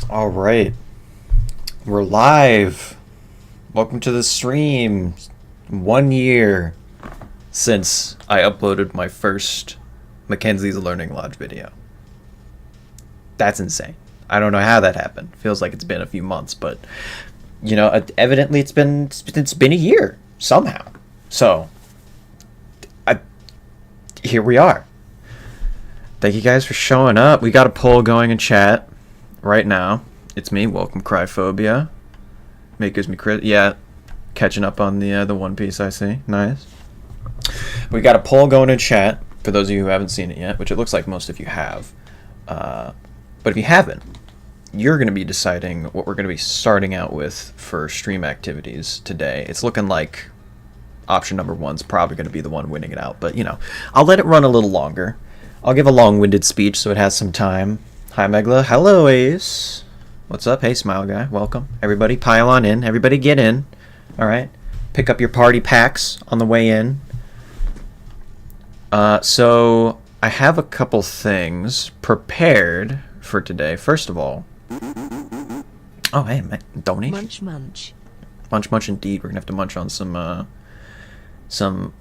All right, we're live. Welcome to the stream. 1 year since I uploaded my first Mackenzie's Learning Lodge video. That's insane. I don't know how that happened. Feels like it's been a few months, but you know, evidently it's been a year somehow. So, here we are. Thank you guys for showing up. We got a poll going in chat right now. It's me, Welcome Cryphobia. Makers me crit. Yeah, catching up on the One Piece. I see. Nice. We got a poll going in chat for those of you who haven't seen it yet, which it looks like most of you have. But if you haven't, you're going to be deciding what we're going to be starting out with for stream activities today. It's looking like option number one's probably going to be the one winning it out, but you know, I'll let it run a little longer. I'll give a long-winded speech so it has some time. Hi, Megla. Hello, Ace. What's up? Hey, Smile Guy. Welcome. Everybody pile on in. Everybody get in. All right. Pick up your party packs on the way in. So I have a couple things prepared for today. First of all, oh, hey, donation. Munch, munch. Munch, munch indeed. We're going to have to munch on some,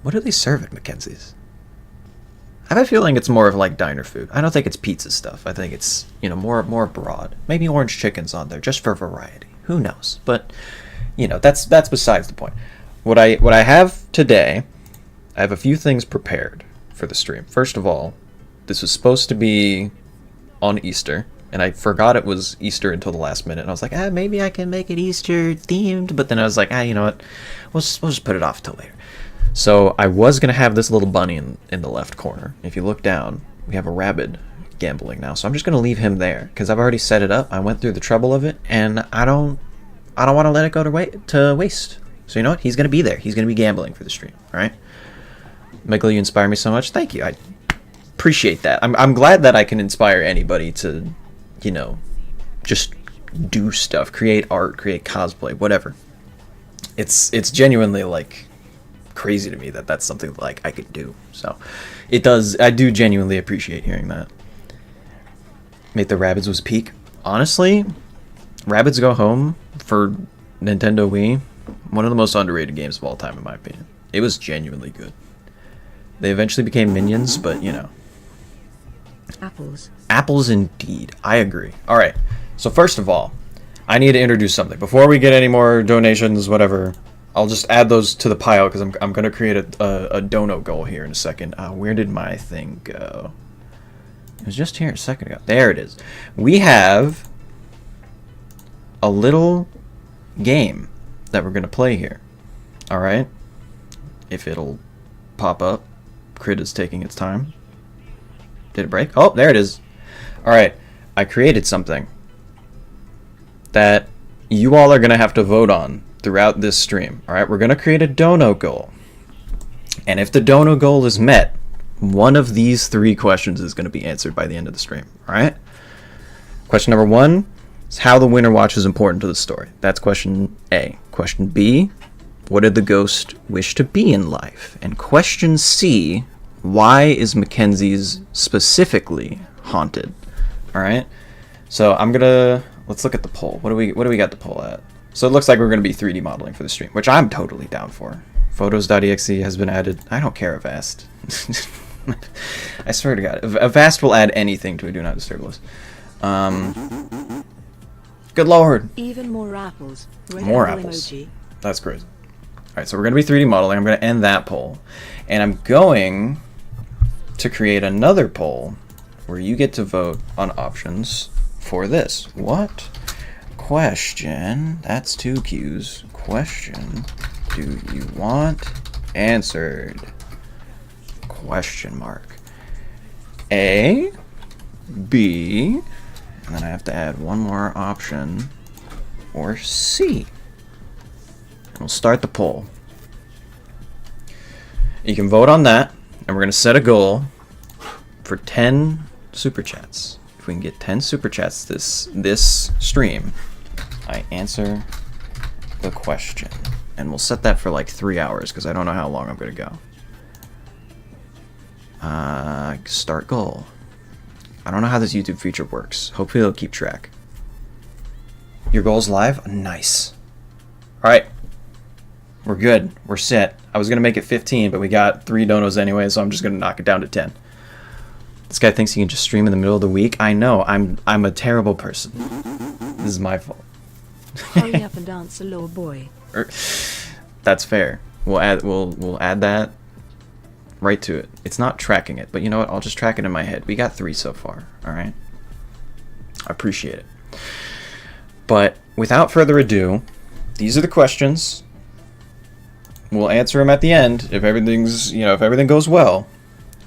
what do they serve at Mackenzie's? I have a feeling it's more of like diner food. I don't think it's pizza stuff. I think it's, you know, more broad. Maybe orange chicken's on there just for variety. Who knows? But, you know, that's besides the point. What I have today, I have a few things prepared for the stream. First of all, this was supposed to be on Easter, and I forgot it was Easter until the last minute. And I was like, maybe I can make it Easter themed. But then I was like, you know what? We'll just put it off till later. So I was going to have this little bunny in the left corner. If you look down, we have a rabbit gambling now. So I'm just going to leave him there because I've already set it up. I went through the trouble of it, and I don't want to let it go to waste. So you know what? He's going to be there. He's going to be gambling for the stream. All right? Michael, you inspire me so much. Thank you. I appreciate that. I'm glad that I can inspire anybody to, you know, just do stuff, create art, create cosplay, whatever. It's genuinely like crazy to me that that's something like I could do. So I do genuinely appreciate hearing that. Make the Rabbids was peak. Honestly, Rabbids Go Home for Nintendo Wii, one of the most underrated games of all time in my opinion. It was genuinely good. They eventually became minions, but you know. Apples indeed. I agree. Alright, so first of all, I need to introduce something. Before we get any more donations, whatever, I'll just add those to the pile because I'm going to create a dono goal here in a second. Where did my thing go? It was just here a second ago. There it is. We have a little game that we're going to play here. Alright? If it'll pop up. Crit is taking its time. Did it break? Oh, there it is. Alright. I created something that you all are going to have to vote on throughout this stream. Alright, we're going to create a dono goal. And if the dono goal is met, one of these three questions is going to be answered by the end of the stream. Alright? Question number one is how the winter watch is important to the story. That's question A. Question B, what did the ghost wish to be in life? And question C, why is Mackenzie's specifically haunted? Alright? So let's look at the poll. What do we got the poll at? So it looks like we're going to be 3D modeling for the stream, which I'm totally down for. Photos.exe has been added. I don't care, Avast. I swear to God. Avast will add anything to a Do Not Disturb list. Good Lord. Even more apples. More apples. Emoji. That's crazy. Alright, so we're going to be 3D modeling. I'm going to end that poll. And I'm going to create another poll where you get to vote on options for this. What question, that's two Q's, question do you want answered? Question mark. A, B, and then I have to add one more option, or C. And we'll start the poll. You can vote on that, and we're going to set a goal for 10 super chats. If we can get 10 super chats this stream, I answer the question. And we'll set that for like 3 hours because I don't know how long I'm going to go. Start goal. I don't know how this YouTube feature works. Hopefully it'll keep track. Your goal's live? Nice. Alright. We're good. We're set. I was going to make it 15, but we got 3 donos anyway, so I'm just going to knock it down to 10. This guy thinks he can just stream in the middle of the week. I know. I'm a terrible person. This is my fault. Hurry up and answer, little boy. That's fair. We'll add that right to it. It's not tracking it, but you know what? I'll just track it in my head. We got 3 so far. All right. I appreciate it. But without further ado, these are the questions. We'll answer them at the end if everything's, if everything goes well.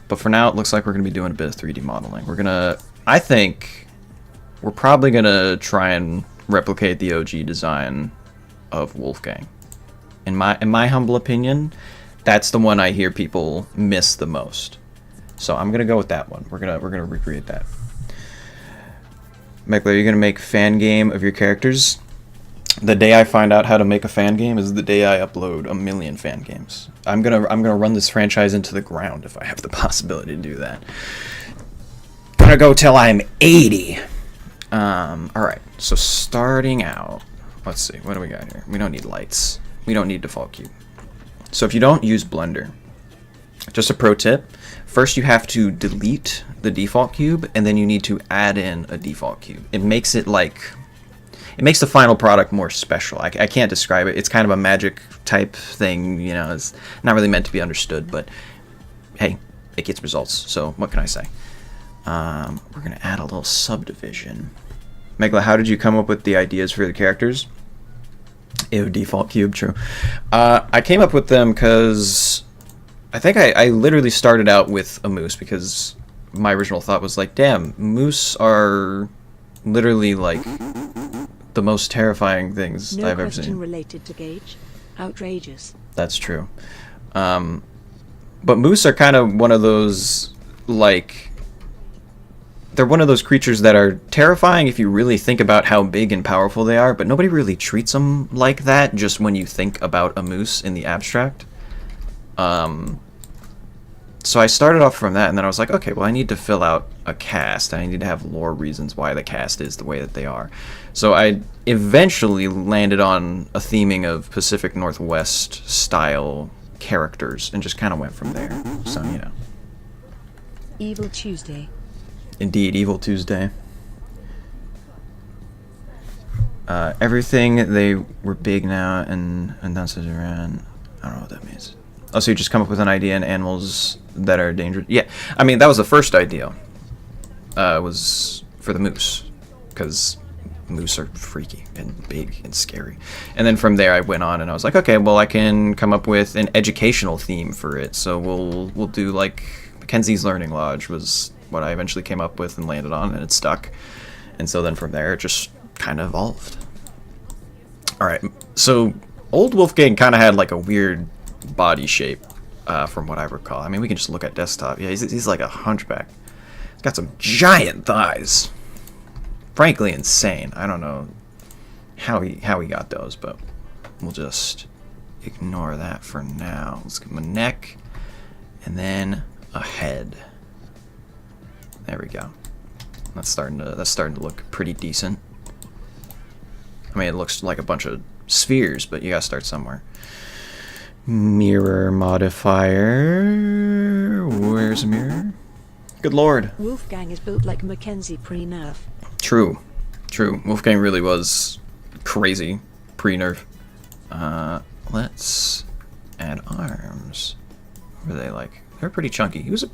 But for now, it looks like we're going to be doing a bit of 3D modeling. I think we're probably going to try and replicate the OG design of Wolfgang. In my humble opinion, that's the one I hear people miss the most. So I'm going to go with that one. We're going to recreate that. Michael, are you going to make fan game of your characters? The day I find out how to make a fan game is the day I upload 1,000,000 fan games. I'm gonna run this franchise into the ground if I have the possibility to do that. Gonna go till I'm 80. Alright, so starting out, let's see, what do we got here? We don't need lights. We don't need default cube. So if you don't use Blender, just a pro tip, first you have to delete the default cube, and then you need to add in a default cube. It makes it makes the final product more special. I can't describe it. It's kind of a magic type thing, it's not really meant to be understood, but hey, it gets results, so what can I say? We're going to add a little subdivision. Megla, how did you come up with the ideas for the characters? Ew, default cube, true. I came up with them because I think I literally started out with a moose because my original thought was like, damn, moose are literally like the most terrifying things I've ever seen. No question related to Gage. Outrageous. That's true. But moose are kind of one of those, they're one of those creatures that are terrifying if you really think about how big and powerful they are, but nobody really treats them like that just when you think about a moose in the abstract. So I started off from that, and then I was like, okay, well, I need to fill out a cast. I need to have lore reasons why the cast is the way that they are. So I eventually landed on a theming of Pacific Northwest style characters and just kind of went from there. So, Evil Tuesday. Indeed, Evil Tuesday. Everything, they were big now, and that's around. I don't know what that means. Oh, so you just come up with an idea and animals that are dangerous? Yeah, I mean, that was the first idea. Was for the moose, because moose are freaky and big and scary. And then from there I went on and I was like, okay, well, I can come up with an educational theme for it. So we'll do like Mackenzie's Learning Lodge was what I eventually came up with and landed on, and it stuck. And so then from there it just kind of evolved. All right, so old Wolfgang kind of had like a weird body shape, from what I recall. I mean, we can just look at desktop. Yeah, he's like a hunchback. He's got some giant thighs. Frankly, insane. I don't know how he got those, but we'll just ignore that for now. Let's give him a neck, and then a head. There we go. That's starting to look pretty decent. I mean, it looks like a bunch of spheres, but you gotta start somewhere. Mirror modifier. Where's a mirror? Good lord. Wolfgang is built like Mackenzie pre-nerf. True. Wolfgang really was crazy pre-nerf. Let's add arms. What are they like? They're pretty chunky. He was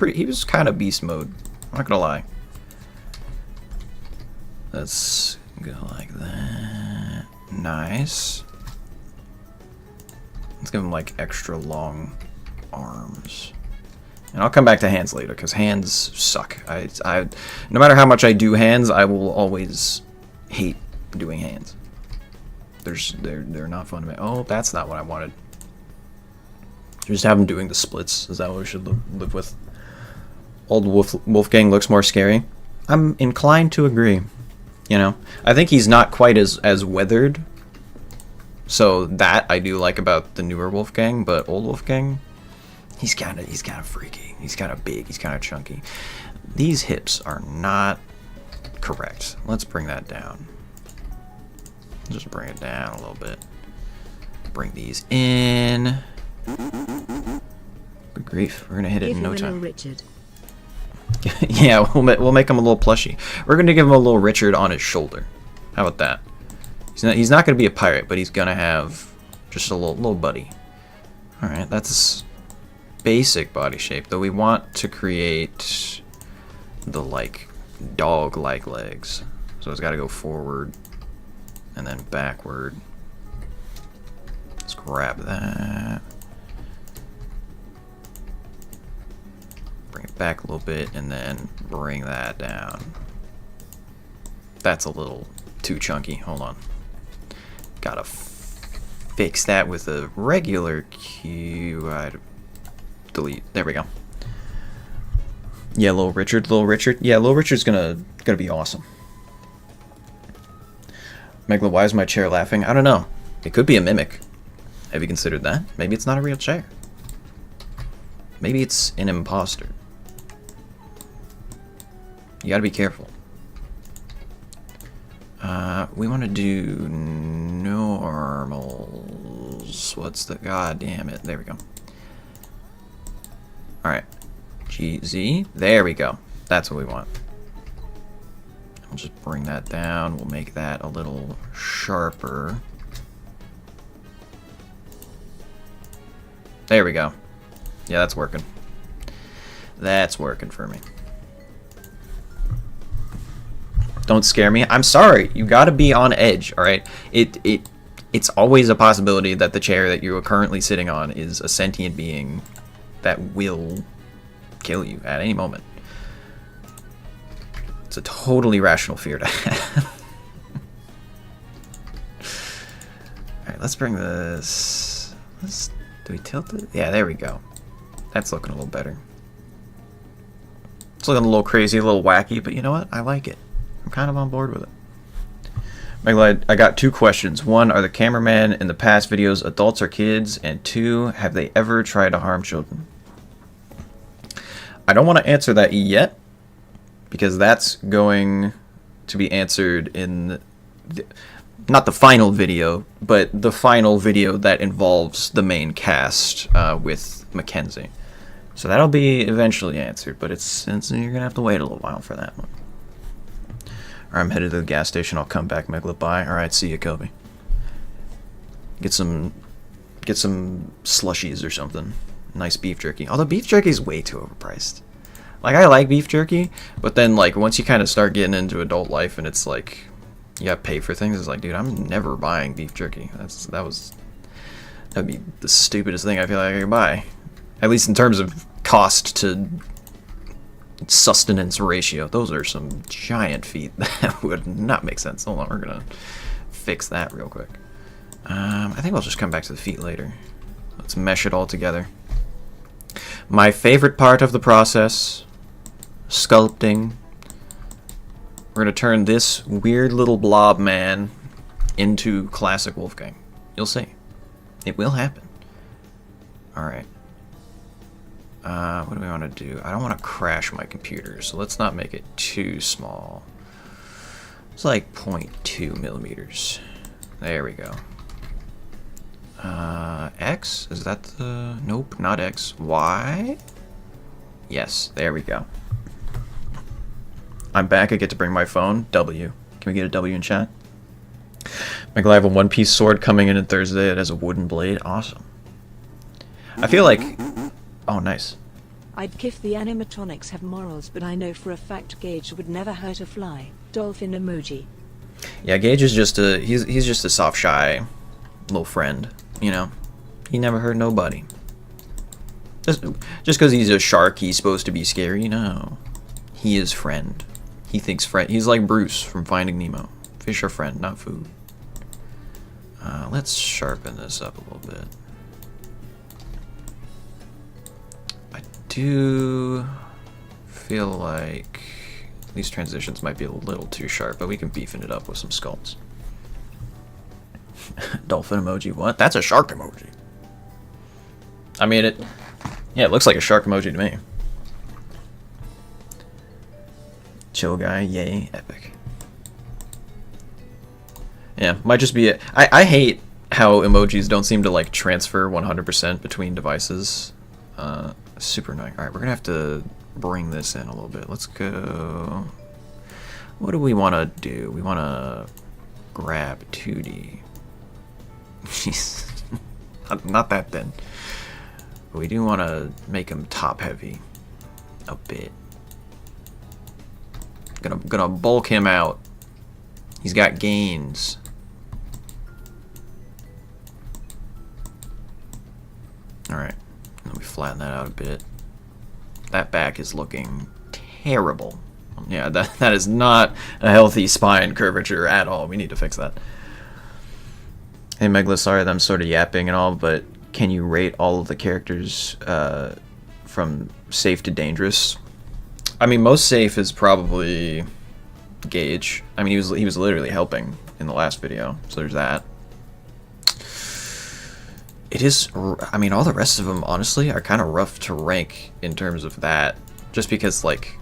kind of beast mode. I'm not gonna lie. Let's go like that. Nice. Let's give him like extra long arms. And I'll come back to hands later because hands suck. No matter how much I do hands, I will always hate doing hands. They're not fun to make. Oh, that's not what I wanted. Just have him doing the splits. Is that what we should live with? Old Wolfgang looks more scary. I'm inclined to agree. I think he's not quite as weathered. So that I do like about the newer Wolfgang, but old Wolfgang, he's kind of freaky. He's kind of big. He's kind of chunky. These hips are not correct. Let's bring that down. Just bring it down a little bit. Bring these in. Good grief, we're gonna hit it in no time. Richard. Yeah, we'll make him a little plushy. We're gonna give him a little Richard on his shoulder. How about that? He's not gonna be a pirate, but he's gonna have just a little buddy. All right, that's basic body shape. Though we want to create the like dog-like legs, so it's got to go forward and then backward. Let's grab that. Bring it back a little bit and then bring that down. That's a little too chunky. Hold on. Gotta fix that with a regular Q. Delete. There we go. Yeah, little Richard. Yeah, little Richard's gonna be awesome. Megla, why is my chair laughing? I don't know. It could be a mimic. Have you considered that? Maybe it's not a real chair. Maybe it's an imposter. You gotta be careful. We want to do normals. What's the... God damn it. There we go. Alright. GZ. There we go. That's what we want. We'll just bring that down. We'll make that a little sharper. There we go. Yeah, that's working. That's working for me. Don't scare me. I'm sorry. You gotta be on edge, alright? It's always a possibility that the chair that you are currently sitting on is a sentient being that will kill you at any moment. It's a totally rational fear to have. Alright, let's bring this... do we tilt it? Yeah, there we go. That's looking a little better. It's looking a little crazy, a little wacky, but you know what? I like it. I'm kind of on board with it. Megalite, I got two questions. One, are the cameramen in the past videos adults or kids? And two, have they ever tried to harm children? I don't want to answer that yet, because that's going to be answered in not the final video, but the final video that involves the main cast with Mackenzie. So that'll be eventually answered, but you're gonna have to wait a little while for that one. Alright, I'm headed to the gas station. I'll come back, Megla. Bye. Alright, see you, Kobe. Get some slushies or something. Nice beef jerky. Although beef jerky is way too overpriced. Like, I like beef jerky, but then, like, once you kind of start getting into adult life and it's like, you gotta pay for things, it's like, dude, I'm never buying beef jerky. That'd be the stupidest thing I feel like I could buy. At least in terms of cost to sustenance ratio. Those are some giant feet that would not make sense. Hold on, we're gonna fix that real quick. I think we'll just come back to the feet later. Let's mesh it all together. My favorite part of the process, sculpting. We're gonna turn this weird little blob man into classic Wolfgang. You'll see. It will happen. Alright. What do we want to do? I don't want to crash my computer, so let's not make it too small. It's like 0.2 millimeters. There we go. X? Is that the... Nope, not X. Y? Yes, there we go. I'm back. I get to bring my phone. W. Can we get a W in chat? Michael, I have a one-piece sword coming in Thursday. It has a wooden blade. Awesome. I feel like... Oh, nice. I'd kiff the animatronics have morals, but I know for a fact Gage would never hurt a fly. Dolphin emoji. Yeah, Gage is just a... He's just a soft, shy little friend, you know? He never hurt nobody. Just because he's a shark, he's supposed to be scary? No. He is friend. He thinks friend. He's like Bruce from Finding Nemo. Fish are friend, not food. Let's sharpen this up a little bit. I do feel like these transitions might be a little too sharp, but we can beefing it up with some sculpts. Dolphin emoji, what? That's a shark emoji. I mean, it looks like a shark emoji to me. Chill guy, yay, epic. Yeah, might just be it. I hate how emojis don't seem to like transfer 100% between devices. Super annoying. All right, we're gonna have to bring this in a little bit. Let's go. What do we want to do? We want to grab 2D. Jeez, not that thin. But we do want to make him top heavy a bit. Gonna bulk him out. He's got gains. Alright, let me flatten that out a bit. That back is looking terrible. Yeah, that is not a healthy spine curvature at all. We need to fix that. Hey Megla, sorry that I'm sort of yapping and all, but can you rate all of the characters from safe to dangerous? I mean, most safe is probably Gage. I mean, he was literally helping in the last video, so there's that. It is, I mean, all the rest of them, honestly, are kind of rough to rank in terms of that, just because, like,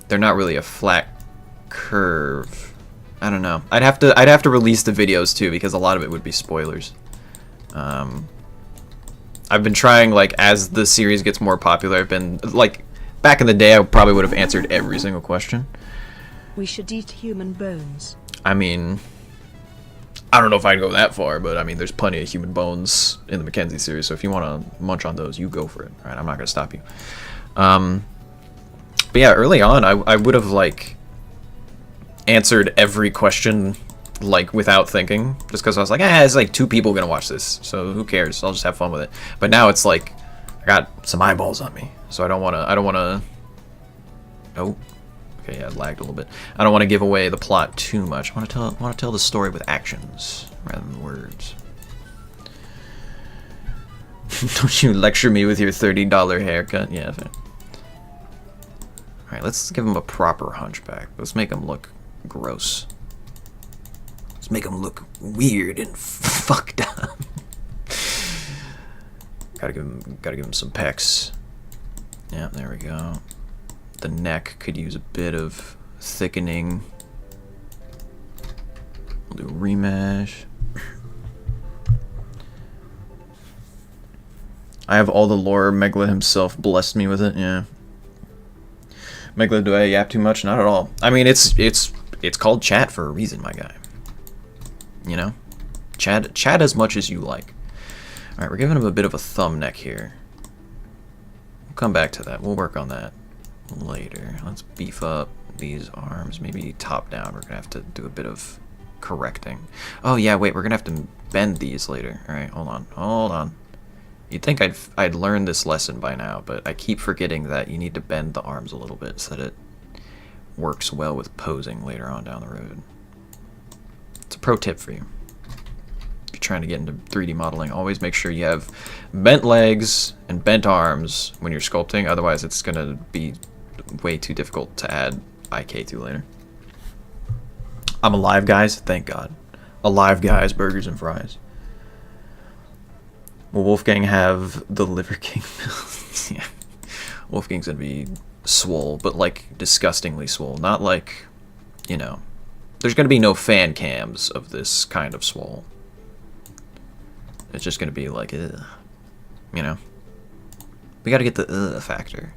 they're not really a flat curve. I don't know. I'd have to release the videos, too, because a lot of it would be spoilers. I've been trying, like, as the series gets more popular, I've been, like, back in the day, I probably would have answered every single question. We should eat human bones. I mean, I don't know if I'd go that far, but I mean, there's plenty of human bones in the Mackenzie series, so if you want to munch on those, you go for it. All right, I'm not going to stop you. But yeah, early on, I would have, like, answered every question, like, without thinking, just because I was like, it's like 2 people going to watch this, so who cares? I'll just have fun with it. But now it's like, I got some eyeballs on me, so I don't want to, oh. Okay, yeah, it lagged a little bit. I don't want to give away the plot too much. I want to tell the story with actions rather than words. Don't you lecture me with your $30 haircut? Yeah, fair. All right, let's give him a proper hunchback. Let's make him look gross. Let's make him look weird and fucked up. Gotta give him some pecs. Yeah, there we go. The neck could use a bit of thickening. We'll do remesh. I have all the lore. Megla himself blessed me with it. Yeah. Megla, do I yap too much? Not at all. I mean, it's called chat for a reason, my guy. You know, chat as much as you like. All right, we're giving him a bit of a thumb neck here. We'll come back to that. We'll work on that later. Let's beef up these arms, maybe top down. We're gonna have to do a bit of correcting. Oh yeah, wait, we're gonna have to bend these later. All right, hold on. You'd think I'd learned this lesson by now, but I keep forgetting that you need to bend the arms a little bit so that it works well with posing later on down the road. It's a pro tip for you. If you're trying to get into 3D modeling, always make sure you have bent legs and bent arms when you're sculpting, otherwise it's gonna be way too difficult to add IK to later. I'm alive, guys. Thank God. Alive, guys. Burgers and fries. Will Wolfgang have the Liver King? Yeah. Wolfgang's gonna be swole, but like disgustingly swole. Not like, you know, there's gonna be no fan cams of this kind of swole. It's just gonna be like, ugh. You know? We gotta get the ugh factor.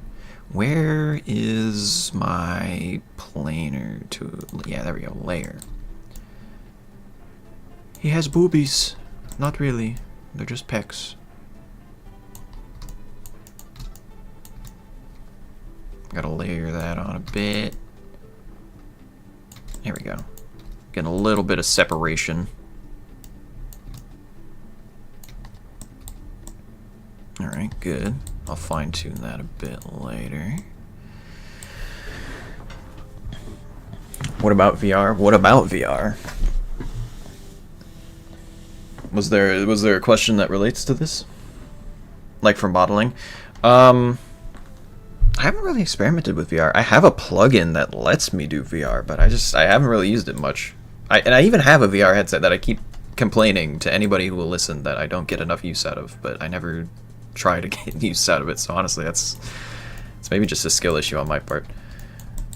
Where is my planer to... Yeah, there we go. Layer. He has boobies. Not really. They're just pecs. Gotta layer that on a bit. There we go. Getting a little bit of separation. Alright, good. I'll fine-tune that a bit later. What about VR? What about VR? Was there a question that relates to this? Like for modeling? I haven't really experimented with VR. I have a plugin that lets me do VR, but I haven't really used it much. And I even have a VR headset that I keep complaining to anybody who will listen that I don't get enough use out of, but I never try to get use out of it. So honestly, it's maybe just a skill issue on my part,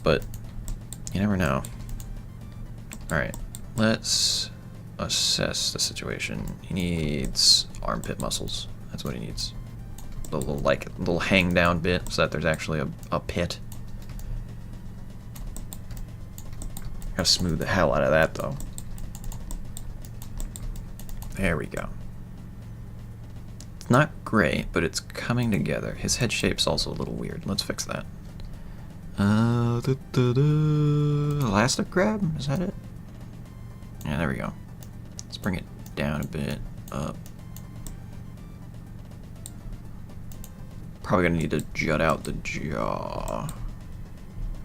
but you never know. All right, let's assess the situation. He needs armpit muscles. That's what he needs. The little, like, little hang down bit so that there's actually a pit. Gotta smooth the hell out of that, though. There we go. It's not great, but it's coming together. His head shape's also a little weird. Let's fix that. Elastic grab? Is that it? Yeah, there we go. Let's bring it down a bit. Up. Probably gonna need to jut out the jaw.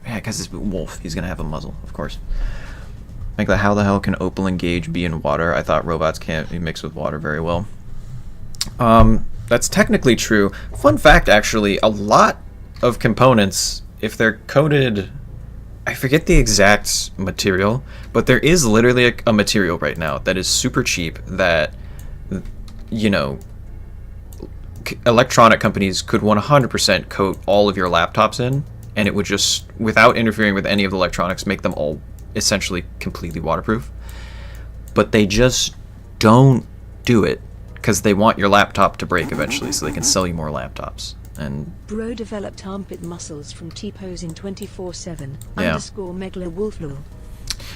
Yeah, because it's wolf. He's gonna have a muzzle, of course. Like, how the hell can opal and gauge be in water? I thought robots can't be mixed with water very well. That's technically true. Fun fact, actually, a lot of components, if they're coated, I forget the exact material, but there is literally a material right now that is super cheap that, you know, electronic companies could 100% coat all of your laptops in, and it would just, without interfering with any of the electronics, make them all essentially completely waterproof. But they just don't do it because they want your laptop to break eventually so they can sell you more laptops. And Bro developed armpit muscles from T-posing 24/7. Yeah. Underscore Megler Wolflul.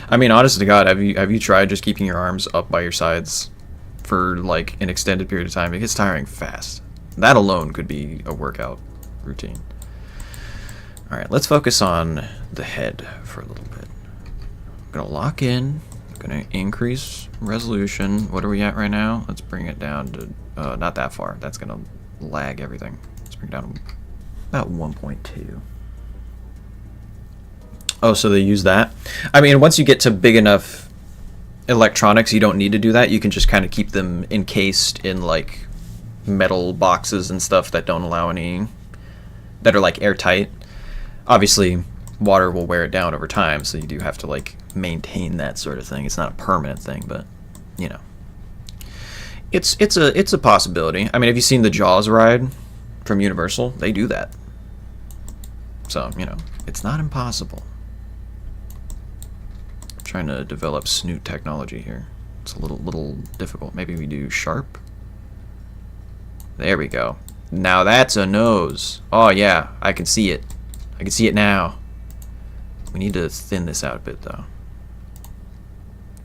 I mean, honest to God, have you tried just keeping your arms up by your sides for like an extended period of time? It gets tiring fast. That alone could be a workout routine. All right, let's focus on the head for a little bit. I'm gonna lock in. I'm gonna increase resolution. What are we at right now? Let's bring it down to not that far. That's gonna lag everything. Let's bring it down to about 1.2. Oh, so they use that? I mean, once you get to big enough electronics, you don't need to do that. You can just kind of keep them encased in like metal boxes and stuff that don't allow any, that are like airtight. Obviously, water will wear it down over time, so you do have to like maintain that sort of thing. It's not a permanent thing, but you know, it's a possibility. I mean, have you seen the Jaws ride from Universal? They do that, so you know, it's not impossible. I'm trying to develop snoot technology here. It's a little difficult. Maybe we do sharp. There we go. Now that's a nose. Oh yeah, I can see it. I can see it now. We need to thin this out a bit though.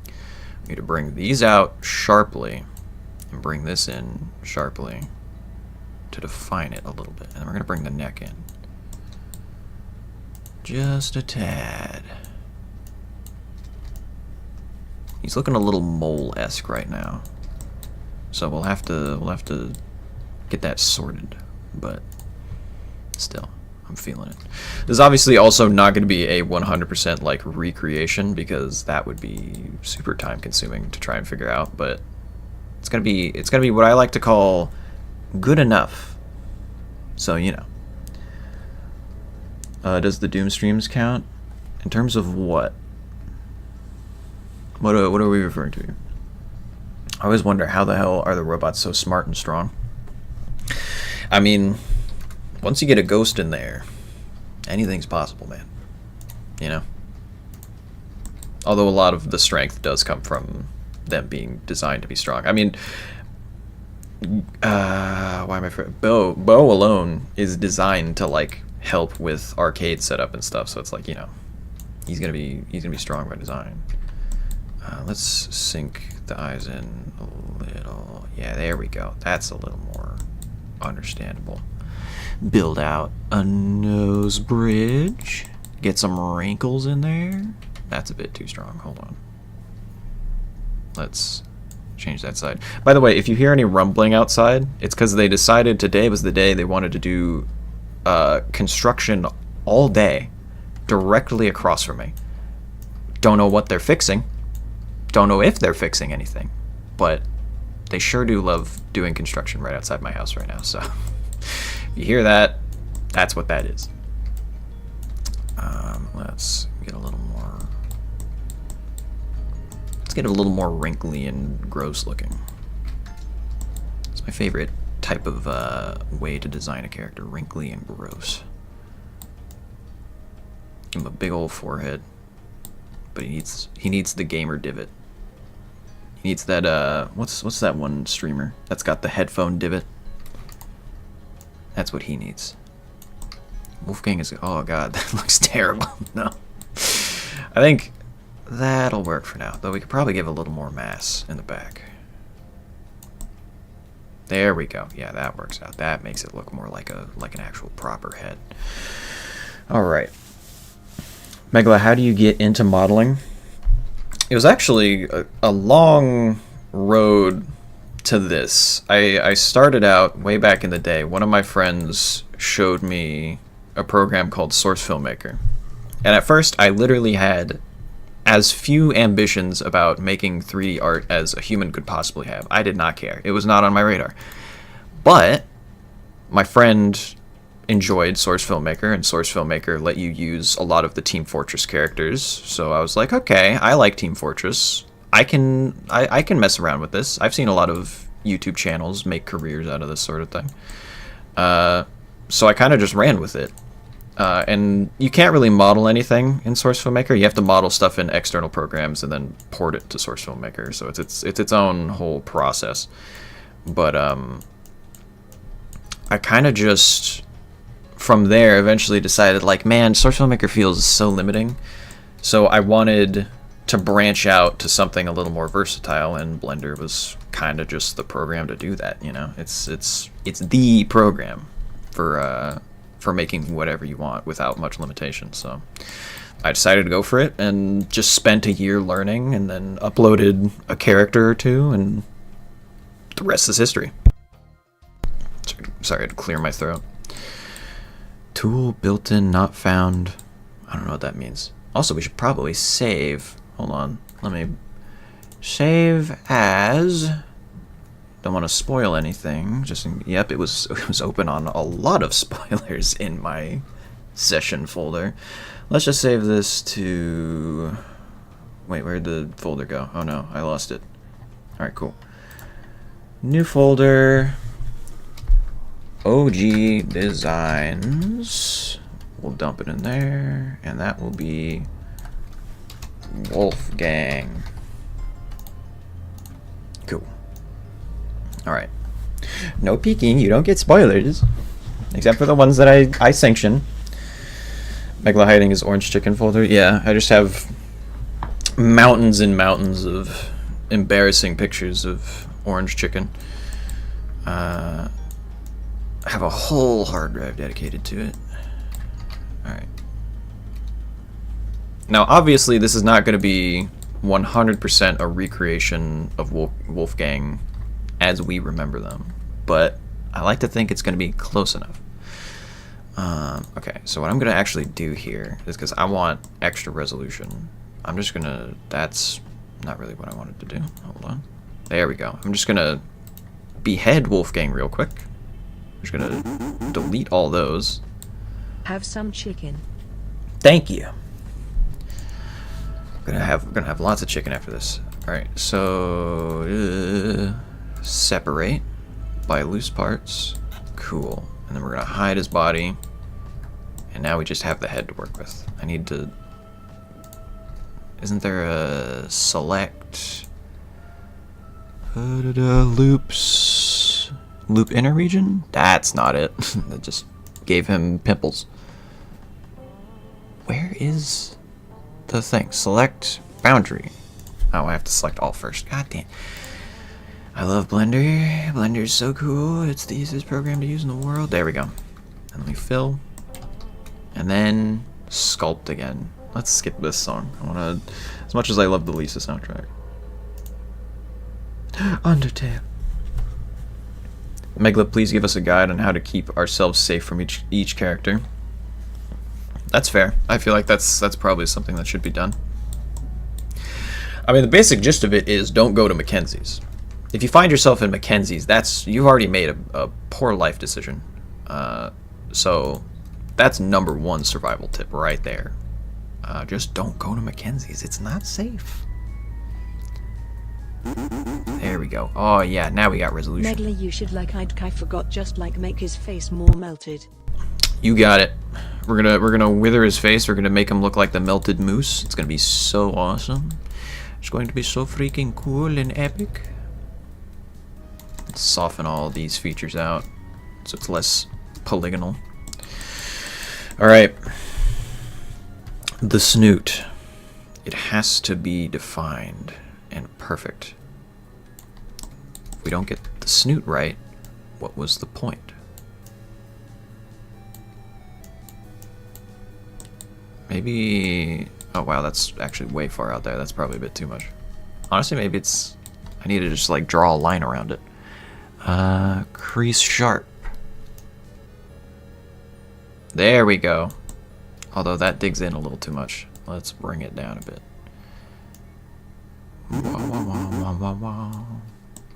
We need to bring these out sharply and bring this in sharply to define it a little bit. And then we're going to bring the neck in. Just a tad. He's looking a little mole-esque right now. So we'll have to get that sorted, but still, I'm feeling it. There's obviously also not going to be a 100% like recreation because that would be super time consuming to try and figure out, but it's going to be what I like to call good enough. So, you know. Does the Doom streams count? In terms of what? What are we referring to here? I always wonder, how the hell are the robots so smart and strong? I mean, once you get a ghost in there, anything's possible, man. You know? Although a lot of the strength does come from them being designed to be strong. I mean, why am I... Bo alone is designed to, like, help with arcade setup and stuff, so it's like, you know, he's gonna be strong by design. Let's sink the eyes in a little. Yeah, there we go. That's a little more understandable. Build out a nose bridge. Get some wrinkles in there. That's a bit too strong. Hold on. Let's change that side. By the way, if you hear any rumbling outside, it's because they decided today was the day they wanted to do construction all day directly across from me. Don't know what they're fixing. Don't know if they're fixing anything, but they sure do love doing construction right outside my house right now. So if you hear that, that's what that is. Let's get a little more. Let's get a little more wrinkly and gross looking. It's my favorite type of way to design a character: wrinkly and gross. Give him a big old forehead, but he needs the gamer divot. He needs that, what's that one streamer that's got the headphone divot? That's what he needs. Wolfgang is, oh god, that looks terrible. No. I think that'll work for now, though we could probably give a little more mass in the back. There we go. Yeah, that works out. That makes it look more like an actual proper head. All right. Megla, how do you get into modeling? It was actually a long road to this. I started out way back in the day. One of my friends showed me a program called Source Filmmaker. And at first, I literally had as few ambitions about making 3D art as a human could possibly have. I did not care. It was not on my radar. But my friend enjoyed Source Filmmaker, and Source Filmmaker let you use a lot of the Team Fortress characters. So I was like, okay, I like Team Fortress. I can mess around with this. I've seen a lot of YouTube channels make careers out of this sort of thing. So I kind of just ran with it. And you can't really model anything in Source Filmmaker. You have to model stuff in external programs and then port it to Source Filmmaker. So it's its own whole process. But I kind of just from there eventually decided, like, man, Source Filmmaker feels so limiting. So I wanted to branch out to something a little more versatile, and Blender was kind of just the program to do that. You know, it's the program for making whatever you want without much limitation. So I decided to go for it and just spent a year learning, and then uploaded a character or two, and the rest is history. Sorry, I had to clear my throat. Tool built in, not found. I don't know what that means. Also, we should probably save. Hold on. Let me save as. Don't want to spoil anything. Yep, it was open on a lot of spoilers in my session folder. Let's just save this to. Wait, where'd the folder go? Oh no, I lost it. All right, cool. New folder. OG Designs. We'll dump it in there, and that will be Wolfgang. Cool. Alright. No peeking, you don't get spoilers. Except for the ones that I sanction. Megla hiding his orange chicken folder. Yeah, I just have mountains and mountains of embarrassing pictures of orange chicken. I have a whole hard drive dedicated to it. Alright. Now, obviously, this is not going to be 100% a recreation of Wolfgang as we remember them, but I like to think it's going to be close enough. Okay, so what I'm going to actually do here is, because I want extra resolution, I'm just going to... That's not really what I wanted to do. Hold on. There we go. I'm just going to behead Wolfgang real quick. I'm just going to delete all those. Have some chicken. Thank you. We're gonna have lots of chicken after this. All right, so separate by loose parts. Cool. And then we're gonna hide his body. And now we just have the head to work with. I need to. Isn't there a select loops? Loop inner region? That's not it. That just gave him pimples. Where is the thing? Select boundary. Oh, I have to select all first. God damn. I love Blender. Blender's so cool. It's the easiest program to use in the world. There we go. And let me fill. And then sculpt again. Let's skip this song. I wanna, as much as I love the Lisa soundtrack. Undertale. Megla, please give us a guide on how to keep ourselves safe from each character. That's fair. I feel like that's probably something that should be done. I mean, the basic gist of it is don't go to Mackenzie's. If you find yourself in Mackenzie's, you've already made a poor life decision. So that's #1 survival tip right there. Just don't go to Mackenzie's. It's not safe. There we go. Oh yeah, now we got resolution. Megla, you should I forgot just make his face more melted. You got it. We're gonna wither his face. We're gonna make him look like the melted moose. It's gonna be so awesome. It's going to be so freaking cool and epic. Let's soften all these features out so it's less polygonal. Alright. The snoot. It has to be defined and perfect. If we don't get the snoot right, what was the point? Maybe... Oh wow, that's actually way far out there. That's probably a bit too much. Honestly, maybe it's... I need to just like draw a line around it. Crease sharp. There we go. Although that digs in a little too much. Let's bring it down a bit.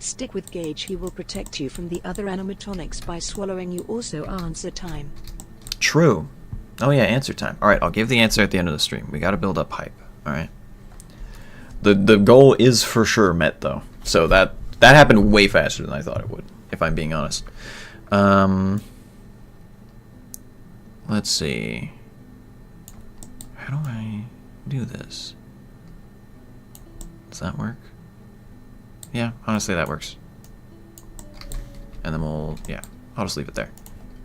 Stick with Gage, he will protect you from the other animatronics by swallowing you. Also answer time. True. Oh yeah, answer time. Alright, I'll give the answer at the end of the stream. We gotta build up hype. Alright. The goal is for sure met though. So that happened way faster than I thought it would, if I'm being honest. Let's see. How do I do this? Does that work? Yeah, honestly that works. And then we'll, yeah, I'll just leave it there.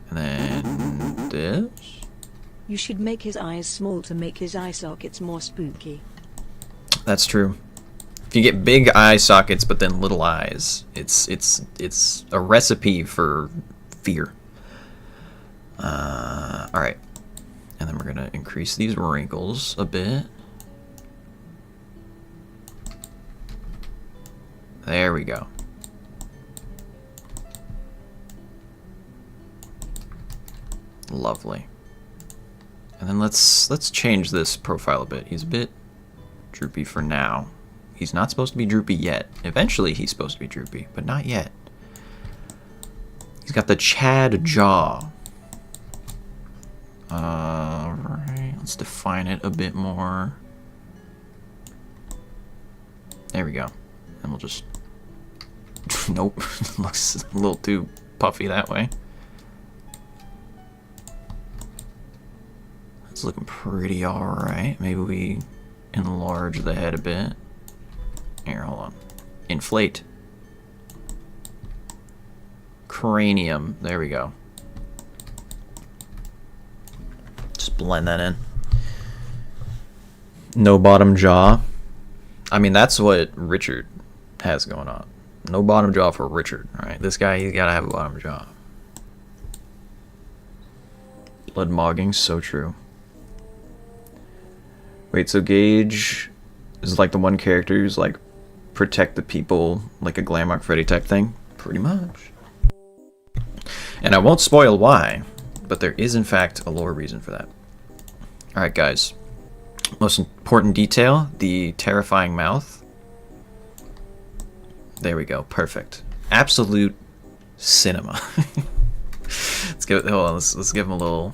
And then this. You should make his eyes small to make his eye sockets more spooky. That's true. If you get big eye sockets but then little eyes, it's a recipe for fear. Alright. And then we're gonna increase these wrinkles a bit. There we go. Lovely. And then let's change this profile a bit. He's a bit droopy for now. He's not supposed to be droopy yet. Eventually he's supposed to be droopy, but not yet. He's got the Chad jaw. Alright, let's define it a bit more. There we go. And we'll just... Nope, looks a little too puffy that way. It's looking pretty alright. Maybe we enlarge the head a bit. Here, hold on. Inflate. Cranium. There we go. Just blend that in. No bottom jaw. I mean, that's what Richard has going on. No bottom jaw for Richard. Alright, this guy, he's gotta have a bottom jaw. Blood mogging, so true. Wait, so Gage is like the one character who's like protect the people, like a Glamrock Freddy type thing? Pretty much. And I won't spoil why, but there is in fact a lore reason for that. Alright guys, most important detail, the terrifying mouth. There we go, perfect. Absolute cinema. Let's give it, hold on, let's give him a little...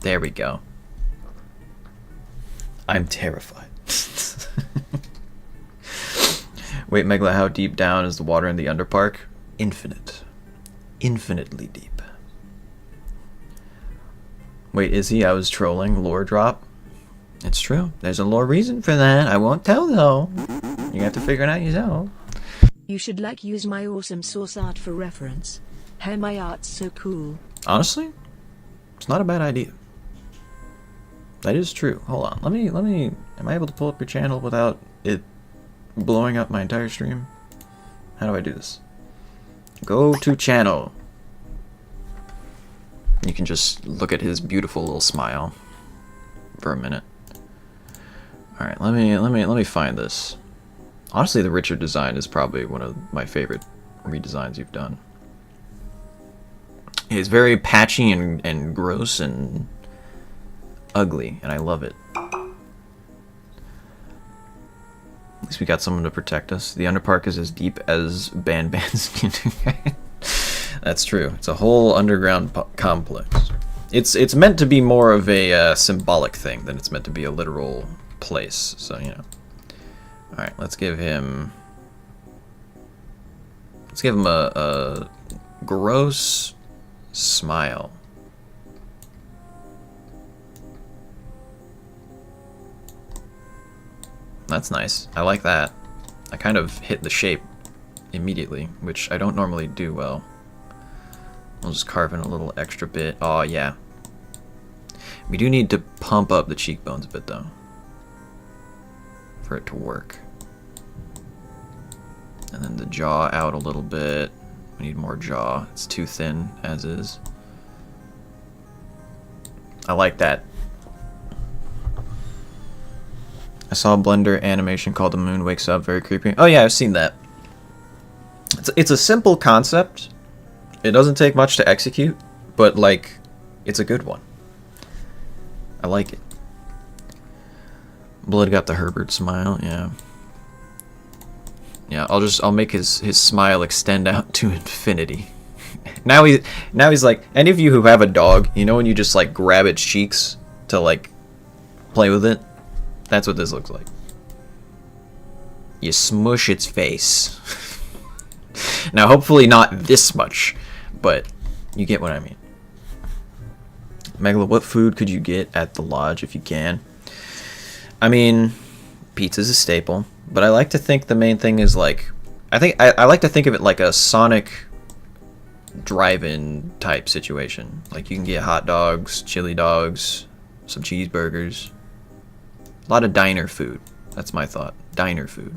There we go. I'm terrified. Wait, Megla, how deep down is the water in the Underpark? Infinite. Infinitely deep. Wait, is he? I was trolling. Lore drop? It's true. There's a lore reason for that. I won't tell, though. You have to figure it out yourself. You should like use my awesome source art for reference. Hey, my art's so cool. Honestly, it's not a bad idea. That is true. Hold on. Let me, am I able to pull up your channel without it blowing up my entire stream? How do I do this? Go to channel. You can just look at his beautiful little smile for a minute. Alright, let me find this. Honestly, the Richard design is probably one of my favorite redesigns you've done. It's very patchy and gross and ugly, and I love it. At least we got someone to protect us. The Underpark is as deep as Ban's That's true. It's a whole underground complex. It's meant to be more of a symbolic thing than it's meant to be a literal place. So, you know. Alright, let's give him a gross smile. That's nice. I like that. I kind of hit the shape immediately, which I don't normally do well. I'll just carve in a little extra bit. Oh, yeah. We do need to pump up the cheekbones a bit, though, for it to work. And then the jaw out a little bit. We need more jaw. It's too thin, as is. I like that. I saw a Blender animation called The Moon Wakes Up. Very creepy. Oh, yeah, I've seen that. It's a simple concept. It doesn't take much to execute, but, like, it's a good one. I like it. Blood got the Herbert smile, yeah. Yeah, I'll make his smile extend out to infinity. Now he's like, any of you who have a dog, you know when you just like grab its cheeks to like play with it? That's what this looks like. You smush its face. Now hopefully not this much, but you get what I mean. Megala, what food could you get at the lodge if you can? I mean, pizza's a staple, but I like to think the main thing is like, I like to think of it like a Sonic drive-in type situation. Like you can get hot dogs, chili dogs, some cheeseburgers. A lot of diner food. That's my thought. Diner food.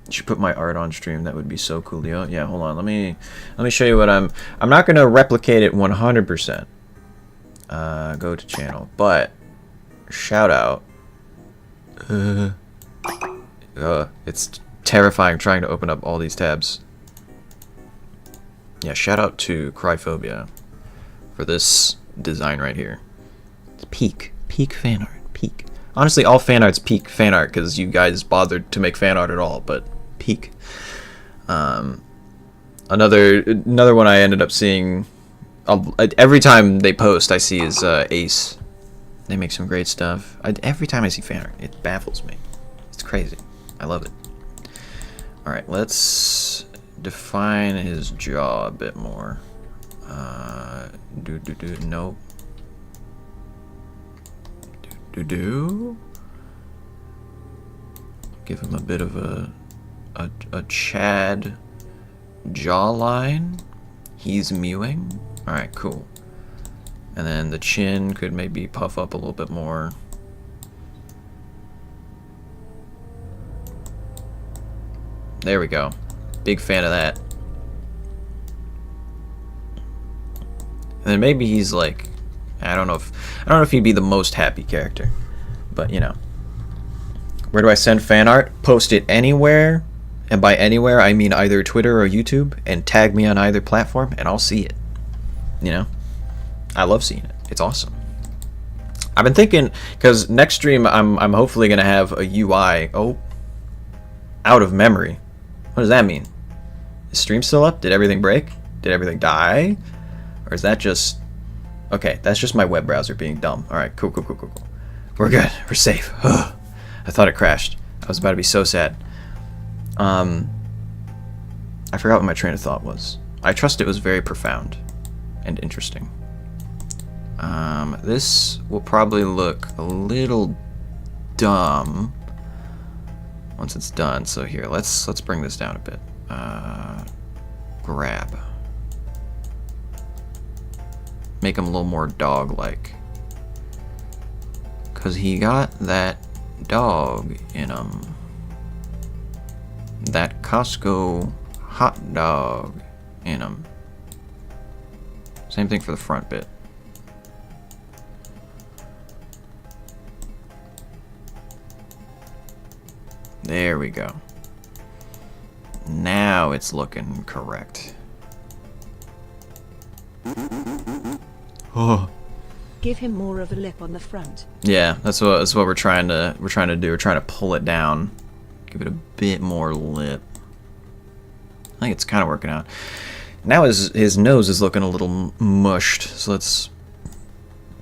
You should put my art on stream. That would be so coolio. Yeah, hold on. Let me show you what I'm not gonna replicate it 100%. Go to channel, but shout out. It's terrifying trying to open up all these tabs. Yeah, shout out to Cryphobia for this design right here. It's peak fan art, peak. Honestly, all fan art's peak fan art because you guys bothered to make fan art at all, but peak. Another one I ended up seeing every time they post, I see is Ace. They make some great stuff. Every time I see fan art, it baffles me. It's crazy. I love it. All right, let's define his jaw a bit more. Nope. Give him a bit of a Chad jawline. He's mewing. All right, cool. And then the chin could maybe puff up a little bit more. There we go. Big fan of that. And then maybe he's like, I don't know if he'd be the most happy character, but you know. Where do I send fan art? Post it anywhere, and by anywhere I mean either Twitter or YouTube, and tag me on either platform, and I'll see it. You know, I love seeing it. It's awesome. I've been thinking, because next stream I'm hopefully gonna have a UI. Oh, out of memory. What does that mean? Is stream still up? Did everything break? Did everything die? Or is that just... Okay, that's just my web browser being dumb. Alright, cool. We're good. We're safe. I thought it crashed. I was about to be so sad. I forgot what my train of thought was. I trust it was very profound and interesting. This will probably look a little dumb once it's done. So here, let's bring this down a bit. Grab. Make him a little more dog-like. Cause he got that dog in him. That Costco hot dog in him. Same thing for the front bit. There we go. Now it's looking correct. Oh. Give him more of a lip on the front. Yeah, that's what we're trying to do. We're trying to pull it down. Give it a bit more lip. I think it's kind of working out. Now his nose is looking a little mushed, so let's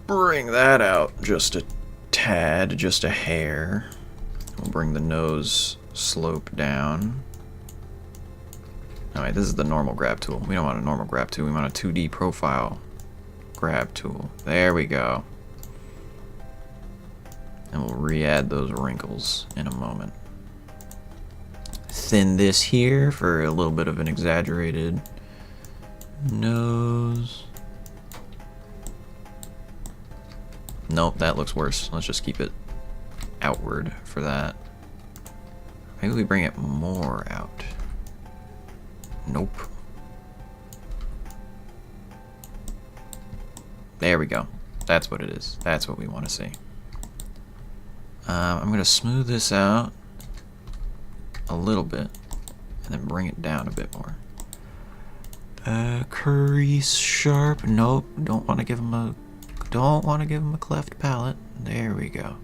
bring that out just a tad, just a hair. We'll bring the nose slope down. Alright, this is the normal grab tool. We don't want a normal grab tool, we want a 2D profile grab tool. There we go. And we'll re-add those wrinkles in a moment. Thin this here for a little bit of an exaggerated nose. Nope, that looks worse. Let's just keep it outward for that. Maybe we bring it more out. Nope. There we go. That's what it is. That's what we want to see. I'm going to smooth this out a little bit and then bring it down a bit more. Crease sharp. Nope. Don't want to give him a cleft palate. There we go.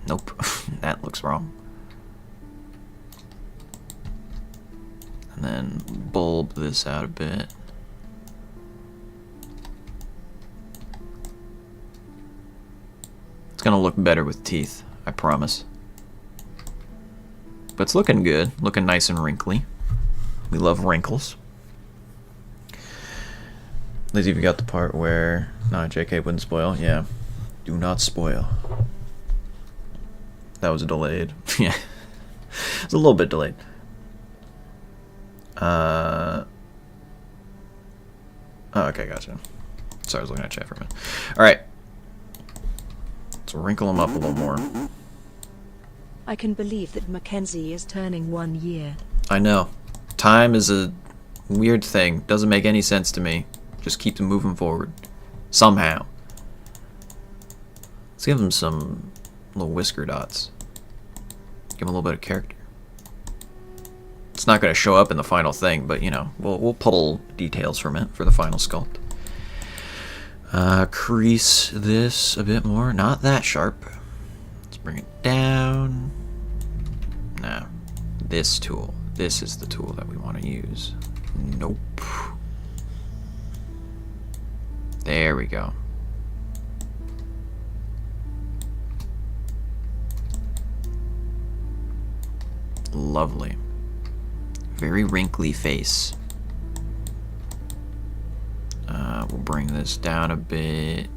Nope. That looks wrong. And then bulb this out a bit. It's gonna look better with teeth, I promise. But it's looking good, looking nice and wrinkly. We love wrinkles. They've even got the part where, nah, JK wouldn't spoil. Yeah, do not spoil. That was delayed. Yeah, it's a little bit delayed. Oh, okay, gotcha. Sorry, I was looking at chat for a minute. All right, let's wrinkle them up a little more. I can believe that Mackenzie is turning 1 year. I know. Time is a weird thing. Doesn't make any sense to me. Just keep them moving forward. Somehow. Let's give him some little whisker dots. Give him a little bit of character. It's not going to show up in the final thing, but you know, we'll pull details from it for the final sculpt. Crease this a bit more. Not that sharp. Let's bring it down. Now, this tool. This is the tool that we want to use. Nope. There we go. Lovely. Very wrinkly face. We'll bring this down a bit.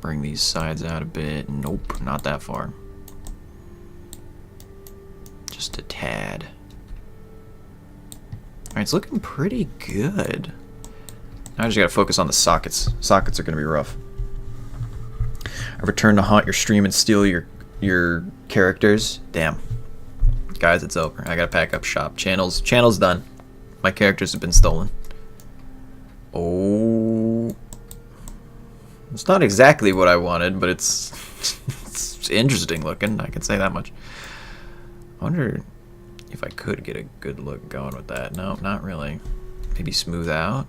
Bring these sides out a bit. Nope, not that far. Just a tad. Alright, it's looking pretty good. Now I just gotta focus on the sockets. Sockets are gonna be rough. I return to haunt your stream and steal your characters. Damn. Guys, it's over. I gotta pack up shop. Channel's done. My characters have been stolen. Oh. It's not exactly what I wanted, but it's interesting looking. I can say that much. I wonder if I could get a good look going with that. No, not really. Maybe smooth out.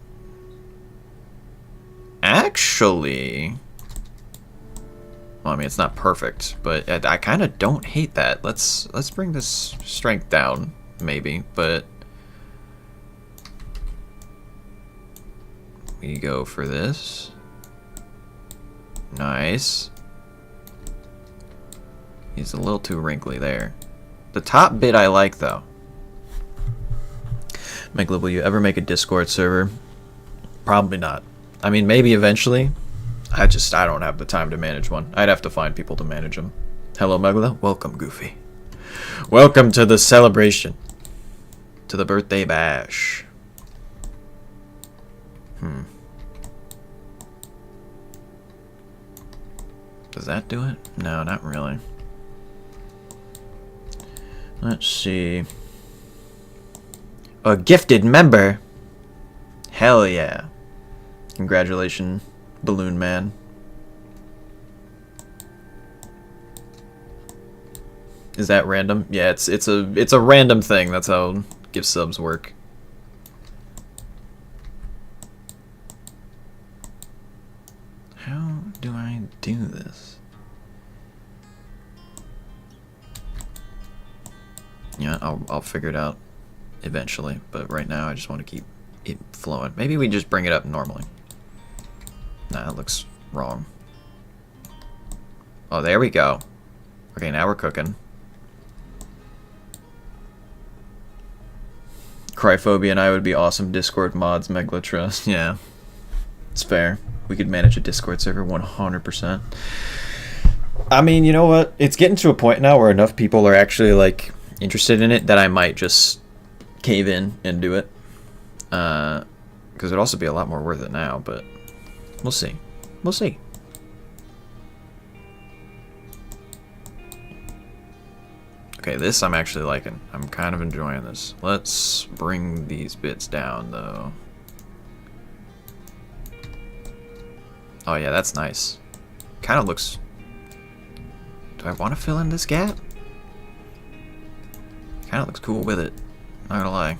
Actually, well, I mean, it's not perfect, but I kind of don't hate that. Let's bring this strength down, maybe, but we go for this. Nice. He's a little too wrinkly there. The top bit I like, though. Mike, will you ever make a Discord server? Probably not. I mean, maybe eventually. I don't have the time to manage one. I'd have to find people to manage them. Hello, Megala. Welcome, Goofy. Welcome to the celebration. To the birthday bash. Does that do it? No, not really. Let's see. A gifted member? Hell yeah. Congratulations, Balloon Man. Is that random? Yeah, it's a random thing. That's how gift subs work. How do I do this? Yeah, I'll figure it out eventually, but right now I just want to keep it flowing. Maybe we just bring it up normally. Nah, that looks wrong. Oh, there we go. Okay, now we're cooking. Cryphobia and I would be awesome Discord mods, Megalatra. Yeah, it's fair. We could manage a Discord server 100%. I mean, you know what? It's getting to a point now where enough people are actually like interested in it that I might just cave in and do it. Because it'd also be a lot more worth it now, but we'll see. We'll see. Okay, this I'm actually liking. I'm kind of enjoying this. Let's bring these bits down, though. Oh yeah, that's nice. Kind of looks... Do I want to fill in this gap? Kind of looks cool with it. Not gonna lie.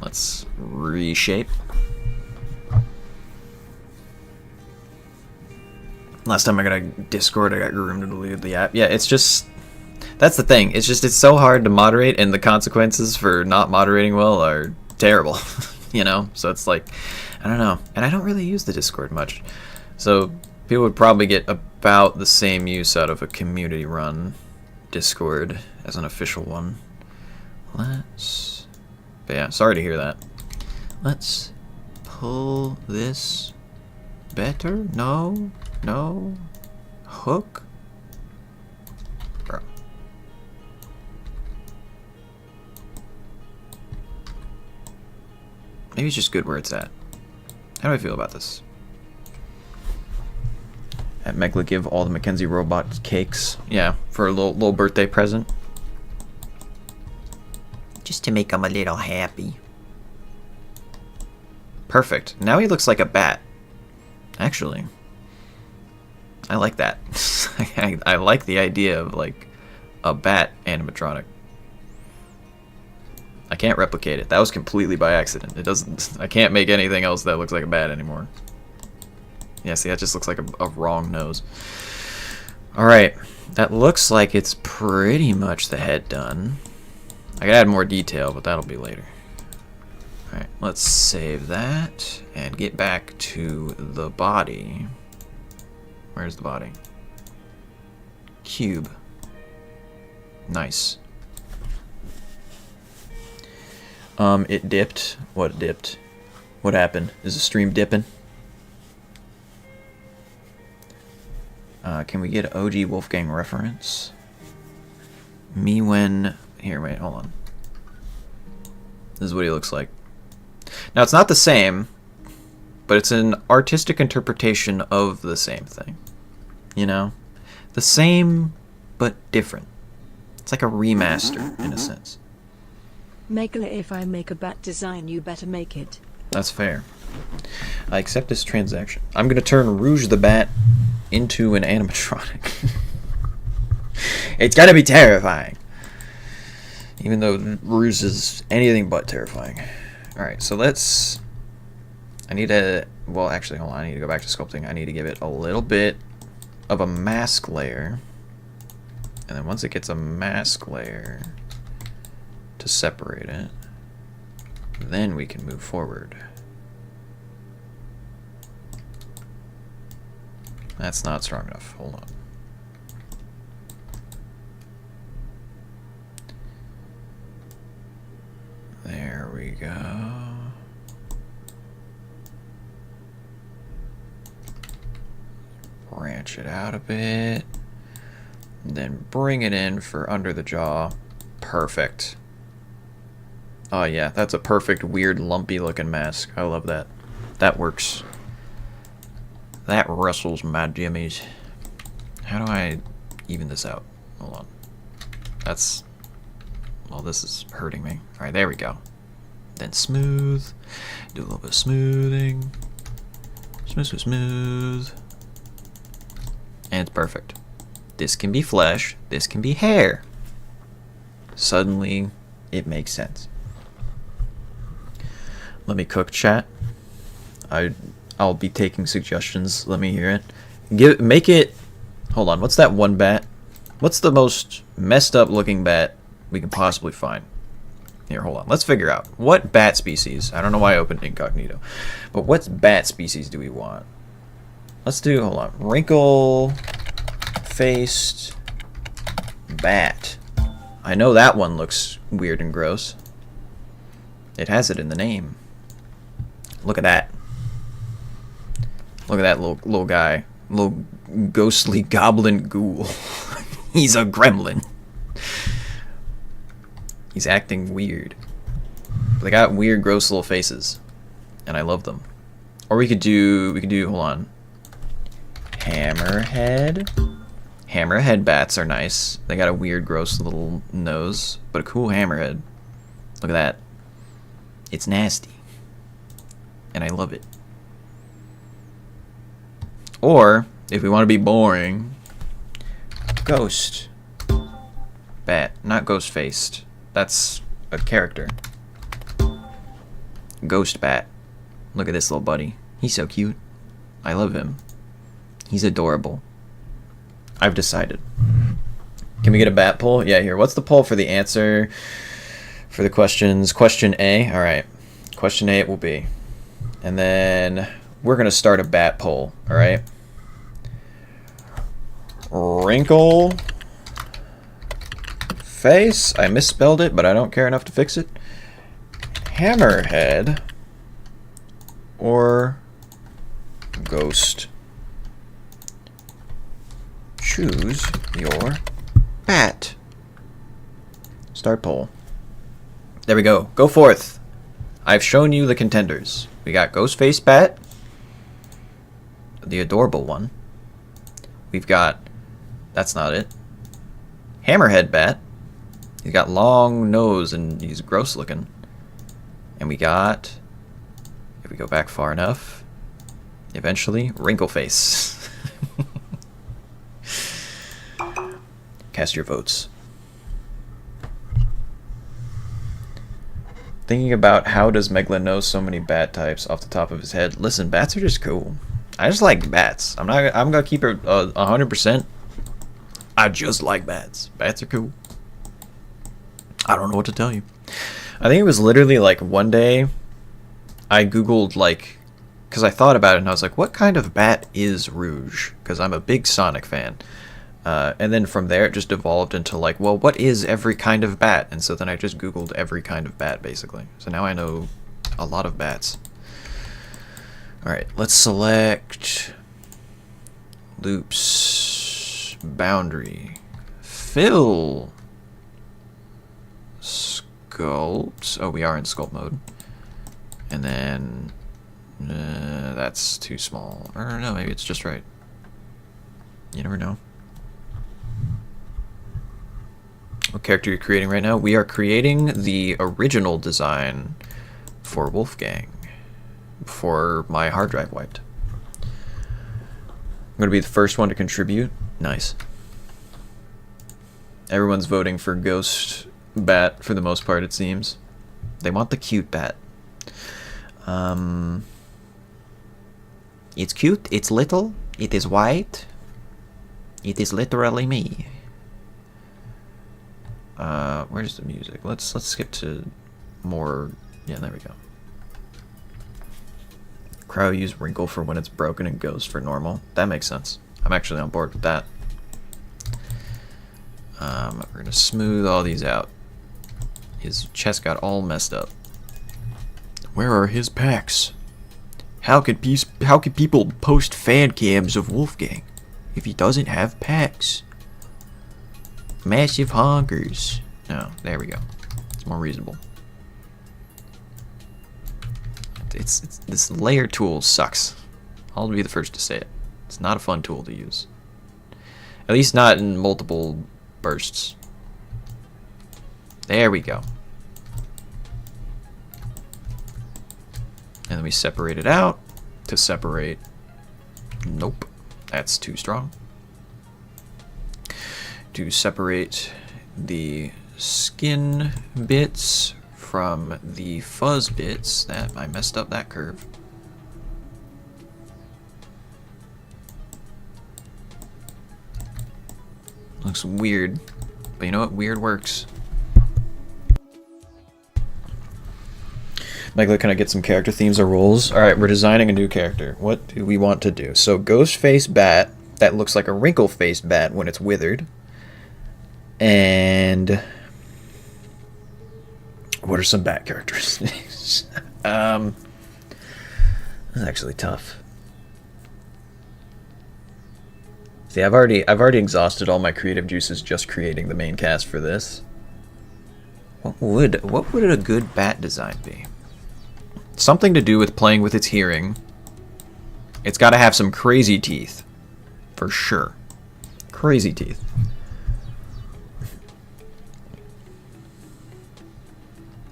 Let's reshape. Last time I got a Discord, I got groomed to delete the app. Yeah, it's just... That's the thing. It's just, it's so hard to moderate, and the consequences for not moderating well are terrible. You know? So it's like, I don't know. And I don't really use the Discord much. So people would probably get about the same use out of a community-run Discord as an official one. Let's... But yeah, sorry to hear that. Let's pull this better. No. No. Hook. Bro. Maybe it's just good where it's at. How do I feel about this? At Megla give all the Mackenzie robot cakes. Yeah, for a little birthday present. Just to make him a little happy. Perfect. Now he looks like a bat. Actually. I like that. I like the idea of like a bat animatronic. I can't replicate it. That was completely by accident. It doesn't... I can't make anything else that looks like a bat anymore. Yeah, see, that just looks like a wrong nose. Alright. That looks like it's pretty much the head done. I could add more detail, but that'll be later. Alright, let's save that and get back to the body. Where's the body? Cube. Nice. It dipped. What dipped? What happened? Is the stream dipping? Can we get an OG Wolfgang reference? Me when... Here, wait, hold on. This is what he looks like. Now, it's not the same, but it's an artistic interpretation of the same thing. You know? The same, but different. It's like a remaster, in a sense. Megala, if I make a bat design, you better make it. That's fair. I accept this transaction. I'm going to turn Rouge the Bat into an animatronic. It's going to be terrifying. Even though Rouge is anything but terrifying. Alright, so let's... I need to... Well, actually, hold on. I need to go back to sculpting. I need to give it a little bit of a mask layer. And then once it gets a mask layer to separate it, then we can move forward. That's not strong enough. Hold on. There we go. Branch it out a bit. Then bring it in for under the jaw. Perfect. Oh yeah, that's a perfect, weird, lumpy looking mask. I love that. That works. That rustles my jimmies. How do I even this out? Hold on. That's... Well, this is hurting me. Alright, there we go. Then smooth. Do a little bit of smoothing. Smooth, smooth, smooth. And it's perfect. This can be flesh. This can be hair. Suddenly, it makes sense. Let me cook, chat. I'll be taking suggestions. Let me hear it. Make it... Hold on, what's that one bat? What's the most messed up looking bat we can possibly find? Here, hold on. Let's figure out. What bat species? I don't know why I opened incognito. But what bat species do we want? Let's do... Hold on. Wrinkle-faced bat. I know that one looks weird and gross. It has it in the name. Look at that. Look at that little guy. Little ghostly goblin ghoul. He's a gremlin. He's acting weird. They got weird, gross little faces. And I love them. Or we could do, hold on. Hammerhead. Hammerhead bats are nice. They got a weird, gross little nose, but a cool hammerhead. Look at that. It's nasty. And I love it. Or, if we want to be boring, ghost bat. Not ghost-faced. That's a character. Ghost bat. Look at this little buddy. He's so cute. I love him. He's adorable. I've decided. Can we get a bat poll? Yeah, here. What's the poll for the answer for the questions? Question A. All right. Question A it will be. And then we're going to start a bat poll. All right. Wrinkle face. I misspelled it, but I don't care enough to fix it. Hammerhead or ghost. Choose your bat. Start poll. There we go. Go forth. I've shown you the contenders. We got Ghostface Bat, the adorable one. We've got, that's not it, Hammerhead Bat. He's got long nose and he's gross looking. And we got, if we go back far enough, eventually, Wrinkle Face. Cast your votes. Thinking about how does Megalyn know so many bat types off the top of his head. Listen, bats are just cool. I just like bats. I'm gonna keep it 100%. I just like bats. Bats are cool. I don't know what to tell you. I think it was literally like one day I googled like, because I thought about it and I was like, what kind of bat is Rouge? Because I'm a big Sonic fan. And then from there it just evolved into like, well, what is every kind of bat? And so then I just googled every kind of bat basically. So now I know a lot of bats. Alright, let's select loops, boundary, fill, sculpt. Oh, we are in sculpt mode. And then that's too small. Or no, maybe it's just right. You never know. What character you're creating right now? We are creating the original design for Wolfgang before my hard drive wiped. I'm going to be the first one to contribute. Nice. Everyone's voting for Ghost Bat for the most part, it seems. They want the cute bat. It's cute, it's little, it is white. It is literally me. Where's the music? Let's skip to more. Yeah, there we go. Crow use wrinkle for when it's broken and ghost for normal. That makes sense. I'm actually on board with that. We're gonna smooth all these out. His chest got all messed up. Where are his packs? How could people post fan cams of Wolfgang if he doesn't have packs? Massive honkers. No, there we go. It's more reasonable. It's this layer tool sucks. I'll be the first to say it. It's not a fun tool to use. At least not in multiple bursts. There we go. And then we separate it out to separate. Nope, that's too strong. To separate the skin bits from the fuzz bits. That I messed up that curve. Looks weird, but you know what? Weird works. Michael, can I get some character themes or roles? Alright, we're designing a new character. What do we want to do? So, Ghostface Bat, that looks like a wrinkle-faced bat when it's withered. And What are some bat characteristics? That's actually tough. See, I've already exhausted all my creative juices just creating the main cast for this. What would a good bat design be? Something to do with playing with its hearing. It's got to have some crazy teeth, for sure. Crazy teeth.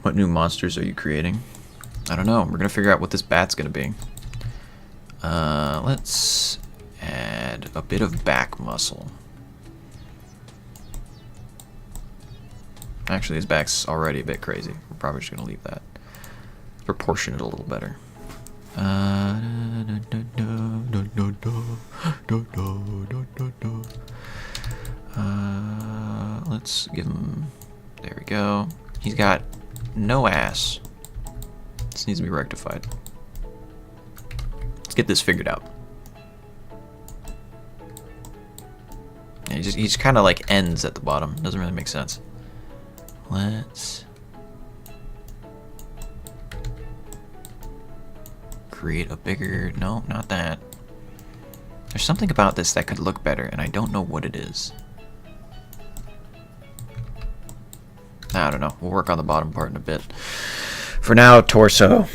What new monsters are you creating? I don't know. We're gonna figure out what this bat's gonna be. Let's add a bit of back muscle. Actually, his back's already a bit crazy. We're probably just gonna leave that. Proportion it a little better. Let's give him. There we go. He's got no ass. This needs to be rectified. Let's get this figured out. Yeah, he just kind of like ends at the bottom. Doesn't really make sense. Let's create a bigger. No, not that. There's something about this that could look better, and I don't know what it is. I don't know. We'll work on the bottom part in a bit. For now, torso.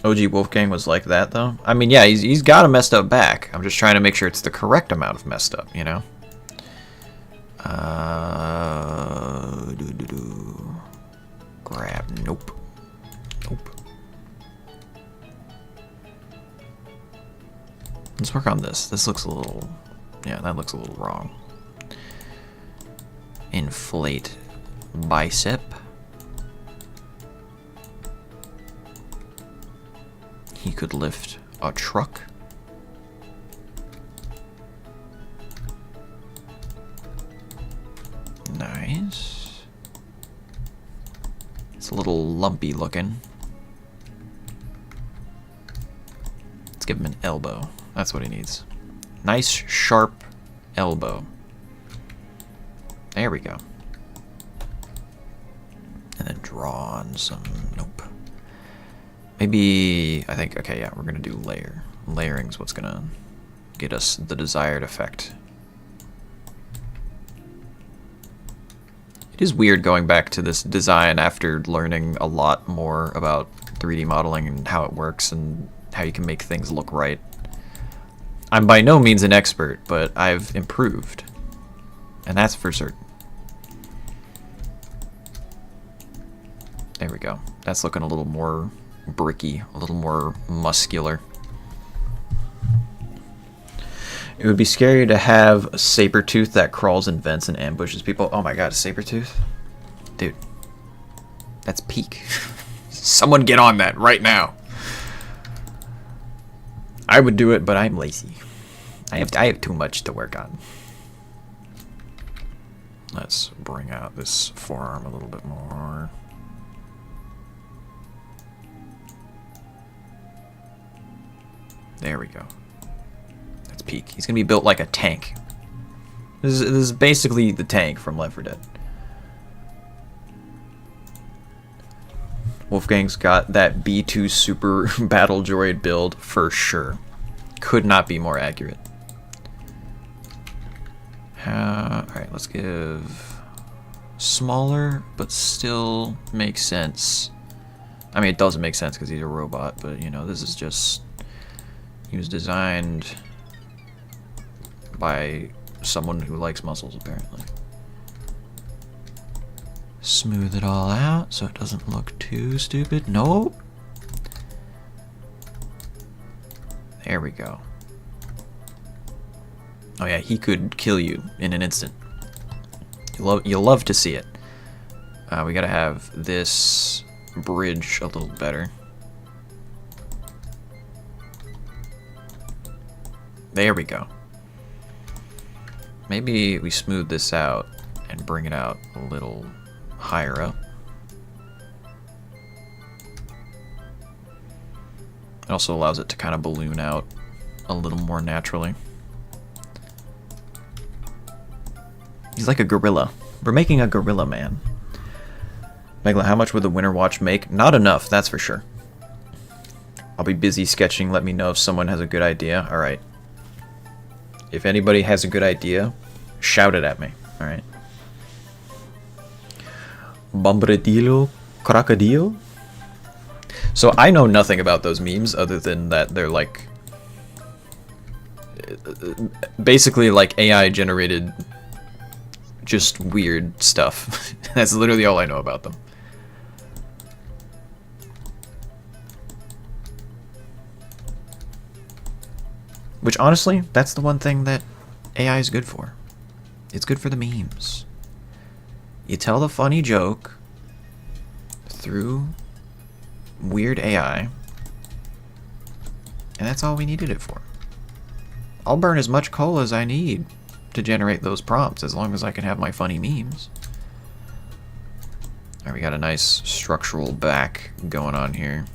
OG Wolfgang was like that, though. I mean, yeah, he's got a messed up back. I'm just trying to make sure it's the correct amount of messed up, you know? Grab. Nope. Nope. Let's work on this. This looks a little... Yeah, that looks a little wrong. Inflate bicep. He could lift a truck. Nice. It's a little lumpy looking. Let's give him an elbow. That's what he needs. Nice, sharp elbow. There we go. And then draw on some... Nope. Maybe... I think... Okay, yeah, we're going to do layer. Layering's what's going to get us the desired effect. It is weird going back to this design after learning a lot more about 3D modeling and how it works and how you can make things look right. I'm by no means an expert, but I've improved. And that's for certain. There we go. That's looking a little more bricky, a little more muscular. It would be scary to have a saber tooth that crawls in vents and ambushes people. Oh my god, a saber tooth? Dude. That's peak. Someone get on that right now. I would do it, but I'm lazy. I have too much to work on. Let's bring out this forearm a little bit more. There we go. That's peak. He's gonna be built like a tank. This is basically the tank from Left 4 Dead. Wolfgang's got that B2 Super Battle Droid build for sure. Could not be more accurate. Alright, let's give smaller, but still makes sense. I mean, it doesn't make sense because he's a robot, but you know, this is just... He was designed by someone who likes muscles, apparently. Smooth it all out so it doesn't look too stupid. Nope. There we go. Oh yeah, he could kill you in an instant. You'll love to see it. We gotta have this bridge a little better. There we go. Maybe we smooth this out and bring it out a little higher up. It also allows it to kind of balloon out a little more naturally. He's like a gorilla, We're making a gorilla man. Megla, how much would the winter watch make? Not enough, that's for sure. I'll be busy sketching. Let me know if someone has a good idea. Alright. If anybody has a good idea, shout it at me. Alright. Bombardillo crocodile? So I know nothing about those memes other than that they're like basically like AI generated just weird stuff. That's literally all I know about them. Which honestly, that's the one thing that AI is good for. It's good for the memes. You tell the funny joke through weird AI, and that's all we needed it for. I'll burn as much coal as I need to generate those prompts as long as I can have my funny memes. Alright, we got a nice structural back going on here.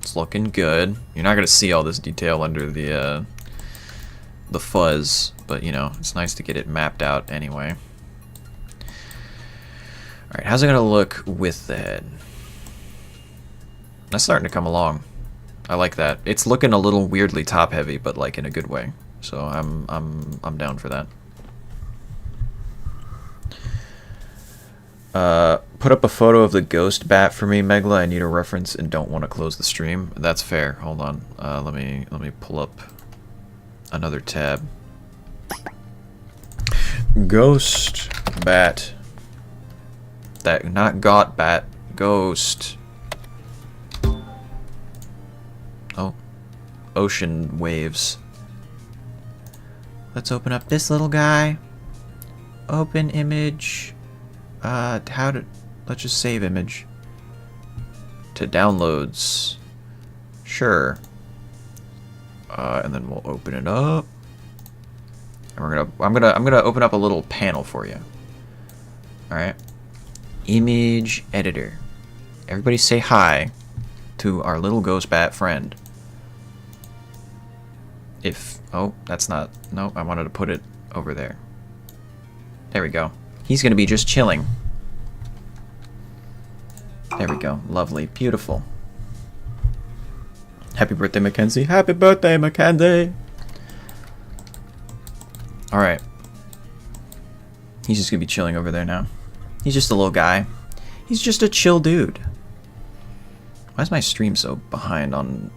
It's looking good. You're not gonna see all this detail under the fuzz, but you know, it's nice to get it mapped out anyway. Alright, how's it gonna look with the head? That's starting to come along. I like that. It's looking a little weirdly top heavy, but like in a good way. So I'm down for that. Put up a photo of the ghost bat for me, Megla. I need a reference and don't want to close the stream. That's fair. Hold on. Let me pull up another tab. Ghost bat. That not got bat. Ghost. Oh. Ocean waves. Let's open up this little guy. Open image. Let's just save image. To downloads. Sure. And then we'll open it up. And I'm gonna open up a little panel for you. Alright. Image editor. Everybody say hi to our little ghost bat friend. Oh, that's not, no, I wanted to put it over there. There we go. He's gonna be just chilling. There we go. Lovely. Beautiful. Happy birthday, Mackenzie. Happy birthday, Mackenzie. Alright. He's just gonna be chilling over there now. He's just a little guy. He's just a chill dude. Why is my stream so behind on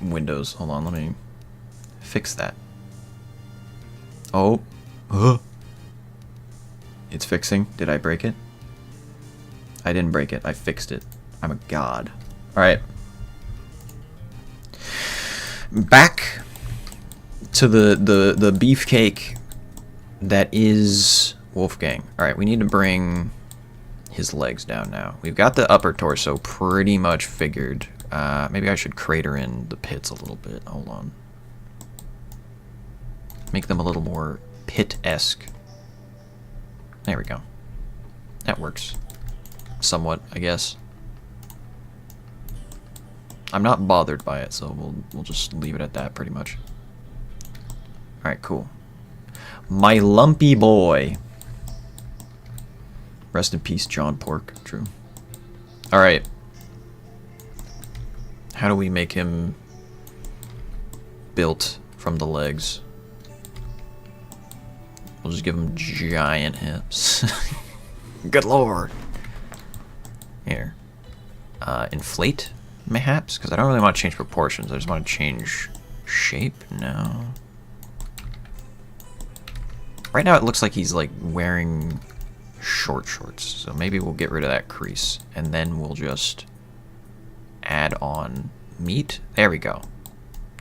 Windows? Hold on, let me fix that. Oh. It's fixing. Did I break it? I didn't break it. I fixed it. I'm a god. Alright. Back to the beefcake that is Wolfgang. Alright, we need to bring his legs down now. We've got the upper torso pretty much figured. Maybe I should crater in the pits a little bit. Hold on. Make them a little more pit-esque. There we go. That works. Somewhat, I guess. I'm not bothered by it, so we'll just leave it at that pretty much. Alright, cool. My lumpy boy. Rest in peace, John Pork. True. Alright. How do we make him built from the legs? We'll just give him giant hips. Good lord. Here. Inflate, mayhaps? Because I don't really want to change proportions. I just want to change shape. No. Right now it looks like he's like wearing short shorts. So maybe we'll get rid of that crease. And then we'll just add on meat. There we go.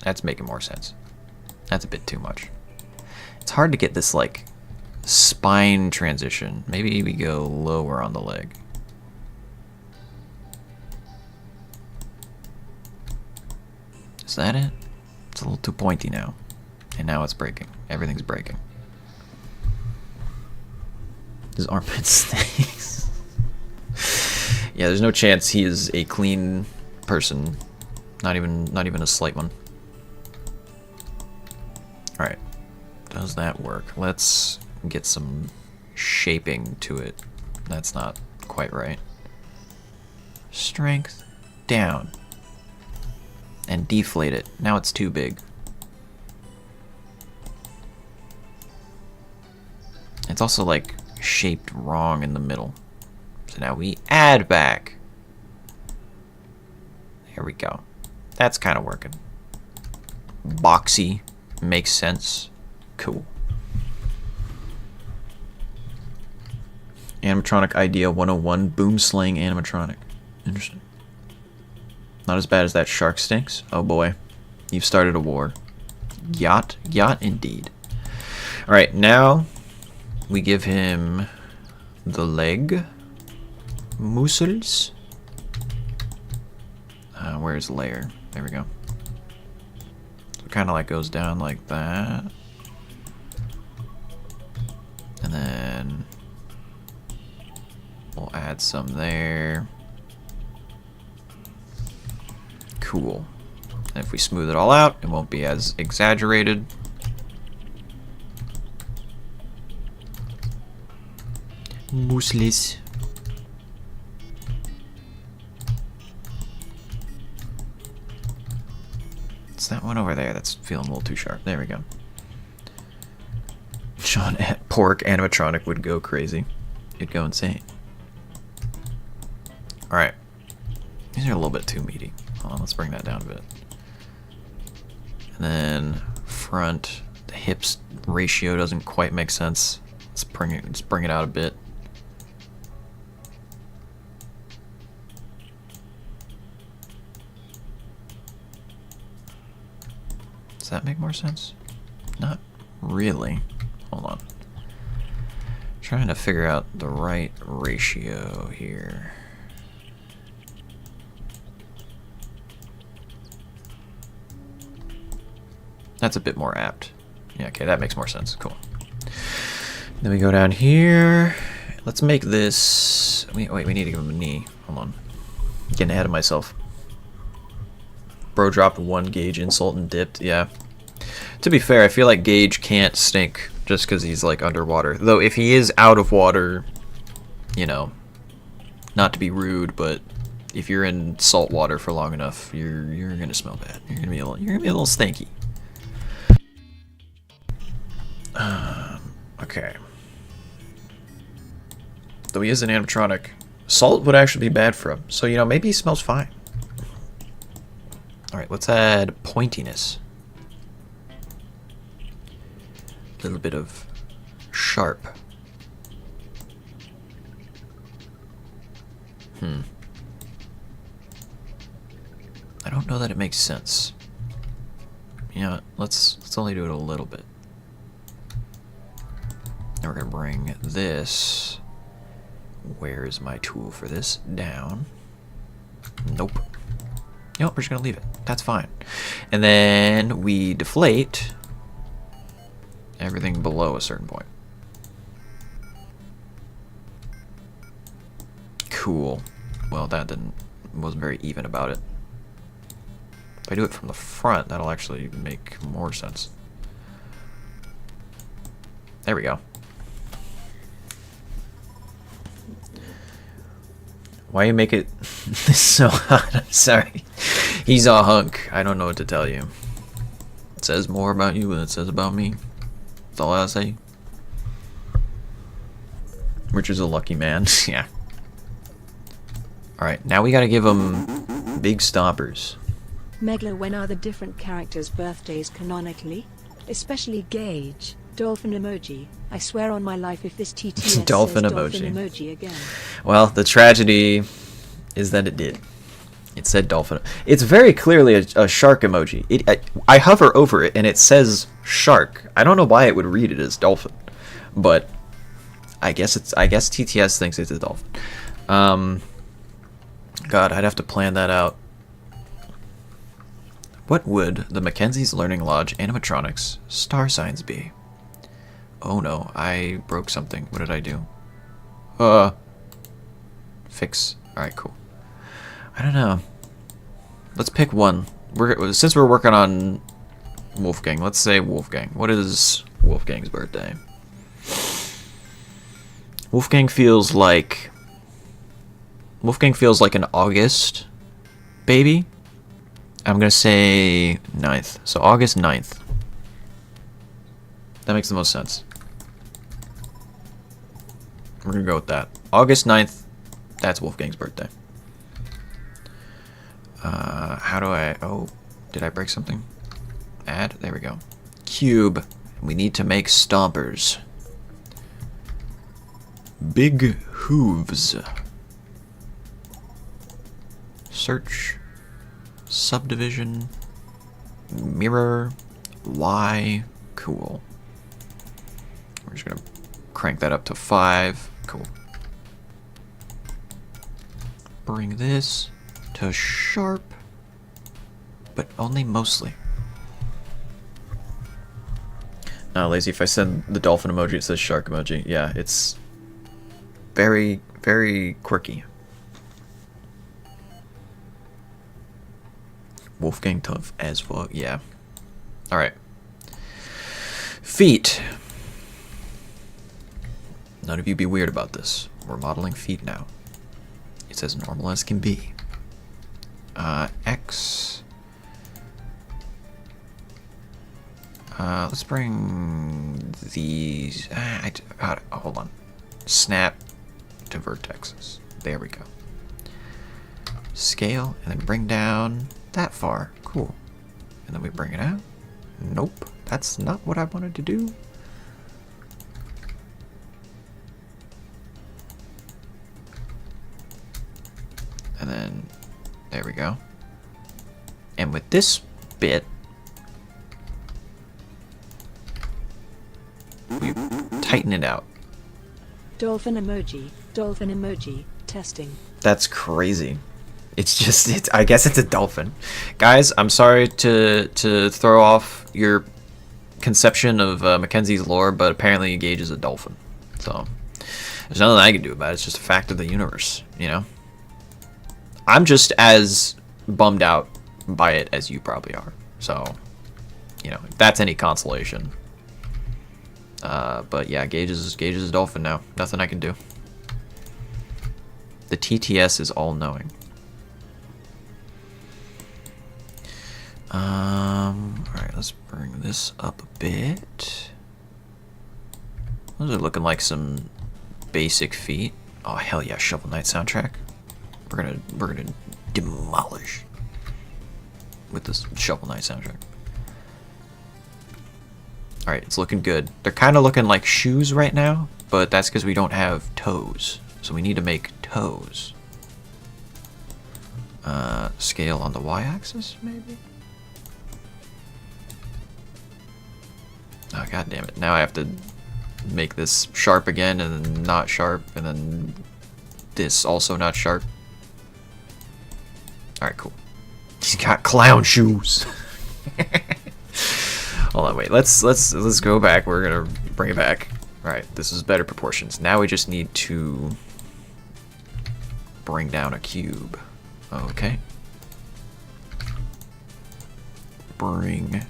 That's making more sense. That's a bit too much. It's hard to get this like spine transition. Maybe we go lower on the leg. Is that it? It's a little too pointy now. And now it's breaking. Everything's breaking. His armpit stinks. Yeah, there's no chance he is a clean person. Not even a slight one. Alright. Does that work? Let's get some shaping to it. That's not quite right. Strength down. And deflate it. Now it's too big. It's also like shaped wrong in the middle. So now we add back. There we go. That's kind of working. Boxy. Makes sense. Cool. Animatronic Idea 101. Boom slaying animatronic. Interesting. Not as bad as that shark stinks. Oh boy. You've started a war. Yacht. Yacht indeed. Alright, now we give him the leg. Muscles. Where's layer? There we go. So it kind of like goes down like that. And then we'll add some there. Cool. And if we smooth it all out, it won't be as exaggerated. Muscles. It's that one over there that's feeling a little too sharp. There we go. Sean Pork animatronic would go crazy. It'd go insane. Alright. These are a little bit too meaty. Hold on, let's bring that down a bit. And then front, the hips ratio doesn't quite make sense. Let's bring it out a bit. Does that make more sense? Not really. Hold on. Trying to figure out the right ratio here. That's a bit more apt. Yeah, okay, that makes more sense. Cool. Then we go down here. Let's make this... Wait, we need to give him a knee. Hold on. Getting ahead of myself. Bro dropped 1 Gage insult and dipped. Yeah. To be fair, I feel like Gage can't stink just because he's like underwater. Though if he is out of water, you know, not to be rude, but if you're in salt water for long enough, you're gonna smell bad. You're gonna be a little stinky. Okay. Though he is an animatronic, salt would actually be bad for him. So, you know, maybe he smells fine. Alright, let's add pointiness. A little bit of sharp. I don't know that it makes sense. You know, let's only do it a little bit. Now we're gonna bring this. Where is my tool for this? Down. Nope. Nope, we're just gonna leave it. That's fine. And then we deflate everything below a certain point. Cool. Well, that wasn't very even about it. If I do it from the front, that'll actually make more sense. There we go. Why you make it this so hot? I'm sorry. He's a hunk. I don't know what to tell you. It says more about you than it says about me. That's all I say. Richard's a lucky man. Yeah. Alright, now we gotta give him big stompers. Megla, when are the different characters' birthdays canonically? Especially Gage. Dolphin emoji. I swear on my life if this TTS Dolphin says emoji. Dolphin emoji again. Well, the tragedy is that it did. It said dolphin. It's very clearly a shark emoji. I hover over it and it says shark. I don't know why it would read it as dolphin, but I guess TTS thinks it's a dolphin. God, I'd have to plan that out. What would the Mackenzie's Learning Lodge animatronics star signs be? Oh no, I broke something. What did I do? Fix. Alright, cool. I don't know. Let's pick one. Since we're working on Wolfgang. Let's say Wolfgang. What is Wolfgang's birthday? Wolfgang feels like an August baby. I'm gonna say 9th. So August 9th. That makes the most sense. We're gonna go with that. August 9th. That's Wolfgang's birthday. How do I... Oh, did I break something? Add? There we go. Cube. We need to make stompers. Big hooves. Search. Subdivision. Mirror. Y. Cool. We're just gonna crank that up to 5. Cool. Bring this to sharp, but only mostly. Not lazy. If I send the dolphin emoji, it says shark emoji. Yeah, it's very, very quirky. Wolfgang tough as fuck. Yeah. All right. Feet. None of you be weird about this. We're modeling feet now. It's as normal as can be. X. Let's bring these. Hold on. Snap to vertexes. There we go. Scale and then bring down that far. Cool. And then we bring it out. Nope. That's not what I wanted to do. And then there we go. And with this bit, we tighten it out. Dolphin emoji, testing. That's crazy. It's just, I guess it's a dolphin. Guys, I'm sorry to throw off your conception of Mackenzie's lore, but apparently Gage is a dolphin. So, there's nothing I can do about it. It's just a fact of the universe, you know? I'm just as bummed out by it as you probably are. So, you know, if that's any consolation. But yeah, Gage is a dolphin now. Nothing I can do. The TTS is all-knowing. Alright, let's bring this up a bit. Those are looking like some basic feet. Oh hell yeah, Shovel Knight soundtrack. We're gonna demolish with this Shovel Knight soundtrack. Alright, it's looking good. They're kind of looking like shoes right now, but that's because we don't have toes. So we need to make toes. Scale on the y-axis, maybe? Oh, god damn it. Now I have to make this sharp again, and then not sharp, and then this also not sharp. Alright, cool. He's got clown shoes. Hold on, wait. Let's go back. We're gonna bring it back. Alright, this is better proportions. Now we just need to bring down a cube. Okay. Bring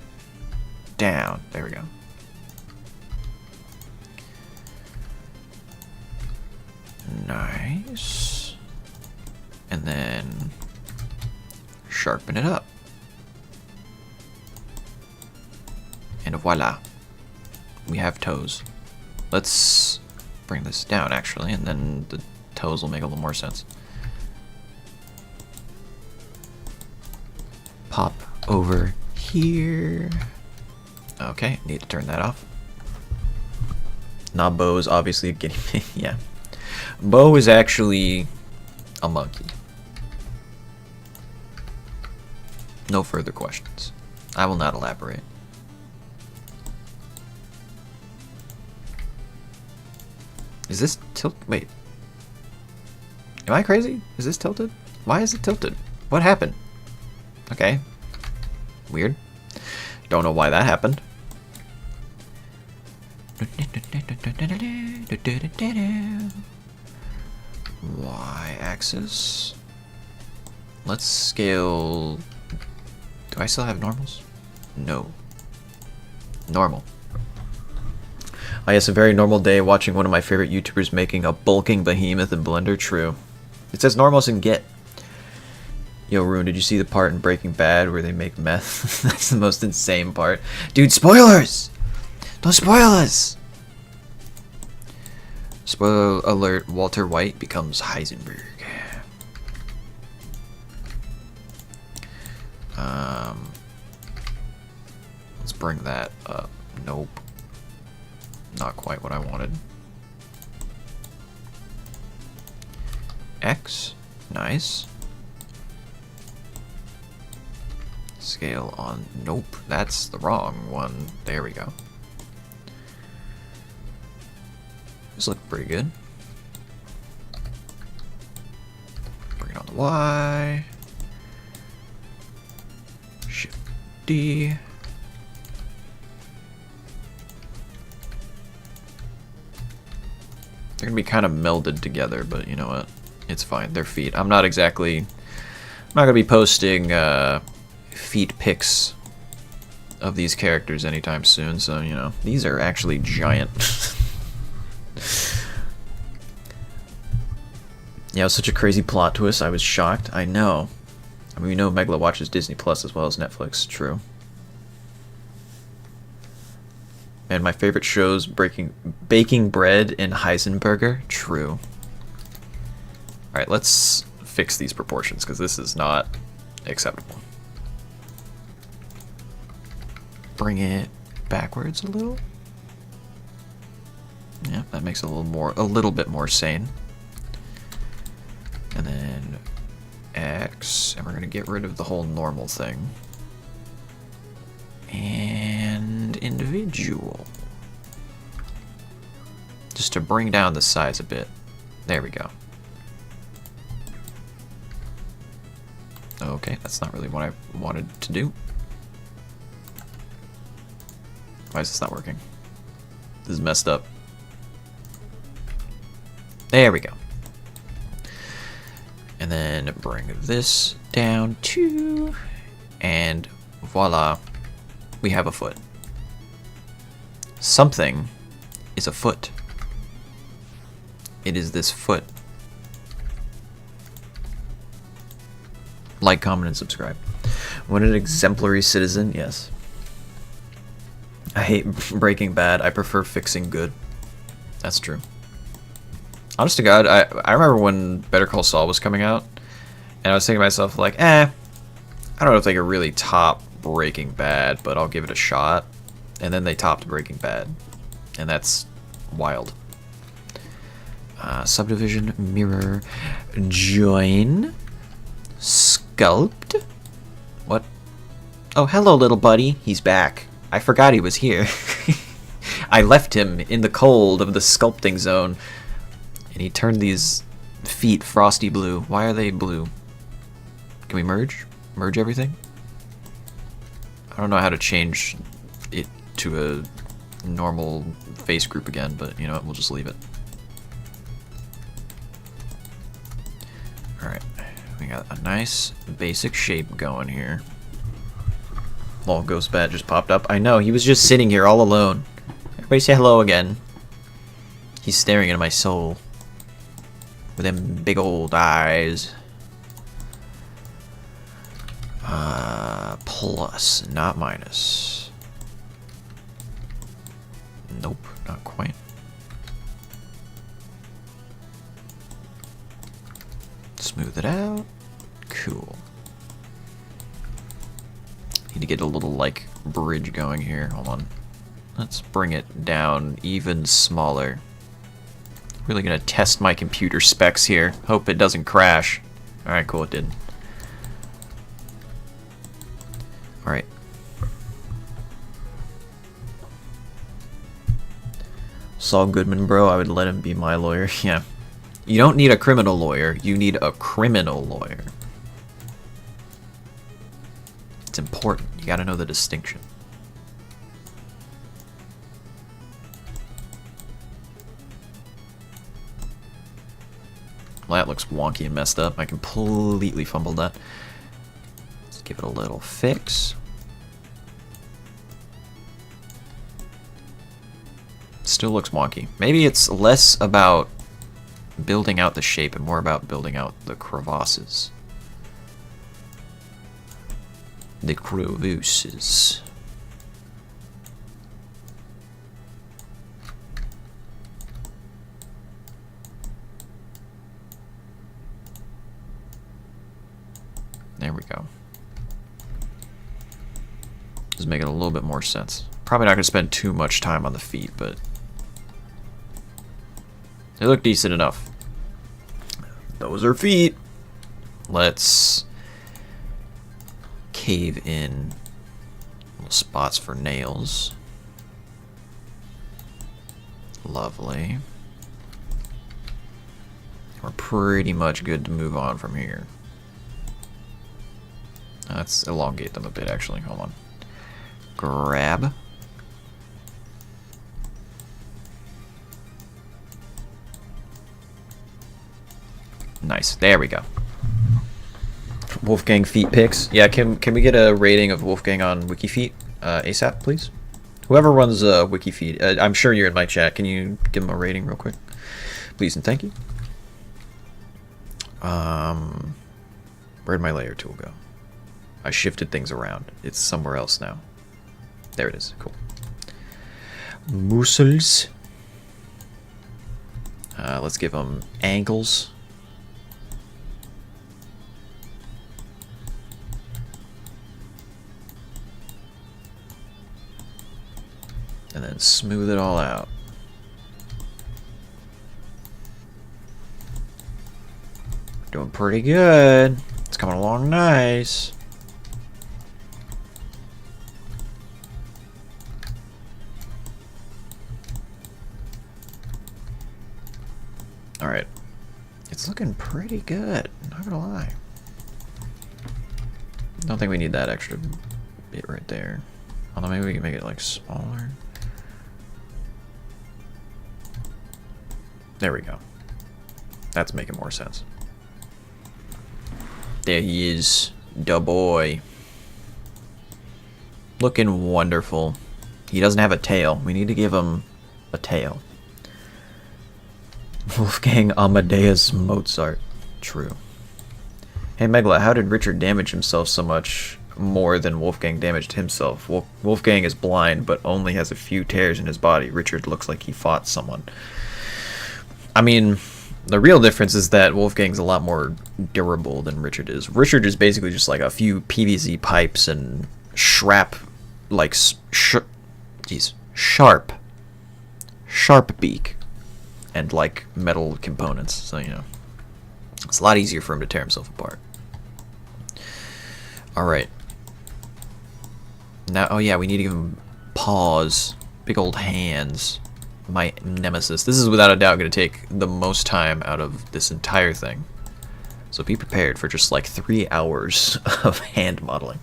down. There we go. Nice. And then sharpen it up. And voila. We have toes. Let's bring this down actually, and then the toes will make a little more sense. Pop over here. Okay, need to turn that off. Now Bo is obviously getting yeah. Bo is actually a monkey. No further questions. I will not elaborate. Is this tilt? Wait. Am I crazy? Is this tilted? Why is it tilted? What happened? Okay. Weird. Don't know why that happened. Y-axis. Let's scale. Do I still have normals? No. Normal. Oh yes, a very normal day watching one of my favorite YouTubers making a bulking behemoth in Blender. True. It's as normal as it can get. Yo, Rune, did you see the part in Breaking Bad where they make meth? That's the most insane part. Dude, spoilers! Don't spoil us! Spoiler alert, Walter White becomes Heisenberg. Let's bring that up. Nope. Not quite what I wanted. X. Nice. Scale on. Nope. That's the wrong one. There we go. This looks pretty good. Bring it on the Y. Shift D. They're gonna be kind of melded together, but you know what? It's fine. They're feet. I'm not gonna be posting feet pics of these characters anytime soon, so you know, these are actually giant. Yeah, it was such a crazy plot twist. I was shocked. I know. I mean, we know Megla watches Disney Plus as well as Netflix. True. And my favorite shows, Baking Bread and Heisenberger. True. Alright, let's fix these proportions, because this is not acceptable. Bring it backwards a little. Yeah, that makes it a little bit more sane. And then X, and we're gonna get rid of the whole normal thing. And individual. Just to bring down the size a bit. There we go. Okay, that's not really what I wanted to do. Why is this not working? This is messed up. There we go. And then bring this down too. And voila. We have a foot. Something is a foot. It is this foot. Like, comment, and subscribe. What an exemplary citizen, yes. I hate Breaking Bad. I prefer fixing good. That's true. Honest to God, I remember when Better Call Saul was coming out, and I was thinking to myself, like, I don't know if they could really top Breaking Bad, but I'll give it a shot. And then they topped Breaking Bad, and that's wild. Subdivision, mirror, join, sculpt. What? Oh, hello, little buddy. He's back. I forgot he was here. I left him in the cold of the sculpting zone, and he turned these feet frosty blue. Why are they blue? Can we merge? Merge everything? I don't know how to change it to a normal face group again, but you know what, we'll just leave it. Alright, we got a nice basic shape going here. Lol, Ghost Bat just popped up. I know, he was just sitting here all alone. Everybody say hello again. He's staring into my soul with them big old eyes. Plus, not minus. Nope, not quite. Smooth it out. Cool. Need to get a little, like, bridge going here. Hold on. Let's bring it down even smaller. Really gonna test my computer specs here. Hope it doesn't crash. Alright, cool, it didn't. Alright. Saul Goodman, bro, I would let him be my lawyer. Yeah. You don't need a criminal lawyer, you need a criminal lawyer. It's important. You gotta know the distinction. Well, that looks wonky and messed up. I completely fumbled that. Let's give it a little fix. Still looks wonky. Maybe it's less about building out the shape and more about building out the crevasses. The crevasses. There we go. Just make it a little bit more sense. Probably not going to spend too much time on the feet, but they look decent enough. Those are feet. Let's cave in little spots for nails. Lovely. We're pretty much good to move on from here. Let's elongate them a bit, actually. Hold on. Grab. Nice. There we go. Wolfgang feet pics. Yeah, can we get a rating of Wolfgang on WikiFeet ASAP, please? Whoever runs WikiFeet, I'm sure you're in my chat. Can you give him a rating real quick? Please and thank you. Where'd my layer tool go? I shifted things around. It's somewhere else now. There it is. Cool. Muscles. Let's give them ankles. And then smooth it all out. Doing pretty good. It's coming along nice. Alright. It's looking pretty good, not gonna lie. Don't think we need that extra bit right there. Although maybe we can make it like smaller. There we go. That's making more sense. There he is, da boy. Looking wonderful. He doesn't have a tail. We need to give him a tail. Wolfgang Amadeus Mozart. True. Hey Megla, how did Richard damage himself so much more than Wolfgang damaged himself? Wolfgang is blind, but only has a few tears in his body. Richard looks like he fought someone. I mean, the real difference is that Wolfgang's a lot more durable than Richard is. Richard is basically just like a few PVC pipes and sharp beak and like metal components. So, you know, it's a lot easier for him to tear himself apart. Alright. Now, oh yeah, we need to give him paws. Big old hands. My nemesis. This is without a doubt going to take the most time out of this entire thing. So be prepared for just like 3 hours of hand modeling.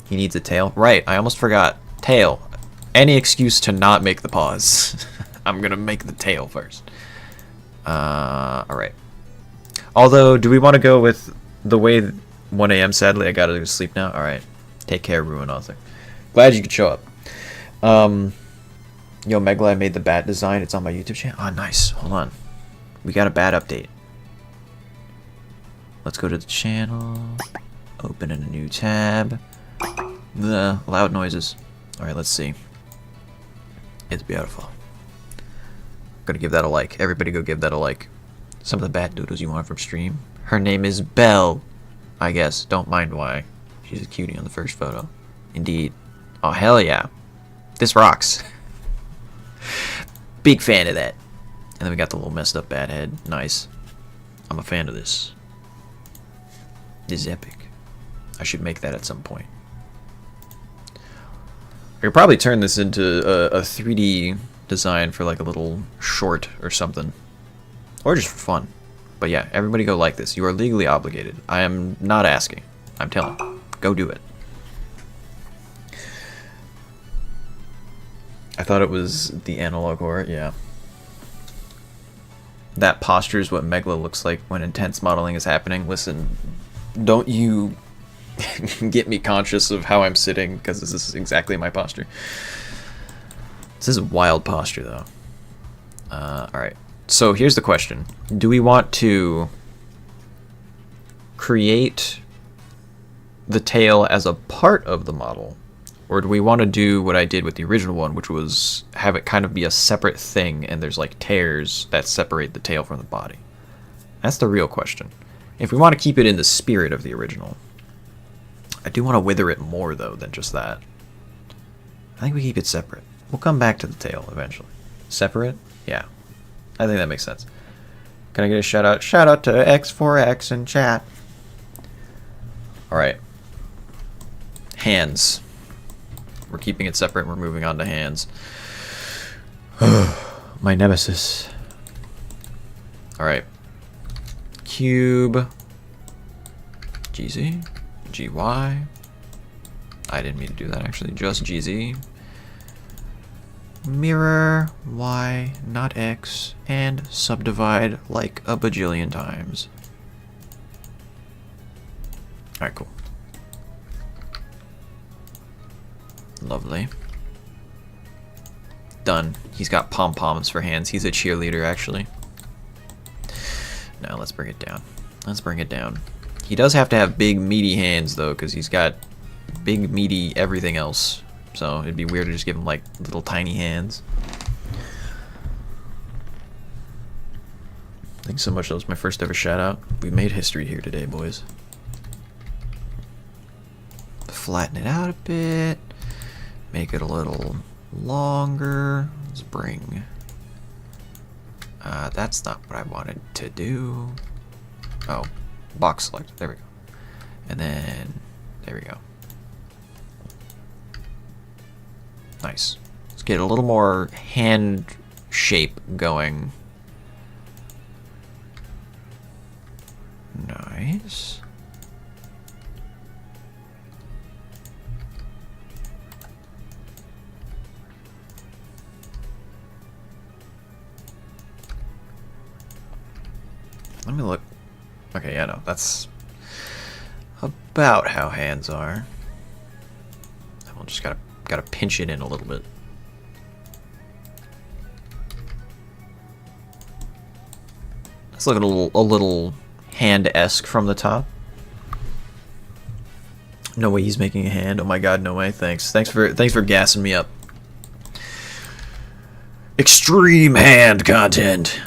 He needs a tail. Right, I almost forgot. Tail. Any excuse to not make the paws. I'm going to make the tail first. Alright. Although, do we want to go with the way 1 a.m. Sadly, I gotta go to sleep now. Alright. Take care, Ruin Author. Glad you could show up. Yo, Megla, I made the bat design. It's on my YouTube channel. Oh, nice. Hold on. We got a bat update. Let's go to the channel. Open in a new tab. The loud noises. Alright, let's see. It's beautiful. Gotta give that a like. Everybody go give that a like. Some of the bat doodles you want from stream. Her name is Belle, I guess. Don't mind why. She's a cutie on the first photo. Indeed. Oh, hell yeah. This rocks. Big fan of that. And then we got the little messed up bat head. Nice. I'm a fan of this. This is epic. I should make that at some point. I could probably turn this into a 3D design for like a little short or something. Or just for fun. But yeah, everybody go like this. You are legally obligated. I am not asking. I'm telling you. Go do it. I thought it was the analog horror, yeah. That posture is what Megla looks like when intense modeling is happening. Listen, don't you get me conscious of how I'm sitting, because this is exactly my posture. This is a wild posture, though. Alright, so here's the question. Do we want to create the tail as a part of the model? Or do we want to do what I did with the original one, which was have it kind of be a separate thing and there's like tears that separate the tail from the body? That's the real question. If we want to keep it in the spirit of the original. I do want to wither it more, though, than just that. I think we keep it separate. We'll come back to the tail eventually. Separate? Yeah. I think that makes sense. Can I get a shout out? Shout out to X4X in chat. Alright. Hands. We're keeping it separate. We're moving on to hands. My nemesis. Alright. Cube. GZ. GY. I didn't mean to do that, actually. Just GZ. Mirror Y, not X, and subdivide like a bajillion times. Alright, cool. Lovely. Done. He's got pom-poms for hands. He's a cheerleader, actually. Now let's bring it down. Let's bring it down. He does have to have big, meaty hands, though, because he's got big, meaty everything else. So it'd be weird to just give him, like, little tiny hands. Thanks so much. That was my first ever shout-out. We made history here today, boys. Flatten it out a bit. Make it a little longer. Let's bring... that's not what I wanted to do. Oh, box select. There we go. And then, there we go. Nice. Let's get a little more hand shape going. Nice. Let me look. Okay, yeah, no, that's about how hands are. We'll just gotta pinch it in a little bit. It's looking a little hand-esque from the top. No way he's making a hand. Oh my god, no way. Thanks for gassing me up. Extreme hand content.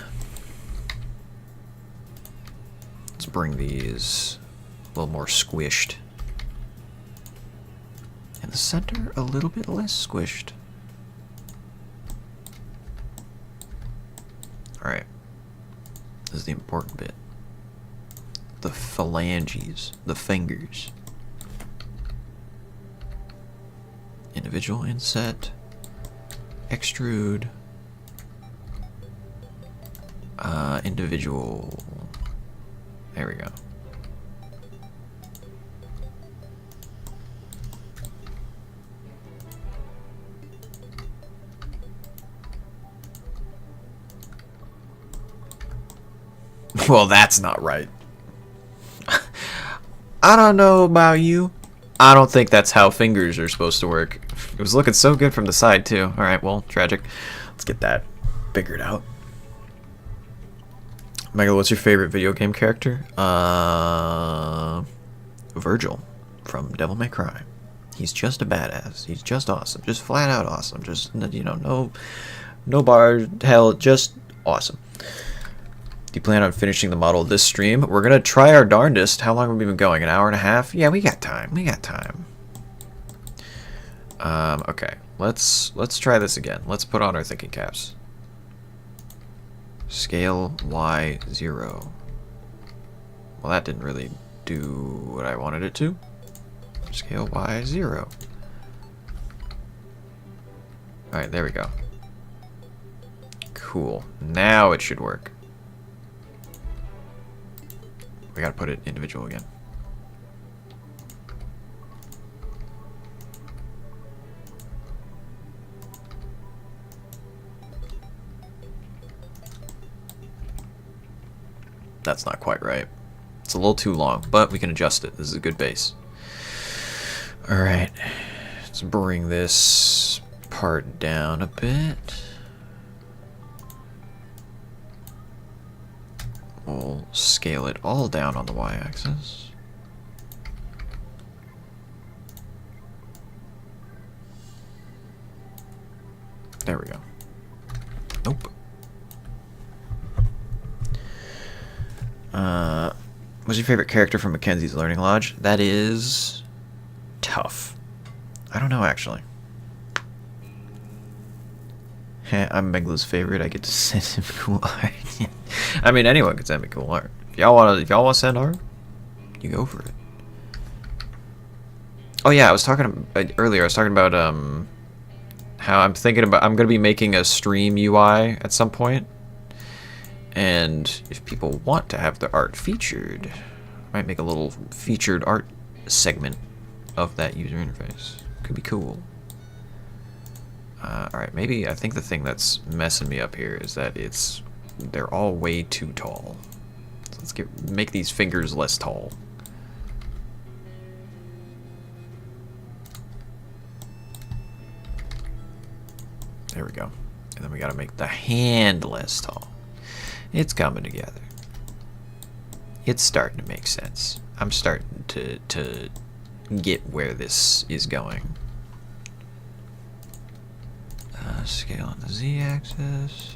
Let's bring these a little more squished. In the center, a little bit less squished. Alright. This is the important bit. The phalanges, the fingers. Individual inset. Extrude. Individual. There we go. Well, that's not right. I don't know about you. I don't think that's how fingers are supposed to work. It was looking so good from the side, too. Alright, well, tragic. Let's get that figured out. Michael, what's your favorite video game character? Virgil from Devil May Cry. He's just a badass. He's just awesome. Just flat out awesome. Just, you know, no bar, hell, just awesome. Do you plan on finishing the model this stream? We're gonna try our darndest. How long have we been going? An hour and a half? Yeah, we got time. We got time. Okay. Let's try this again. Let's put on our thinking caps. Scale Y0. Well, that didn't really do what I wanted it to. Scale Y0. Alright, there we go. Cool. Now it should work. We gotta put it individual again. That's not quite right. It's a little too long, but we can adjust it. This is a good base. Alright. Let's bring this part down a bit. We'll scale it all down on the y-axis. There we go. Nope. What's your favorite character from Mackenzie's Learning Lodge? That is tough. I don't know, actually. I'm Megla's favorite. I get to send him cool art. I mean, anyone can send me cool art. If y'all want to send art, you go for it. Oh yeah, I was talking earlier. I was talking about how I'm gonna be making a stream UI at some point, and if people want to have their art featured, I might make a little featured art segment of that user interface. Could be cool. Alright, maybe I think the thing that's messing me up here is that they're all way too tall. So let's make these fingers less tall. There we go. And then we gotta make the hand less tall. It's coming together. It's starting to make sense. I'm starting to get where this is going. Scale on the z-axis.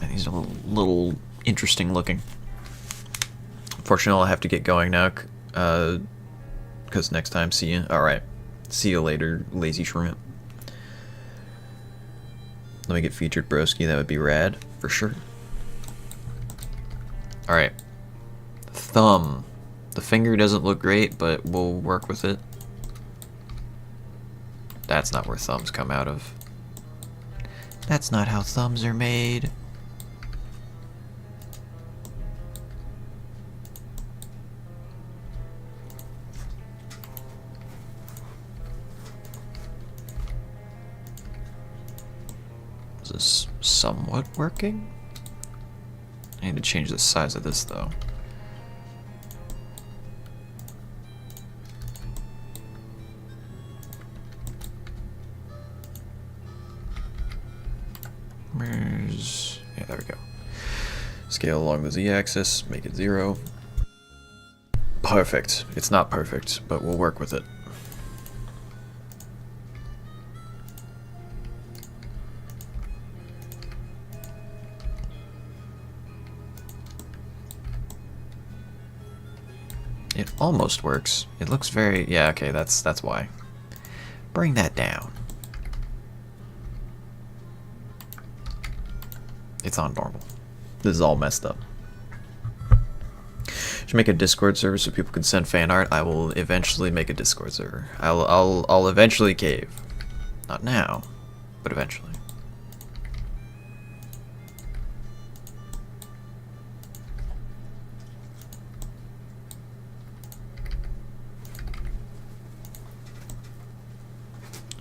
And these are a little interesting looking. Unfortunately, I'll have to get going now, because next time, see you. Alright. See you later, lazy shrimp. Let me get featured broski, that would be rad, for sure. Alright. Thumb. The finger doesn't look great, but we'll work with it. That's not where thumbs come out of. That's not how thumbs are made. Is this somewhat working? I need to change the size of this though. Yeah, there we go. Scale along the z-axis, make it 0. Perfect. It's not perfect, but we'll work with it. It almost works. It looks very... yeah, okay, that's why. Bring that down. It's on normal. This is all messed up. Should make a Discord server so people can send fan art. I will eventually make a Discord server. I'll eventually cave. Not now, but eventually.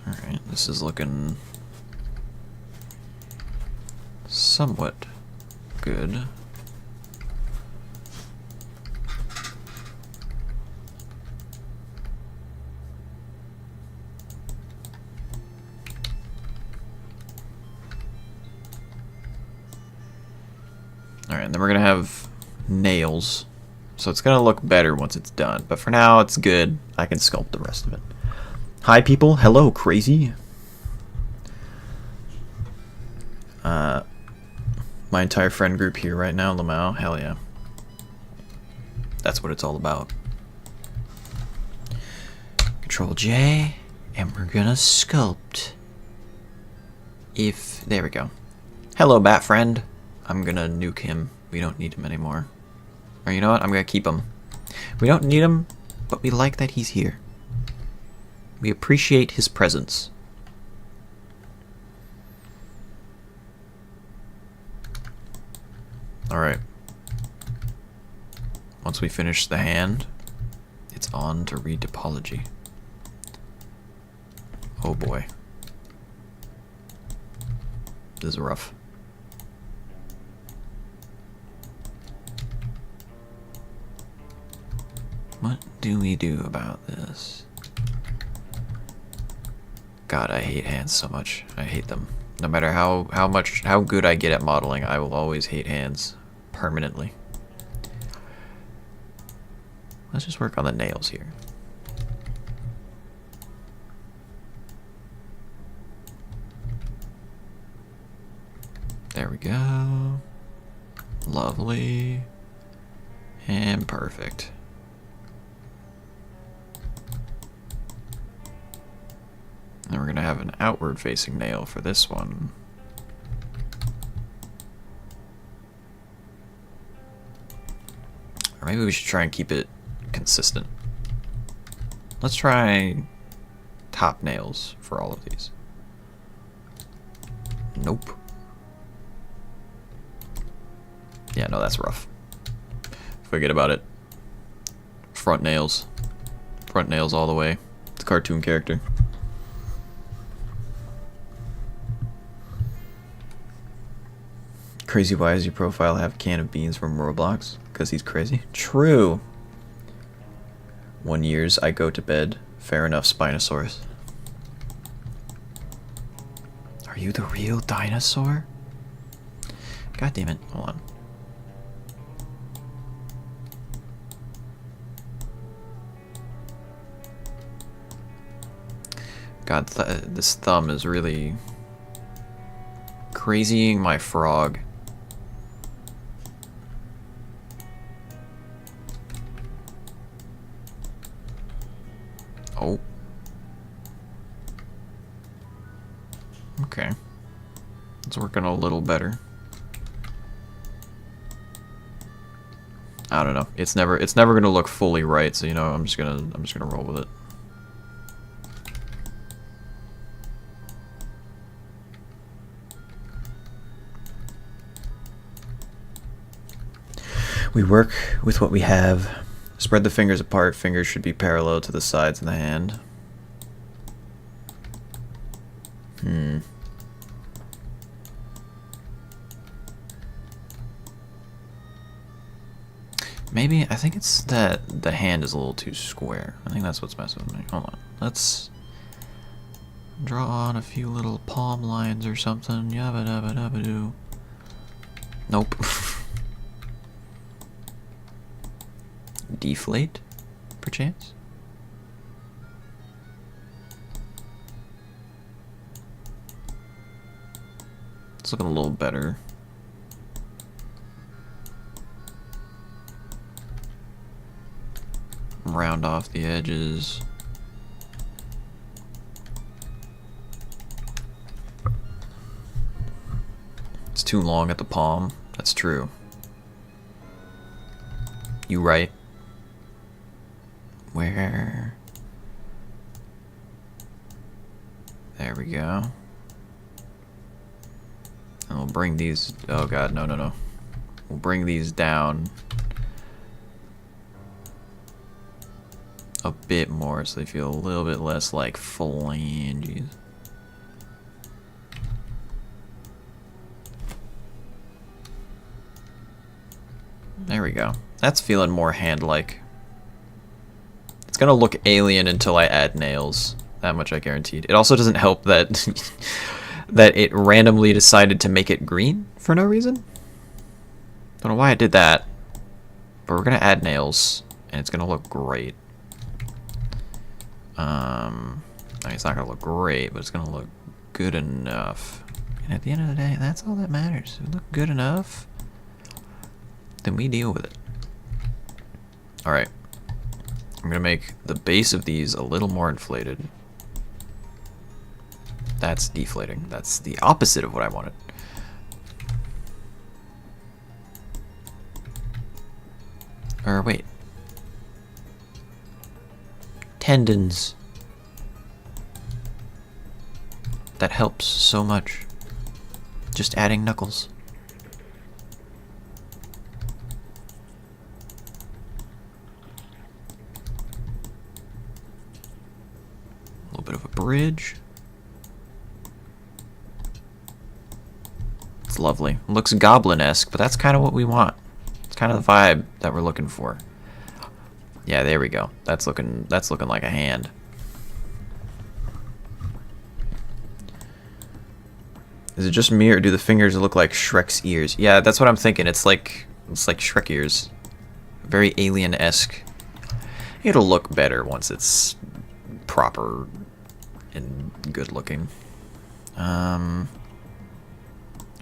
Alright, this is looking somewhat good. Alright, and then we're gonna have nails. So it's gonna look better once it's done. But for now, it's good. I can sculpt the rest of it. Hi, people. Hello, crazy. My entire friend group here right now, Lamau. Hell yeah. That's what it's all about. Control J, and we're gonna sculpt. There we go. Hello, bat friend. I'm gonna nuke him. We don't need him anymore. Or you know what? I'm gonna keep him. We don't need him, but we like that he's here. We appreciate his presence. Alright. Once we finish the hand, it's on to Retopology. Oh boy. This is rough. What do we do about this? God, I hate hands so much. I hate them. No matter how good I get at modeling, I will always hate hands permanently. Let's just work on the nails here. There we go. Lovely. And perfect. And we're going to have an outward facing nail for this one. Or maybe we should try and keep it consistent. Let's try top nails for all of these. Nope. Yeah, no, that's rough. Forget about it. Front nails. Front nails all the way. It's a cartoon character. Crazy, why does your profile have a can of beans from Roblox? Because he's crazy? True. 1 years, I go to bed. Fair enough, Spinosaurus. Are you the real dinosaur? God damn it. Hold on. God, this thumb is really crazying my frog. Oh. Okay. It's working a little better. I don't know. It's never gonna look fully right, so you know, I'm just gonna roll with it. We work with what we have. Spread the fingers apart. Fingers should be parallel to the sides of the hand. Maybe, I think it's that the hand is a little too square. I think that's what's messing with me. Hold on. Let's draw on a few little palm lines or something. Yabba dabba dabba doo. Nope. Deflate, perchance? It's looking a little better. Round off the edges. It's too long at the palm. That's true. You right. Where? There we go. And we'll bring these, oh god, no, no, no. We'll bring these down a bit more so they feel a little bit less like phalanges. There we go. That's feeling more hand-like. It's gonna look alien until I add nails. That much I guaranteed. It also doesn't help that that it randomly decided to make it green for no reason. Don't know why I did that. But we're gonna add nails, and it's gonna look great. I mean, it's not gonna look great, but it's gonna look good enough. And at the end of the day, that's all that matters. If it look good enough, then we deal with it. Alright. I'm gonna make the base of these a little more inflated. That's deflating. That's the opposite of what I wanted. Or wait. Tendons. That helps so much. Just adding knuckles. A little bit of a bridge. It's lovely. It looks goblin-esque, but that's kind of what we want. It's kind of the vibe that we're looking for. Yeah, there we go. That's looking like a hand. Is it just me, or do the fingers look like Shrek's ears? Yeah, that's what I'm thinking. It's like Shrek ears. Very alien-esque. It'll look better once it's proper and good looking. Alright.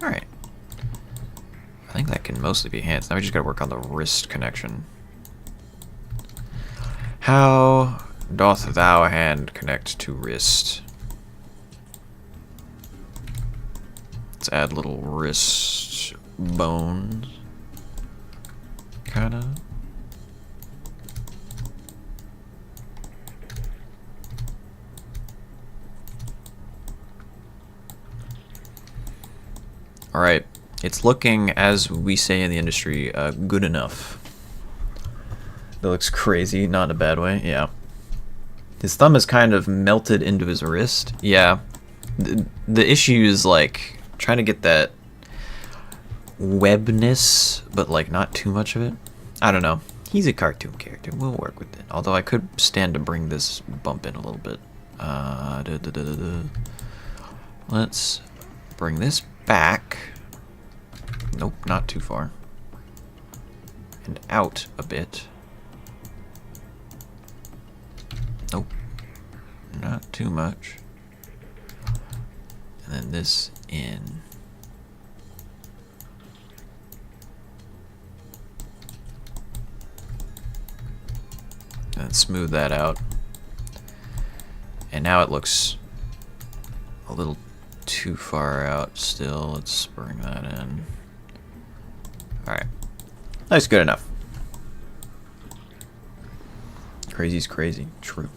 I think that can mostly be hands. Now we just gotta work on the wrist connection. How doth thou hand connect to wrist? Let's add little wrist bones. Kinda. Alright, it's looking, as we say in the industry, good enough. That looks crazy, not in a bad way, yeah. His thumb is kind of melted into his wrist, yeah. The issue is, like, trying to get that webness, but, like, not too much of it. I don't know. He's a cartoon character, we'll work with it. Although I could stand to bring this bump in a little bit. Let's bring this back. Nope, not too far. And out a bit. Nope, not too much. And then this in. And smooth that out. And now it looks a little too far out still. Let's bring that in. Alright. That's good enough. Crazy's crazy. True.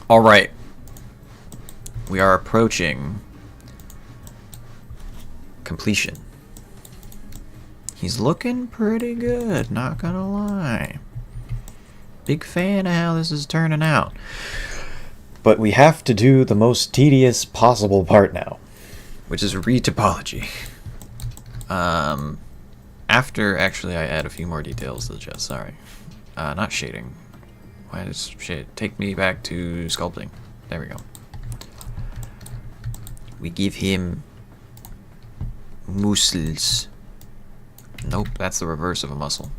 Alright. We are approaching completion. He's looking pretty good, not gonna lie. Big fan of how this is turning out. But we have to do the most tedious possible part now, which is retopology. After, actually, I add a few more details to the chest, sorry. Not shading. Why does shade take me back to sculpting? There we go. We give him muscles. Nope, that's the reverse of a muscle.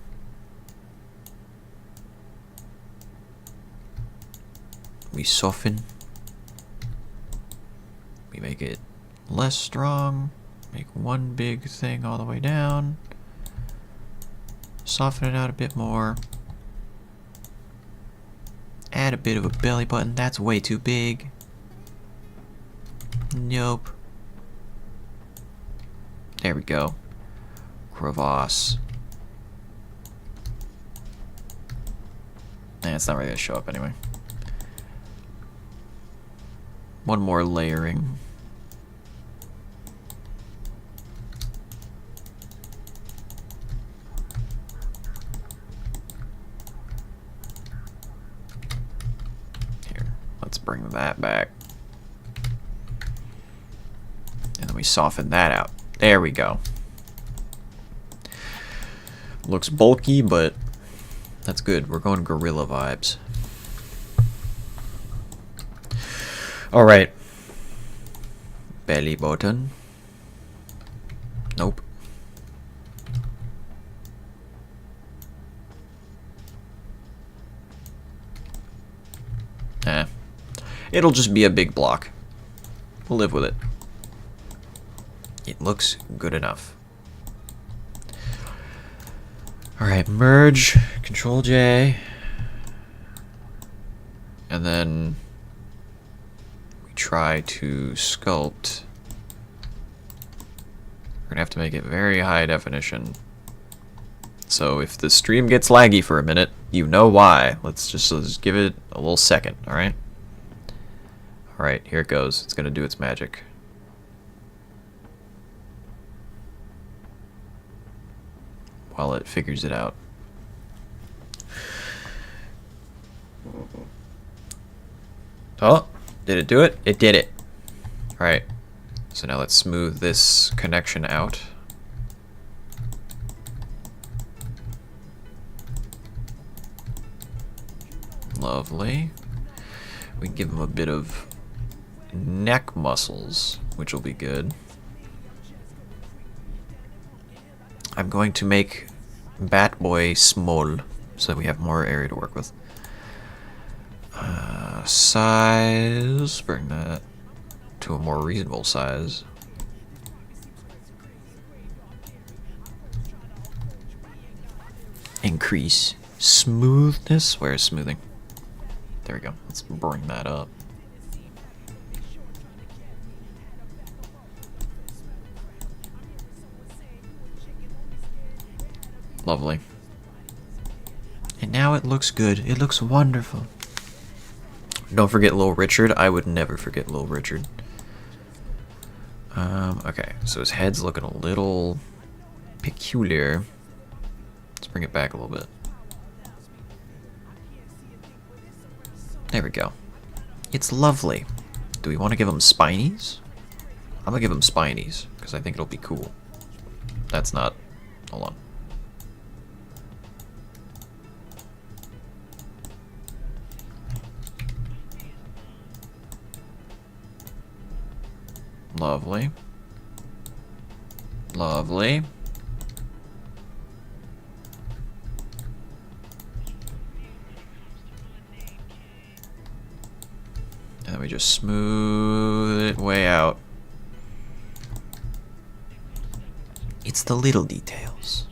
We soften. We make it less strong. Make one big thing all the way down. Soften it out a bit more. Add a bit of a belly button. That's way too big. Nope. There we go. Crevasse. And it's not really gonna show up anyway. One more layering. Here, let's bring that back. And then we soften that out. There we go. Looks bulky, but that's good. We're going gorilla vibes. Alright. Belly button. Nope. It'll just be a big block. We'll live with it. It looks good enough. Alright, merge, Control J. And then we try to sculpt. We're gonna have to make it very high definition. So if the stream gets laggy for a minute, you know why. Let's just give it a little second, alright? Alright, here it goes. It's gonna do its magic. While it figures it out. Oh, did it do it? It did it. Alright, so now let's smooth this connection out. Lovely. We can give him a bit of neck muscles, which will be good. I'm going to make Bat Boy small so that we have more area to work with. Size, bring that to a more reasonable size. Increase smoothness. Where is smoothing? There we go. Let's bring that up. Lovely. And now it looks good. It looks wonderful. Don't forget Little Richard. I would never forget Little Richard. Okay, so his head's looking a little peculiar. Let's bring it back a little bit. There we go. It's lovely. Do we want to give him spinies? I'm gonna give him spinies because I think it'll be cool. That's not. Hold on. Lovely. Lovely. And then we just smooth it way out. It's the little details.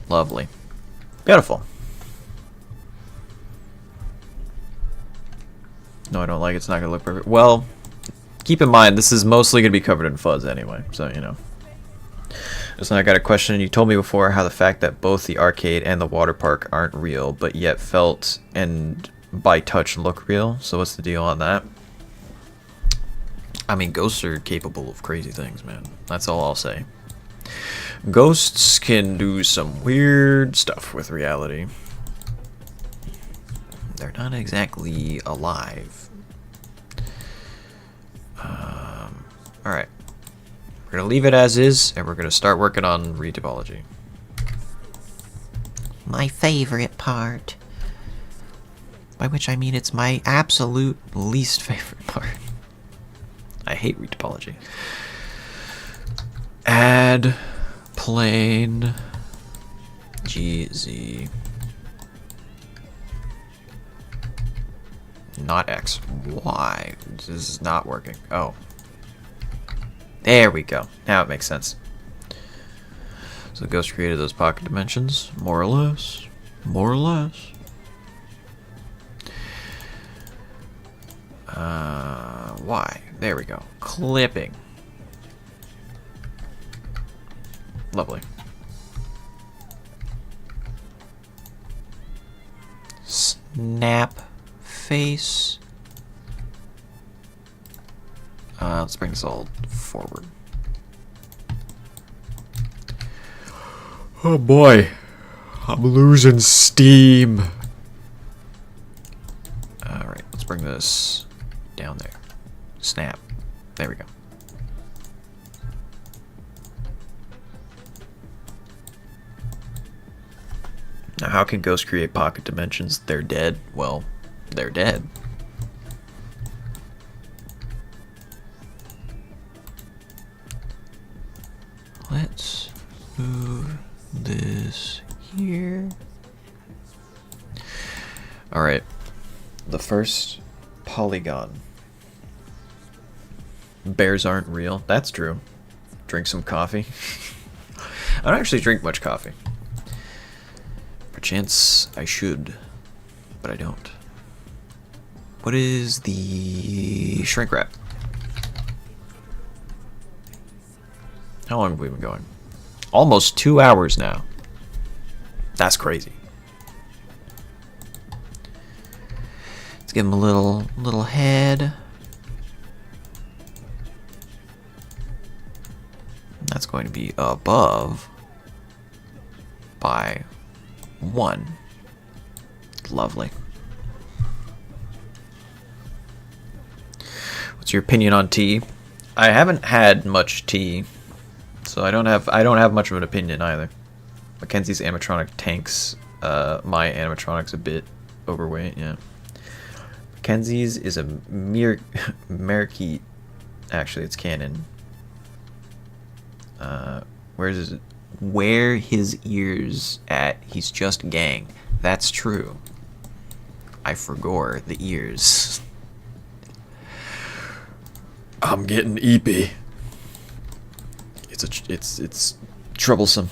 Lovely. Beautiful. No, I don't like it. It's not going to look perfect. Well, keep in mind, this is mostly going to be covered in fuzz anyway. So, you know. So I got a question. You told me before how the fact that both the arcade and the water park aren't real, but yet felt and by touch look real. So what's the deal on that? I mean, ghosts are capable of crazy things, man. That's all I'll say. Ghosts can do some weird stuff with reality. They're not exactly alive. Alright. We're going to leave it as is, and we're going to start working on Retopology. My favorite part. By which I mean it's my absolute least favorite part. I hate Retopology. Add plane GZ. Not X. Why? This is not working. Oh. There we go. Now it makes sense. So the ghost created those pocket dimensions, more or less. More or less. Why? There we go. Clipping. Lovely. Snap face. Let's bring this all forward. Oh boy, I'm losing steam. Alright, let's bring this down there. Snap. There we go. Now, how can ghosts create pocket dimensions? They're dead. Well, they're dead. Let's move this here. Alright. The first polygon. Bears aren't real. That's true. Drink some coffee. I don't actually drink much coffee. Perchance I should, but I don't. What is the shrink wrap? How long have we been going? Almost 2 hours now. That's crazy. Let's give him a little head. That's going to be above by 1. Lovely. What's your opinion on tea? I haven't had much tea, so I don't have much of an opinion either. Mackenzie's animatronic tanks my animatronic's a bit overweight, yeah. Mackenzie's is a Marquee. Actually, it's canon. Where his ears at? He's just gang. That's true. I forgot the ears. I'm getting eepy. It's troublesome.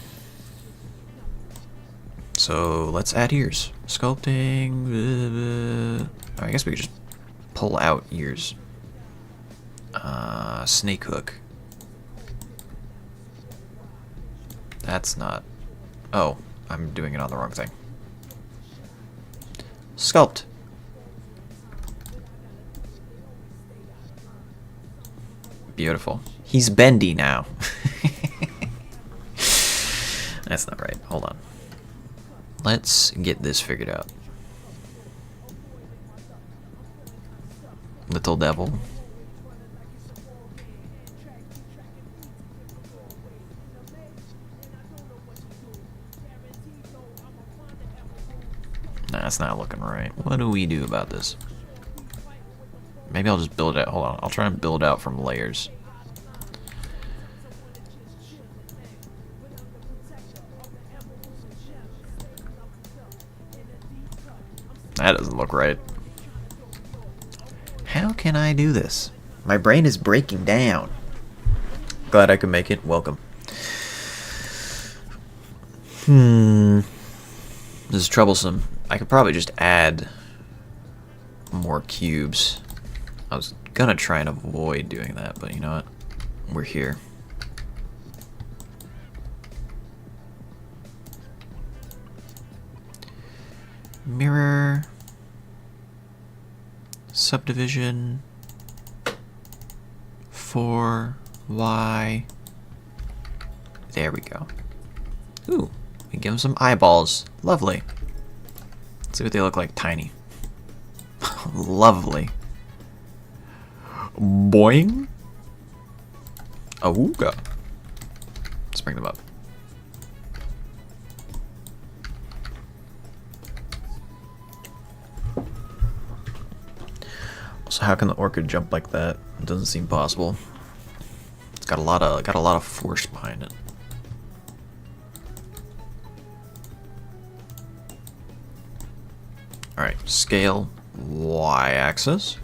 So let's add ears. Sculpting. I guess we could just pull out ears. Snake hook. That's not. Oh, I'm doing it on the wrong thing. Sculpt. Beautiful. He's bendy now. That's not right. Hold on. Let's get this figured out. Little devil. Nah, that's not looking right. What do we do about this? Maybe I'll just build it out. Hold on. I'll try and build out from layers. That doesn't look right. How can I do this? My brain is breaking down. Glad I could make it. Welcome. This is troublesome. I could probably just add more cubes. I was gonna try and avoid doing that, but you know what? We're here. Mirror. Subdivision. 4Y. There we go. Ooh, we give them some eyeballs. Lovely. Let's see what they look like. Tiny. Lovely. Boing. Awooga. Let's bring them up. So how can the orchid jump like that? It doesn't seem possible. It's got a lot of force behind it. All right, scale y-axis.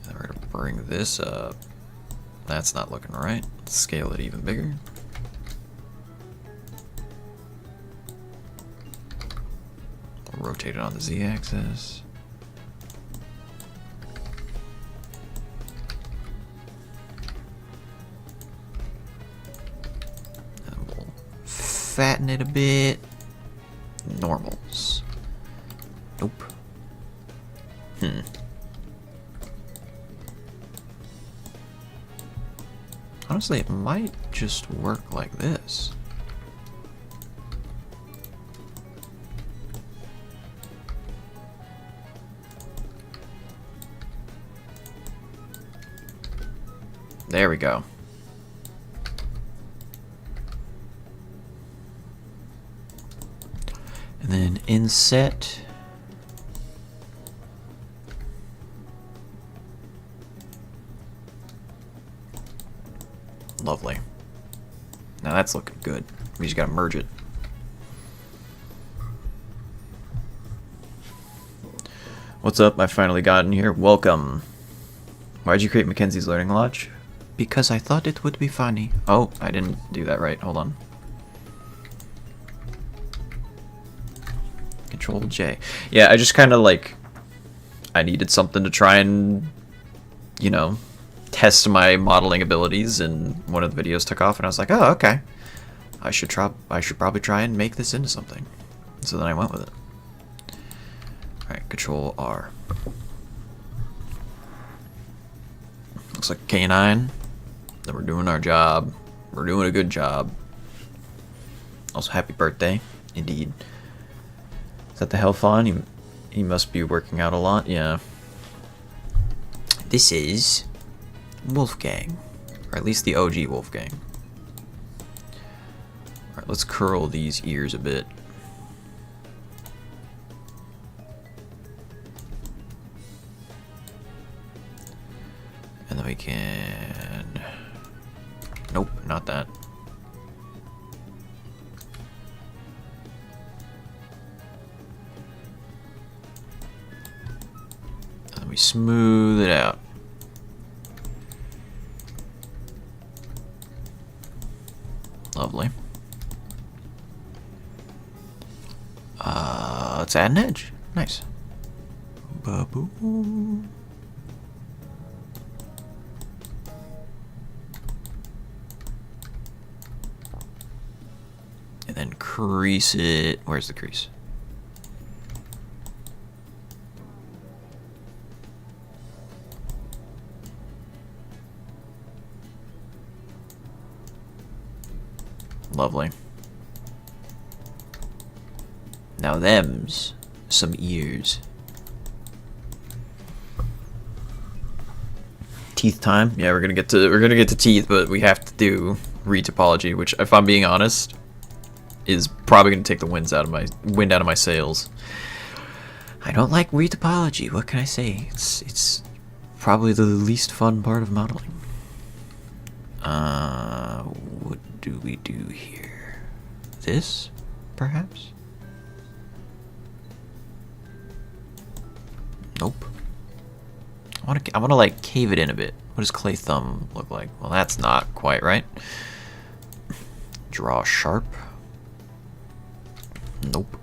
And we're gonna bring this up. That's not looking right. Let's scale it even bigger. Rotate it on the z-axis. And we'll fatten it a bit. Normals. Nope. Honestly, it might just work like this. There we go. And then inset. Lovely. Now that's looking good. We just gotta merge it. What's up? I finally got in here. Welcome. Why'd you create Mackenzie's Learning Lodge? Because I thought it would be funny. Oh, I didn't do that right. Hold on. Control J. Yeah, I just kind of like... I needed something to try and, you know, test my modeling abilities, and one of the videos took off, and I was like, oh, okay. I should probably try and make this into something. So then I went with it. Alright, Control R. Looks like K9. Then we're doing our job. We're doing a good job. Also, happy birthday. Indeed. Is that the Hellfawn? He must be working out a lot. Yeah. This is Wolfgang. Or at least the OG Wolfgang. Alright, let's curl these ears a bit. And then we can... Nope, not that. And then we smooth it out. Lovely. Let's add an edge. Nice. Ba-boom. And then crease it. Where's the crease? Lovely. Now them's some ears. Teeth time. Yeah, we're gonna get to teeth, but we have to do retopology, which, if I'm being honest, is probably gonna take the wind out of my sails. I don't like retopology. What can I say? It's probably the least fun part of modeling. What do we do here? This, perhaps? Nope. I wanna like cave it in a bit. What does clay thumb look like? Well, that's not quite right. Draw sharp. Nope.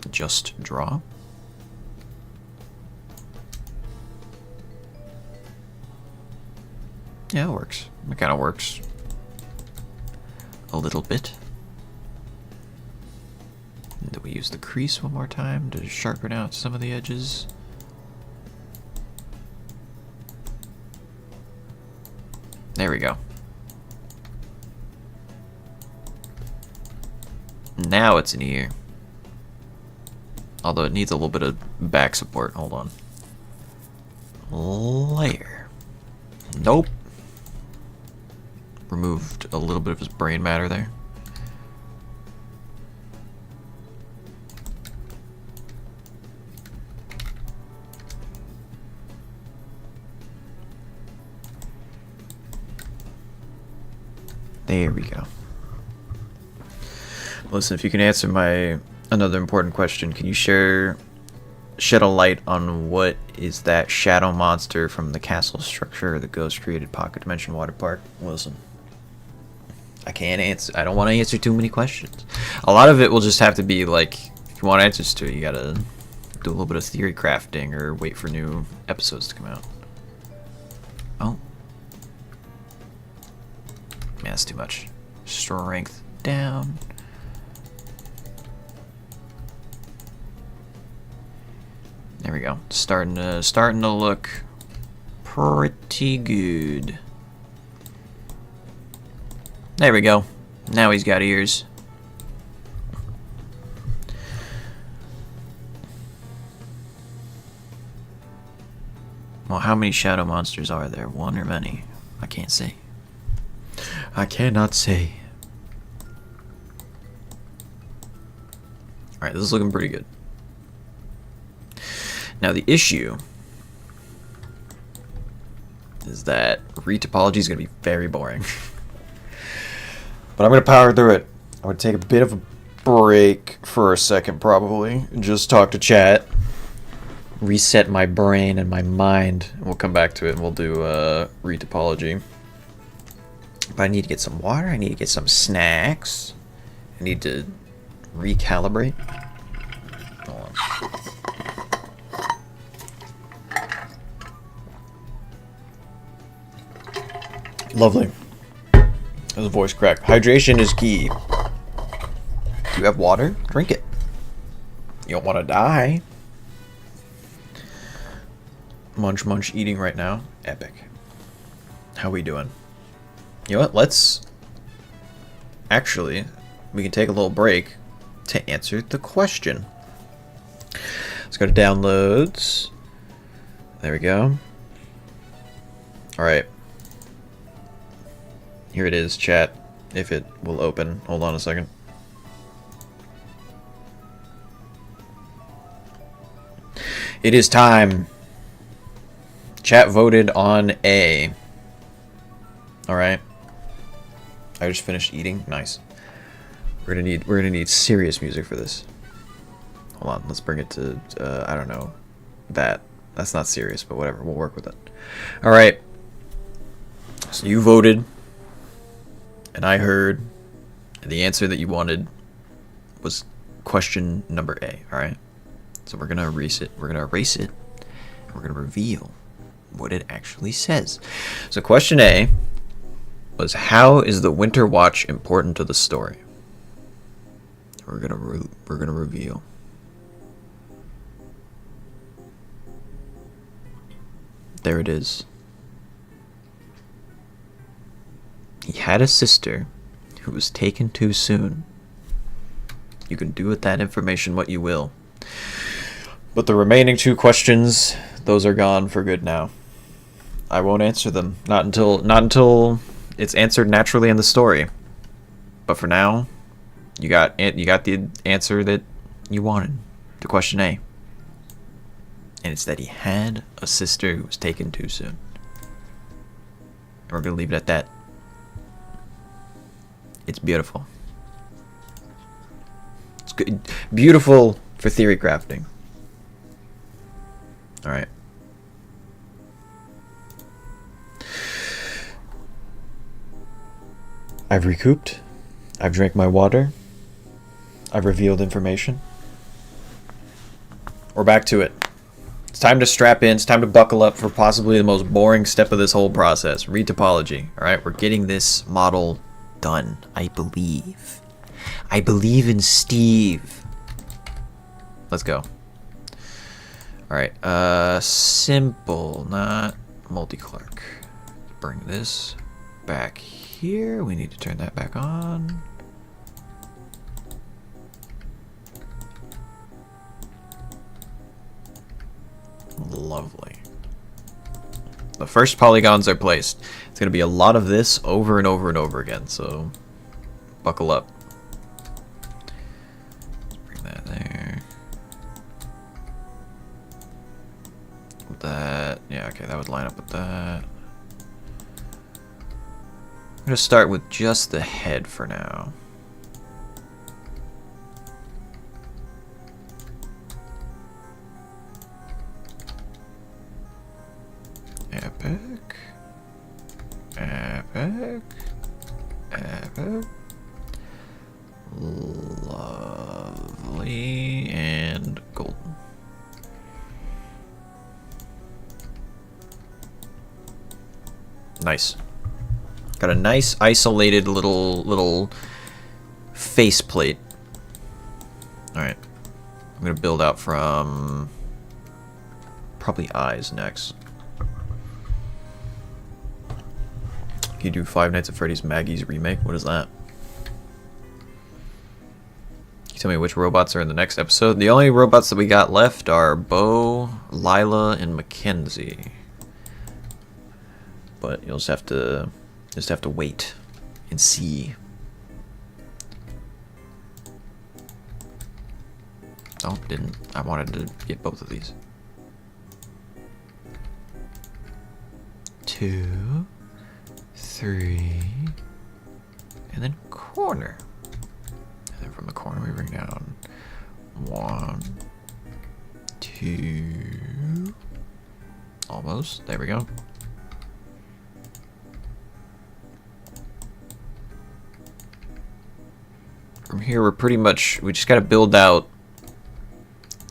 Just draw. Yeah, it works. It kind of works. A little bit. And then we use the crease one more time to sharpen out some of the edges. There we go. Now it's an ear. Although it needs a little bit of back support. Hold on. Layer. Nope. Removed a little bit of his brain matter there. There we go. Listen, if you can answer another important question, can you shed a light on what is that shadow monster from the castle structure or the ghost created pocket dimension water park? Listen, I can't answer. I don't want to answer too many questions. A lot of it will just have to be like, if you want answers to it, you gotta do a little bit of theory crafting or wait for new episodes to come out. Oh. Man, that's too much. Strength down. There we go. Starting to look pretty good. There we go. Now he's got ears. Well, how many shadow monsters are there? One or many? I can't say. I cannot say. Alright, this is looking pretty good. Now the issue is that retopology is going to be very boring. But I'm going to power through it. I'm going to take a bit of a break for a second probably. Just talk to chat. Reset my brain and my mind. And we'll come back to it and we'll do retopology. But I need to get some water. I need to get some snacks. I need to recalibrate. Hold on. Lovely. That was a voice crack. Hydration is key. Do you have water? Drink it. You don't want to die. Munch munch eating right now. Epic. How we doing? You know what? Let's... Actually, we can take a little break to answer the question. Let's go to downloads. There we go. Alright. Here it is, chat. If it will open. Hold on a second. It is time. Chat voted on A. Alright. I just finished eating. Nice. We're gonna need serious music for this. Hold on, let's bring it to I don't know. That's not serious, but whatever, we'll work with it. Alright. So you voted, and I heard, and the answer that you wanted was question number A, alright? So we're gonna erase it, and we're gonna reveal what it actually says. So question A was, how is the Winter Watch important to the story? We're gonna reveal. There it is. He had a sister who was taken too soon. You can do with that information what you will. But the remaining 2 questions, those are gone for good now. I won't answer them. Not until it's answered naturally in the story. But for now, you got the answer that you wanted to question A. And it's that he had a sister who was taken too soon. And we're gonna leave it at that. It's beautiful. It's good. Beautiful for theory crafting. Alright. I've recouped. I've drank my water. I've revealed information. We're back to it. It's time to strap in. It's time to buckle up for possibly the most boring step of this whole process. Retopology. Alright, we're getting this model done. I believe. I believe in Steve. Let's go. Alright, simple, not multi-clerk. Bring this back here. We need to turn that back on. Lovely. The first polygons are placed. It's going to be a lot of this over and over and over again, so buckle up. Let's bring that there. With that. Yeah, okay, that would line up with that. I'm going to start with just the head for now. Epic. Epic. Epic. Lovely. And golden. Nice. Got a nice isolated little faceplate. Alright. I'm gonna build out from probably eyes next. Can you do Five Nights at Freddy's Maggie's remake? What is that? Can you tell me which robots are in the next episode? The only robots that we got left are Bo, Lila, and Mackenzie. But you'll just have to wait and see. Oh, didn't. I wanted to get both of these. 2, 3, and then corner. And then from the corner we bring down 1, 2. Almost. There we go. From here we just gotta build out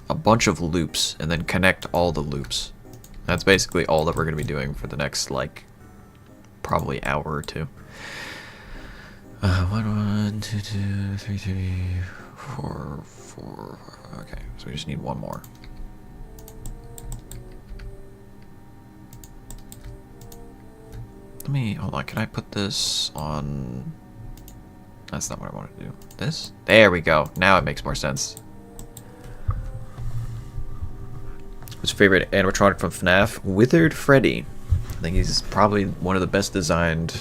a bunch of loops and then connect all the loops. That's basically all that we're gonna be doing for the next, like, probably hour or two. 1, 2, 2, 3, 3, 4, 4. Okay, so we just need one more. Hold on, can I put this on? That's not what I wanted to do. This? There we go. Now it makes more sense. What's your favorite animatronic from FNAF? Withered Freddy. I think he's probably one of the best designed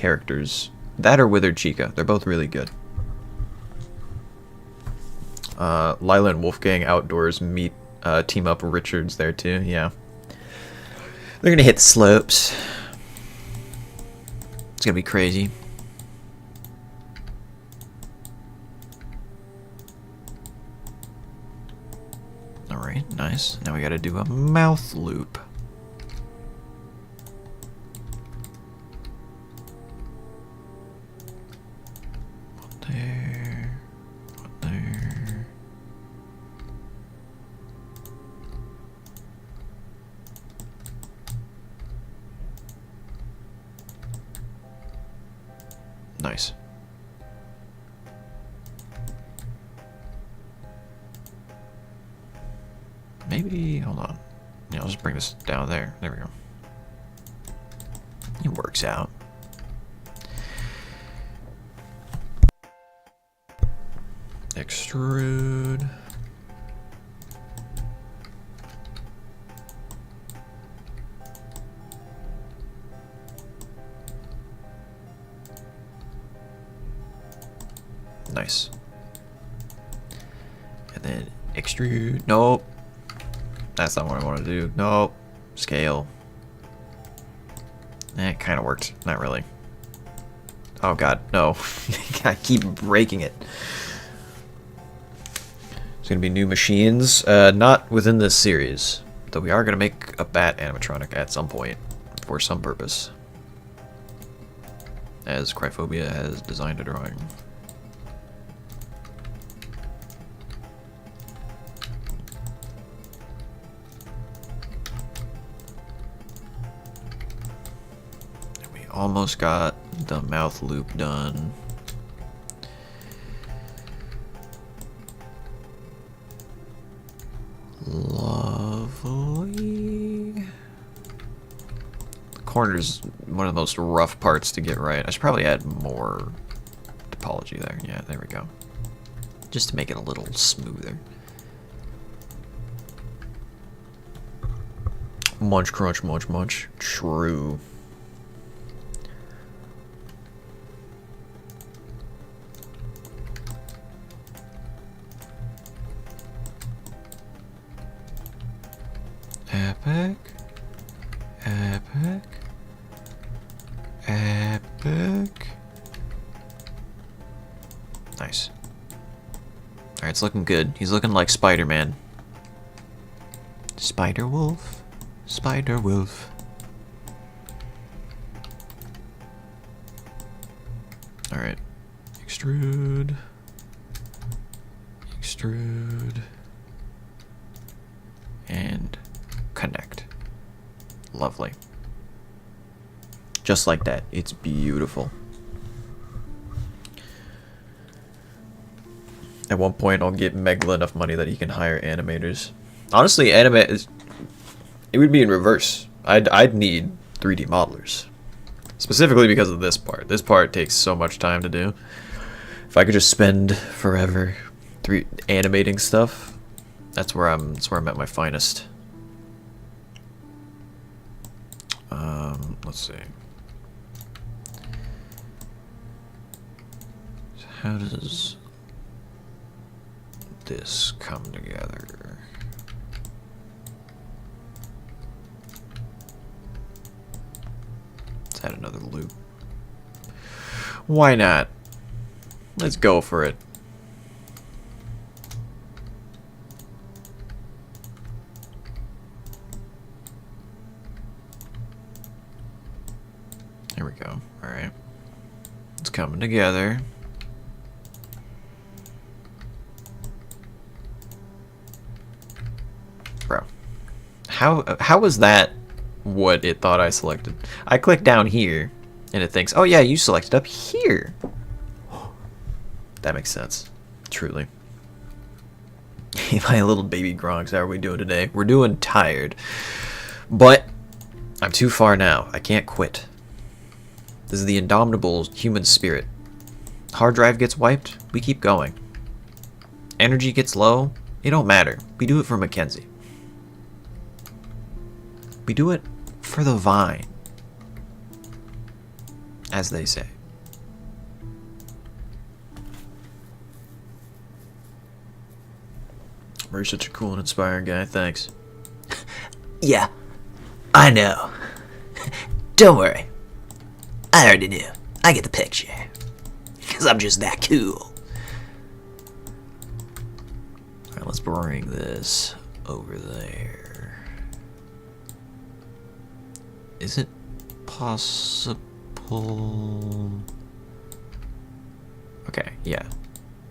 characters. That or Withered Chica. They're both really good. Lila and Wolfgang Outdoors meet, team up. Richards there too. Yeah. They're gonna hit the slopes. It's gonna be crazy. Alright, nice. Now we gotta do a mouth loop. One there. One there. Nice. Maybe, hold on. Yeah, I'll just bring this down there. There we go. It works out. Extrude. Nice. And then extrude. Nope. That's not what I want to do. Nope. Scale. It kind of worked. Not really. Oh god, no. I keep breaking it. There's going to be new machines. Not within this series. Though we are going to make a bat animatronic at some point. For some purpose. As Cryphobia has designed a drawing. Almost got the mouth loop done. Lovely. The corner's one of the most rough parts to get right. I should probably add more topology there. Yeah, there we go. Just to make it a little smoother. Munch, crunch, munch, munch. True. Epic. Epic. Epic. Nice. Alright, it's looking good. He's looking like Spider-Man. Spider-Wolf. Spider-Wolf. Alright. Extrude. Extrude. And connect. Lovely. Just like that. It's beautiful. At one point, I'll get Megla enough money that he can hire animators. Honestly, it would be in reverse. I'd need 3D modelers. Specifically because of this part. This part takes so much time to do. If I could just spend forever animating stuff, that's where I'm at my finest. Let's see. So how does this come together? Let's add another loop. Why not? Let's go for it. There we go. Alright. It's coming together. Bro. How was that what it thought I selected? I click down here and it thinks, oh yeah, you selected up here. That makes sense. Truly. My little baby Gronks, how are we doing today? We're doing tired. But I'm too far now. I can't quit. This is the indomitable human spirit. Hard drive gets wiped, we keep going. Energy gets low, it don't matter. We do it for Mackenzie. We do it for the vine. as they say. You're such a cool and inspiring guy, thanks. Yeah, I know. Don't worry. I already knew. I get the picture. Because I'm just that cool. Alright, let's bring this over there. Is it possible? Okay, yeah.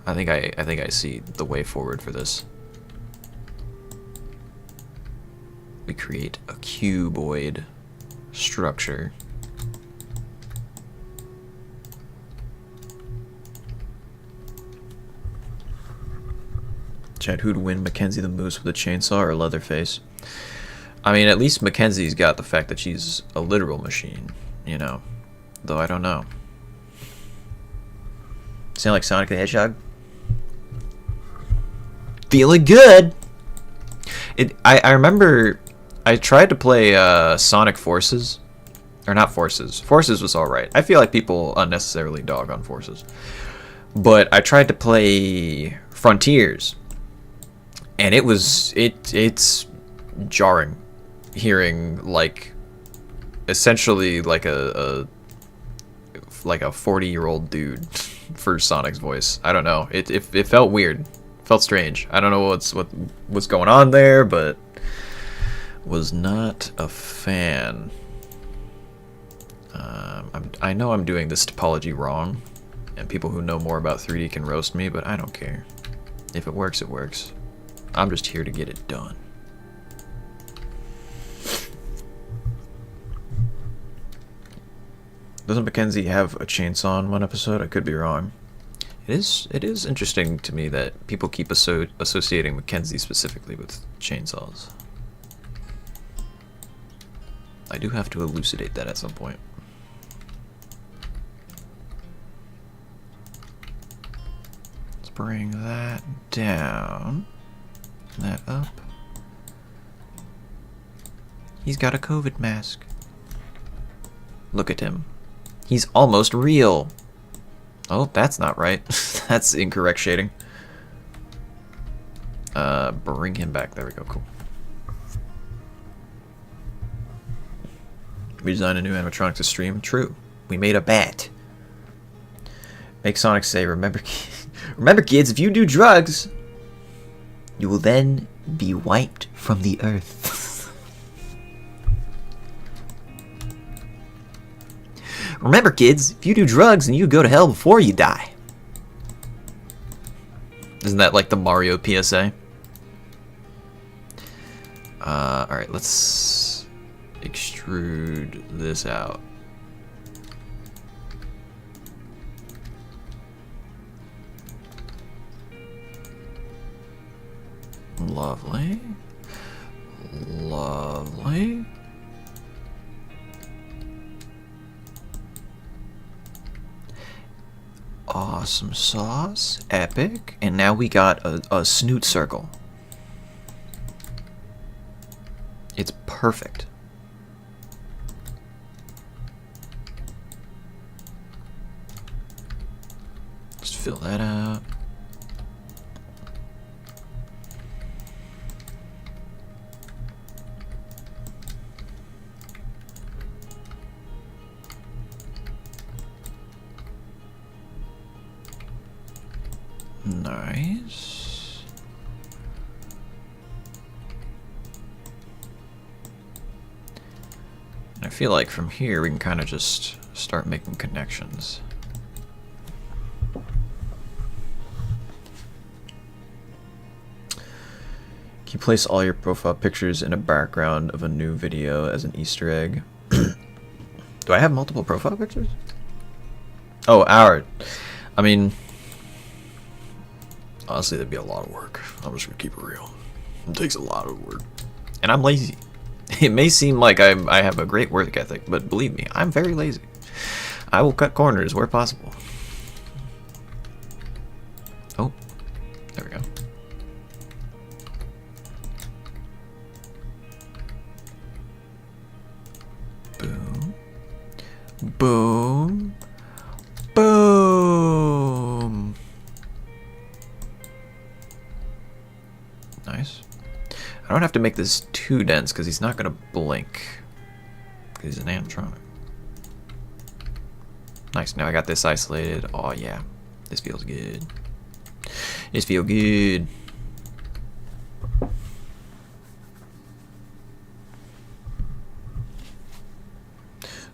I think I see the way forward for this. We create a cuboid structure. Chad, who'd win, Mackenzie the Moose with a chainsaw or Leatherface? I mean, at least Mackenzie's got the fact that she's a literal machine, you know. Though I don't know. Sound like Sonic the Hedgehog? Feeling good! I remember I tried to play Sonic Forces. Or not Forces. Forces was alright. I feel like people unnecessarily dog on Forces. But I tried to play Frontiers. And it's jarring hearing like essentially like a 40-year-old dude for Sonic's voice. I don't know. It felt weird. Felt strange. I don't know what's going on there, but was not a fan. I know I'm doing this topology wrong, and people who know more about 3D can roast me, but I don't care. If it works, it works. I'm just here to get it done. Doesn't Mackenzie have a chainsaw in one episode? I could be wrong. It is interesting to me that people keep associating Mackenzie specifically with chainsaws. I do have to elucidate that at some point. Let's bring that down. That up. He's got a COVID mask. Look at him. He's almost real. Oh, that's not right. That's incorrect shading. Bring him back. There we go. Cool. We designed a new animatronic to stream. True. We made a bat. Make Sonic say, remember kids, if you do drugs, you will then be wiped from the earth. Remember, kids, if you do drugs, then you go to hell before you die. Isn't that like the Mario PSA? Alright, let's extrude this out. Lovely. Lovely. Awesome sauce. Epic. And now we got a snoot circle. It's perfect. Just fill that out. Nice. And I feel like from here we can kind of just start making connections. Can you place all your profile pictures in a background of a new video as an Easter egg? Do I have multiple profile pictures? Oh, I mean, honestly, that'd be a lot of work. I'm just gonna keep it real. It takes a lot of work. And I'm lazy. It may seem like I have a great work ethic, but believe me, I'm very lazy. I will cut corners where possible. Oh, there we go. Boom. Boom. I don't have to make this too dense because he's not going to blink. Because he's an animatronic. Nice, now I got this isolated. Oh yeah, this feels good. This feels good.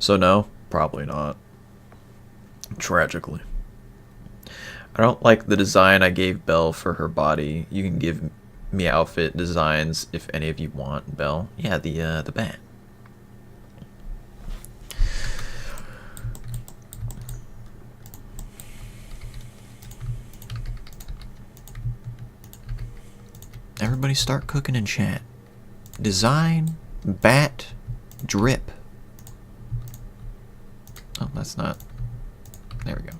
So no, probably not. Tragically. I don't like the design I gave Belle for her body. You can give me outfit designs if any of you want, Belle. Yeah, the bat. Everybody start cooking in chat. Design, bat, drip. Oh, that's not. There we go.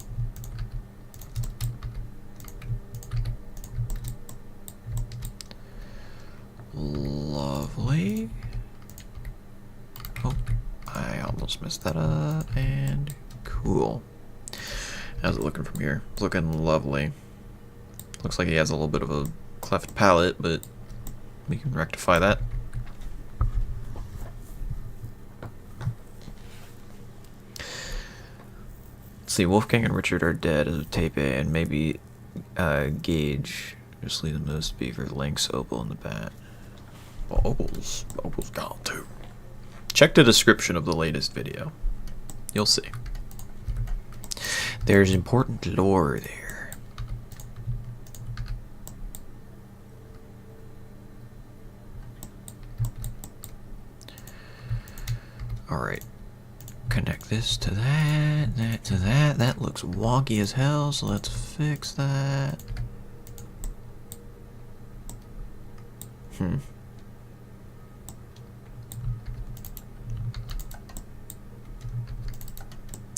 Lovely. Oh, I almost messed that up. And cool. How's it looking from here? It's looking lovely. Looks like he has a little bit of a cleft palate, but we can rectify that. Let's see, Wolfgang and Richard are dead as of tape A, and maybe Gage. Just leave them to speak for Lynx, Opal, and the bat. Well, Opal's gone too. Check the description of the latest video. You'll see. There's important lore there. Alright. Connect this to that, that to that. That looks wonky as hell, so let's fix that.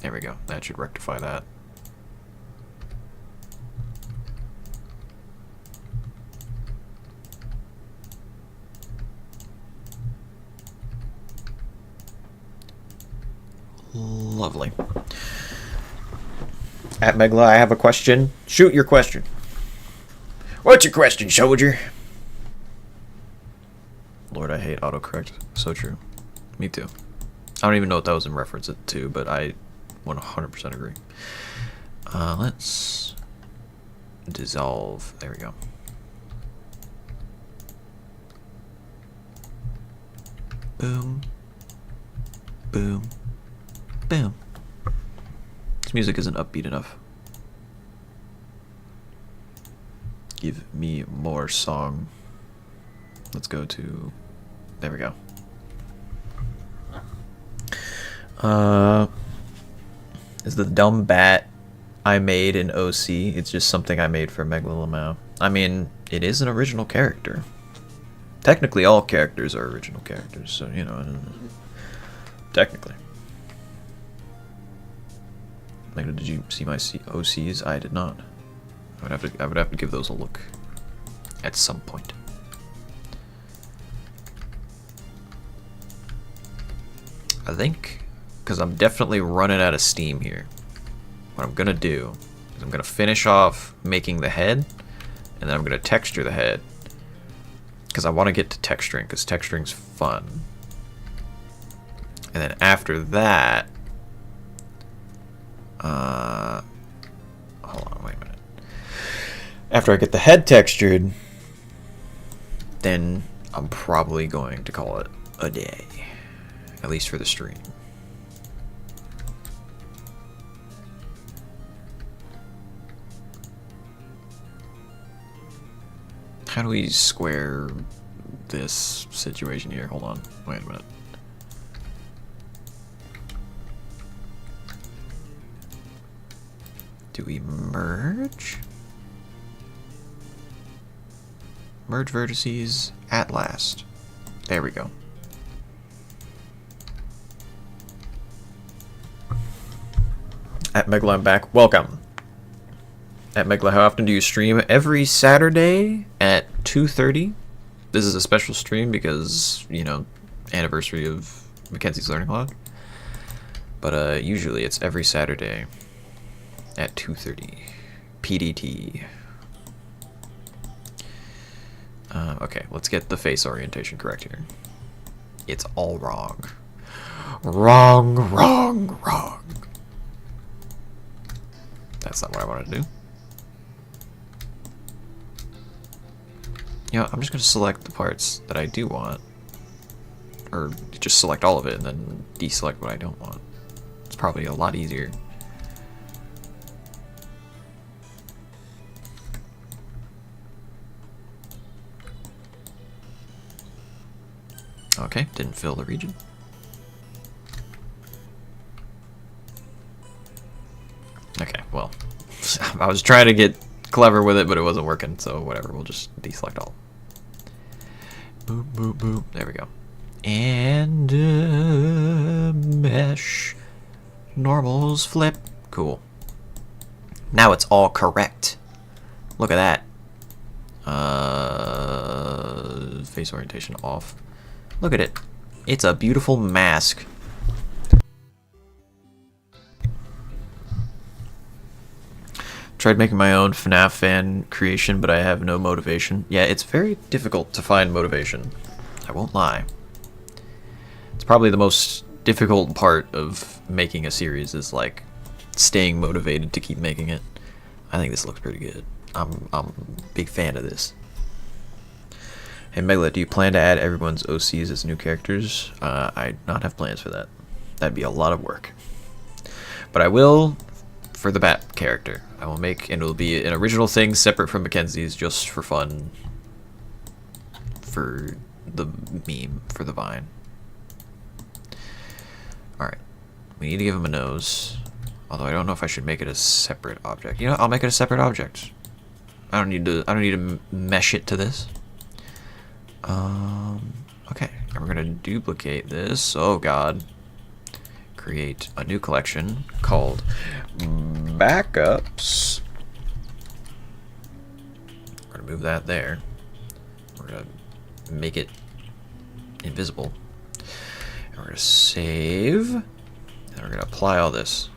There we go. That should rectify that. Lovely. At Megla, I have a question. Shoot your question. What's your question, soldier? Lord, I hate autocorrect. So true. Me too. I don't even know what that was in reference to, but I 100% agree. Let's dissolve. There we go. Boom. Boom. Boom. This music isn't upbeat enough. Give me more song. Let's go to... There we go. Is the dumb bat I made in OC. It's just something I made for Megla. I mean, it is an original character. Technically, all characters are original characters, so, you know, technically. Megla, did you see my OCs? I did not. I would have to give those a look at some point. I think, because I'm definitely running out of steam here, what I'm gonna do is I'm gonna finish off making the head, and then I'm gonna texture the head, because I want to get to texturing, because texturing's fun. And then after that, hold on, wait a minute. After I get the head textured, then I'm probably going to call it a day. At least for the stream. How do we square this situation here? Hold on. Wait a minute. Do we merge? Merge vertices at last. There we go. At Megla, I'm back. Welcome. At Megla, how often do you stream? Every Saturday at 2:30. This is a special stream because, you know, anniversary of Mackenzie's Learning Log. But usually it's every Saturday at 2:30 PDT. Okay, let's get the face orientation correct here. It's all wrong. Wrong, wrong, wrong. That's not what I wanted to do. You know, I'm just going to select the parts that I do want. Or just select all of it and then deselect what I don't want. It's probably a lot easier. Okay, didn't fill the region. Okay, well, I was trying to get clever with it, but it wasn't working, so whatever, we'll just deselect all. Boop, boop, boop. There we go. And mesh. Normals flip. Cool. Now it's all correct. Look at that. Face orientation off. Look at it. It's a beautiful mask. Tried making my own FNAF fan creation, but I have no motivation. Yeah, it's very difficult to find motivation. I won't lie. It's probably the most difficult part of making a series is like staying motivated to keep making it. I think this looks pretty good. I'm a big fan of this. Hey Megla, do you plan to add everyone's OCs as new characters? I do not have plans for that. That'd be a lot of work. But I will for the Bat character. I will make, and it'll be an original thing separate from Mackenzie's, just for fun. For the meme, for the Vine. Alright. We need to give him a nose. Although I don't know if I should make it a separate object. You know, I'll make it a separate object. I don't need to mesh it to this. Okay, and we're gonna duplicate this. Oh god. Create a new collection called Backups. We're gonna move that there. We're gonna make it invisible. And we're gonna save. And we're gonna apply all this.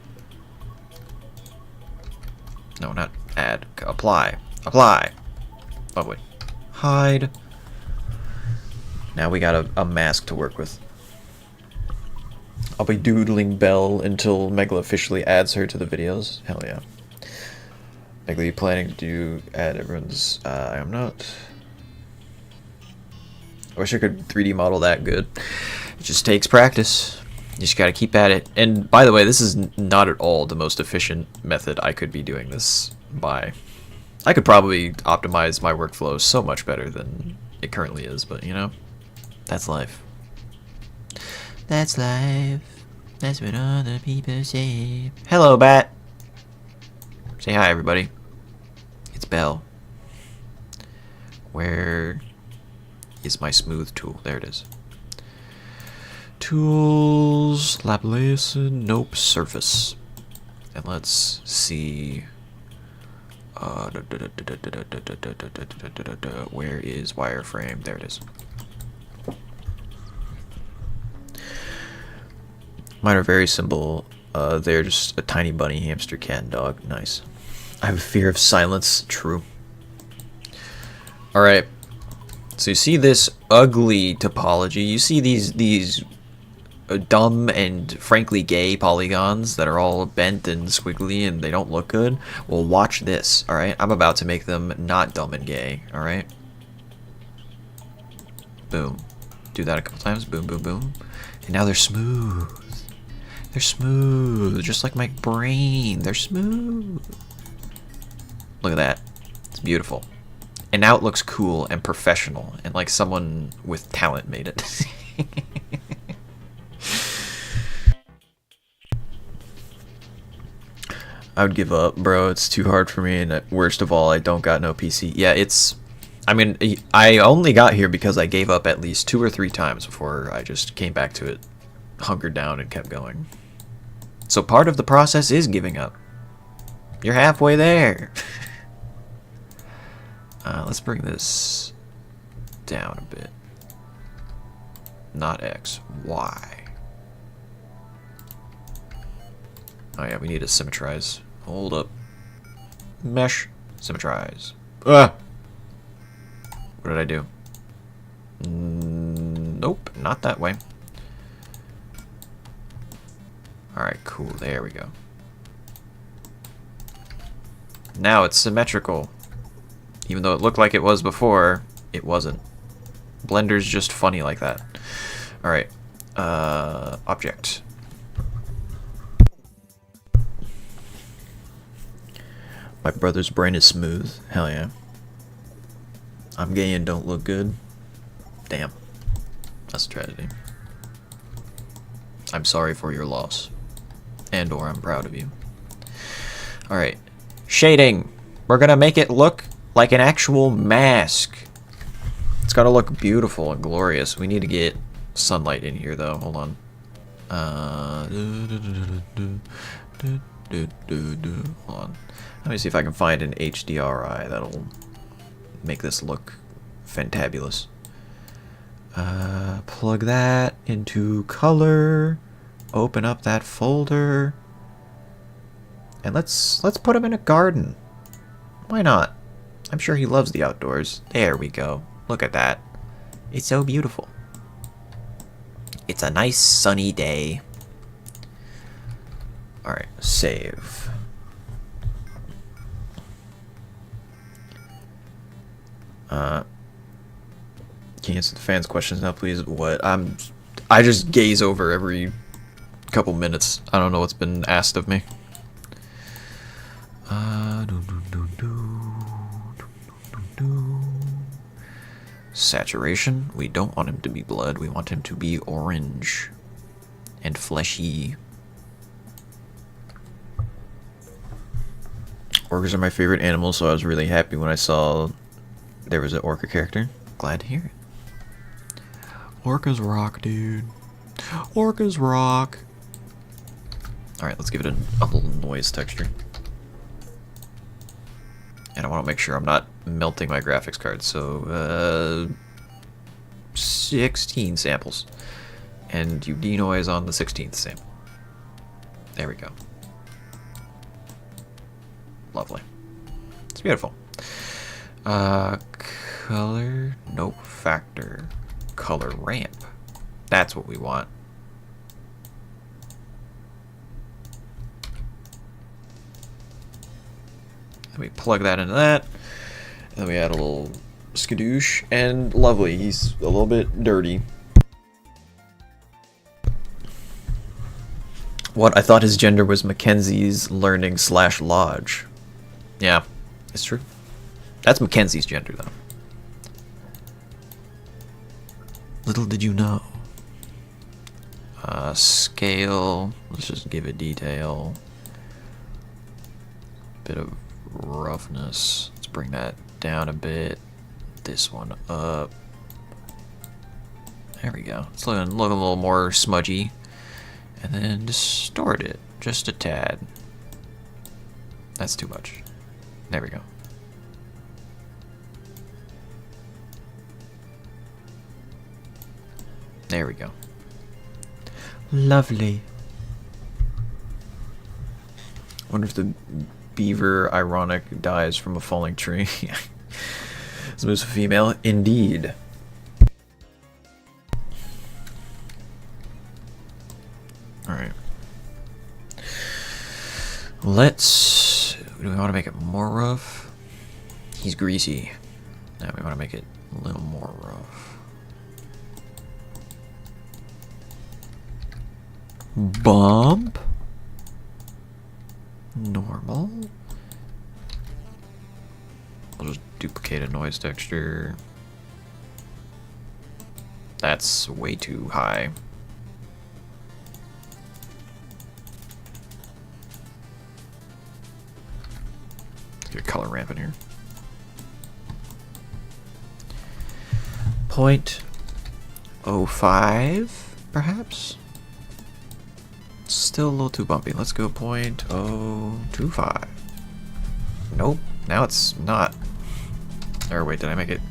No, not add. Apply. Apply. Oh wait. Hide. Now we got a mask to work with. I'll be doodling Belle until Megla officially adds her to the videos. Hell yeah. Megla, you planning to add everyone's... I am not. I wish I could 3D model that good. It just takes practice. You just gotta keep at it. And by the way, this is not at all the most efficient method I could be doing this by. I could probably optimize my workflow so much better than it currently is, but you know, that's life. That's life. That's what other people say. Hello, Bat. Say hi, everybody. It's Belle. Where is my smooth tool? There it is. Tools, Laplace, nope, surface. And let's see. Where is wireframe? There it is. Mine are very simple. They're just a tiny bunny, hamster, cat, and dog. Nice. I have a fear of silence. True. Alright. So you see this ugly topology. You see these dumb and frankly gay polygons that are all bent and squiggly and they don't look good. Well, watch this. Alright. I'm about to make them not dumb and gay. Alright. Boom. Do that a couple times. Boom, boom, boom. And now they're smooth. They're smooth, just like my brain. They're smooth. Look at that. It's beautiful. And now it looks cool and professional and like someone with talent made it. I would give up, bro. It's too hard for me, and worst of all, I don't got no PC. Yeah, it's... I mean, I only got here because I gave up at least 2 or 3 times before I just came back to it, hunkered down, and kept going. So part of the process is giving up. You're halfway there. Let's bring this down a bit. Not X, Y. Oh yeah, we need to symmetrize. Hold up. Mesh. Symmetrize. Ah! What did I do? Nope, not that way. Alright, cool. There we go. Now it's symmetrical. Even though it looked like it was before, it wasn't. Blender's just funny like that. Alright. Object. My brother's brain is smooth. Hell yeah. I'm gay and don't look good. Damn. That's a tragedy. I'm sorry for your loss. And or I'm proud of you. Alright. Shading. We're gonna make it look like an actual mask. It's gotta look beautiful and glorious. We need to get sunlight in here though. Hold on. Hold on. Let me see if I can find an HDRI that'll make this look fantabulous. Plug that into color. Open up that folder. And let's put him in a garden. Why not? I'm sure he loves the outdoors. There we go. Look at that. It's so beautiful. It's a nice sunny day. Alright, save. Can you answer the fans' questions now, please? What? I just gaze over every couple minutes. I don't know what's been asked of me. Saturation. We don't want him to be blood. We want him to be orange and fleshy. Orcas are my favorite animal, so I was really happy when I saw there was an orca character. Glad to hear it. Orcas rock, dude. Orcas rock. Alright, let's give it a little noise texture. And I want to make sure I'm not melting my graphics card, so 16 samples. And you denoise on the 16th sample. There we go. Lovely. It's beautiful. Color, nope, factor. Color ramp. That's what we want. Then we plug that into that. And then we add a little skadoosh. And lovely. He's a little bit dirty. What? I thought his gender was Mackenzie's learning / lodge. Yeah, it's true. That's Mackenzie's gender, though. Little did you know. Scale. Let's just give it detail. Bit of roughness. Let's bring that down a bit. This one up. There we go. It's looking a little more smudgy. And then distort it just a tad. That's too much. There we go. There we go. Lovely. Wonder if the beaver ironic dies from a falling tree. This moves a female. Indeed. Alright. Let's... Do we want to make it more rough? He's greasy. Now we want to make it a little more rough. Bump. Normal. We'll just duplicate a noise texture. That's way too high. Let's get a color ramp in here. 0.05, perhaps? Still a little too bumpy. Let's go 0.025. Nope. Now it's not. Or wait, did I make it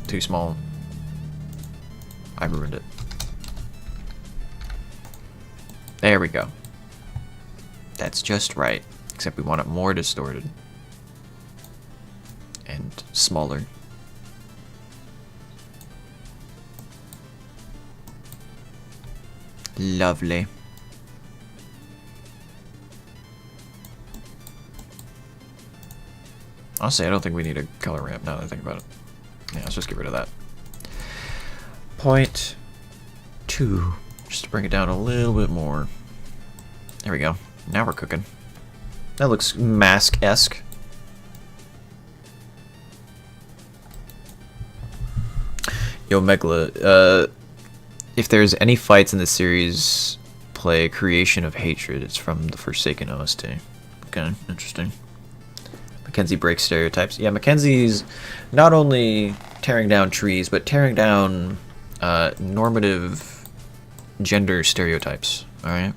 too small? I ruined it. There we go. That's just right. Except we want it more distorted. And smaller. Lovely. Honestly, I don't think we need a color ramp now that I think about it. Yeah, let's just get rid of that. 0.2, just to bring it down a little bit more. There we go. Now we're cooking. That looks mask-esque. Yo, Megla, if there's any fights in the series, play Creation of Hatred. It's from the Forsaken OST. Okay, interesting. Mackenzie breaks stereotypes. Yeah, Mackenzie's not only tearing down trees, but tearing down normative gender stereotypes. Alright?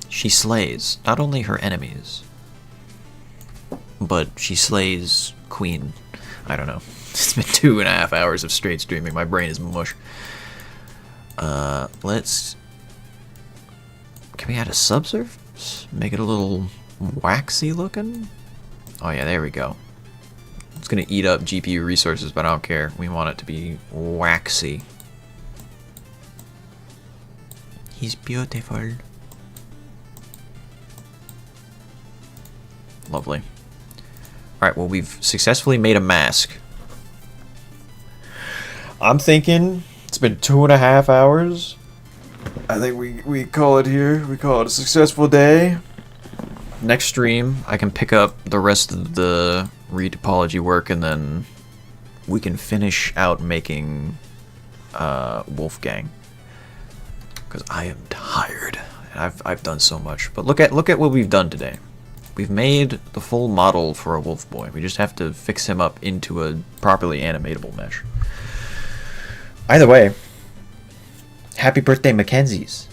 She slays not only her enemies, but she slays Queen. I don't know. It's been 2.5 hours of straight streaming. My brain is mush. Let's... Can we add a subsurface? Make it a little waxy looking? Oh yeah, there we go. It's gonna eat up GPU resources, but I don't care. We want it to be waxy. He's beautiful. Lovely. Alright, well, we've successfully made a mask. I'm thinking it's been 2.5 hours. I think we call it here. We call it a successful day. Next stream, I can pick up the rest of the retopology work, and then we can finish out making Wolfgang. Because I am tired. I've done so much. But look at what we've done today. We've made the full model for a wolf boy. We just have to fix him up into a properly animatable mesh. Either way, happy birthday, Mackenzie's.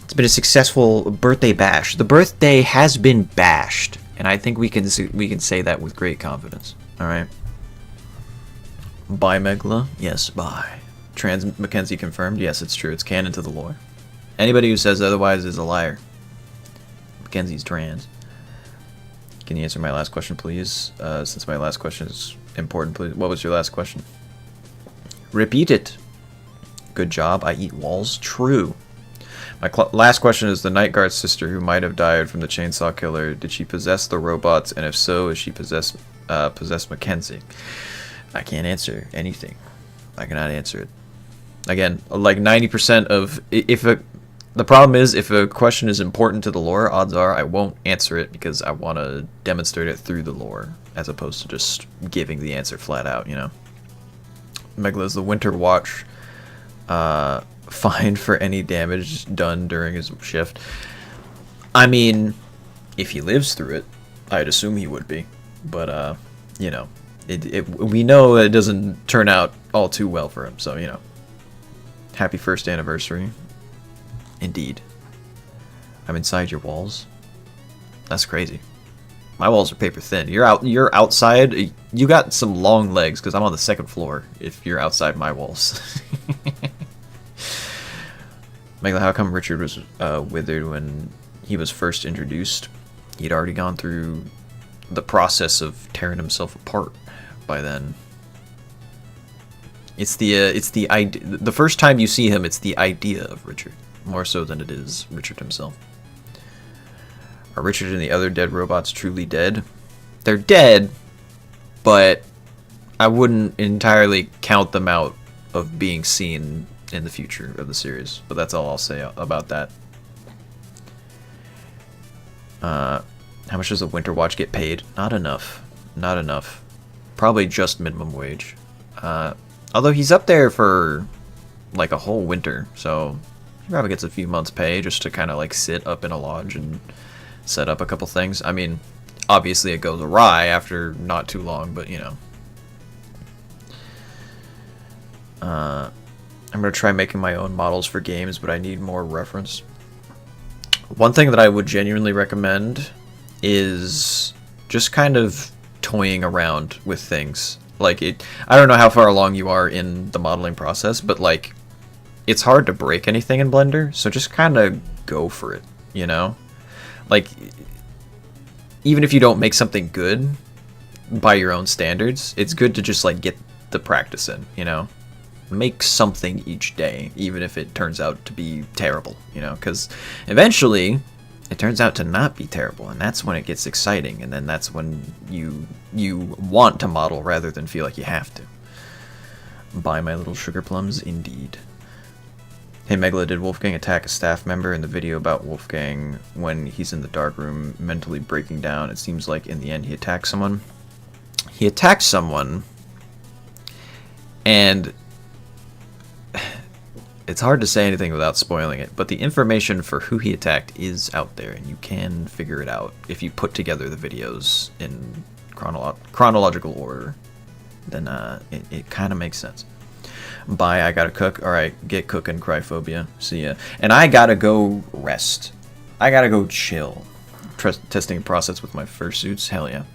It's been a successful birthday bash. The birthday has been bashed, and I think we can say that with great confidence. All right. Bye, Megla. Yes, bye. Trans Mackenzie confirmed. Yes, it's true. It's canon to the lore. Anybody who says otherwise is a liar. Mackenzie's trans. Can you answer my last question, please? Since my last question is important, please. What was your last question? Repeat it. Good job. I eat walls. True. My last question is the Night Guard's sister who might have died from the chainsaw killer. Did she possess the robots? And if so, is she possess Mackenzie? I can't answer anything. I cannot answer it. Again, like 90% of... The problem is, if a question is important to the lore, odds are I won't answer it because I want to demonstrate it through the lore, as opposed to just giving the answer flat out, you know? Megla, is the Winter Watch fined for any damage done during his shift? I mean, if he lives through it, I'd assume he would be. But, you know, we know it doesn't turn out all too well for him, so, you know. Happy first anniversary. Indeed. I'm inside your walls. That's crazy. My walls are paper thin. You're outside. You got some long legs because I'm on the second floor. If you're outside my walls. Megla, how come Richard was withered when he was first introduced? He'd already gone through the process of tearing himself apart by then. It's the idea. The first time you see him, it's the idea of Richard. More so than it is Richard himself. Are Richard and the other dead robots truly dead? They're dead, but I wouldn't entirely count them out of being seen in the future of the series. But that's all I'll say about that. How much does the Winter Watch get paid? Not enough. Not enough. Probably just minimum wage. Although he's up there for like a whole winter, so... He probably gets a few months' pay just to kind of like sit up in a lodge and set up a couple things. I mean, obviously it goes awry after not too long, but you know. I'm going to try making my own models for games, but I need more reference. One thing that I would genuinely recommend is just kind of toying around with things. Like, I don't know how far along you are in the modeling process, but like... It's hard to break anything in Blender, so just kind of go for it, you know? Like, even if you don't make something good by your own standards, it's good to just, like, get the practice in, you know? make something each day, even if it turns out to be terrible, you know, because eventually it turns out to not be terrible, and that's when it gets exciting, and then that's when you want to model rather than feel like you have to. Buy my little sugar plums, indeed. Hey Megala, did Wolfgang attack a staff member? In the video about Wolfgang when he's in the darkroom mentally breaking down, it seems like in the end he attacked someone. He attacked someone, and it's hard to say anything without spoiling it, but the information for who he attacked is out there, and you can figure it out if you put together the videos in chronological order. Then it kind of makes sense. Bye, I gotta cook. Alright, get cooking, Cryphobia. See ya. And I gotta go rest. I gotta go chill. Testing a process with my fursuits. Hell yeah.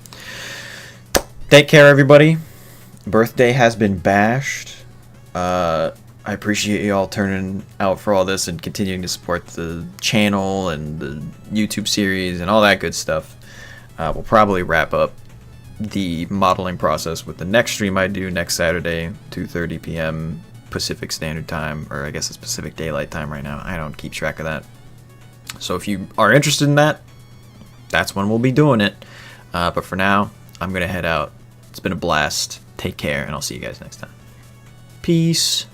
Take care, everybody. Birthday has been bashed. I appreciate you all turning out for all this and continuing to support the channel and the YouTube series and all that good stuff. We'll probably wrap up the modeling process with the next stream I do next Saturday, 2:30 p.m. Pacific Standard Time, or I guess it's Pacific Daylight Time right now. I don't keep track of that. So if you are interested in that, that's when we'll be doing it. But for now, I'm going to head out. It's been a blast. Take care, and I'll see you guys next time. Peace.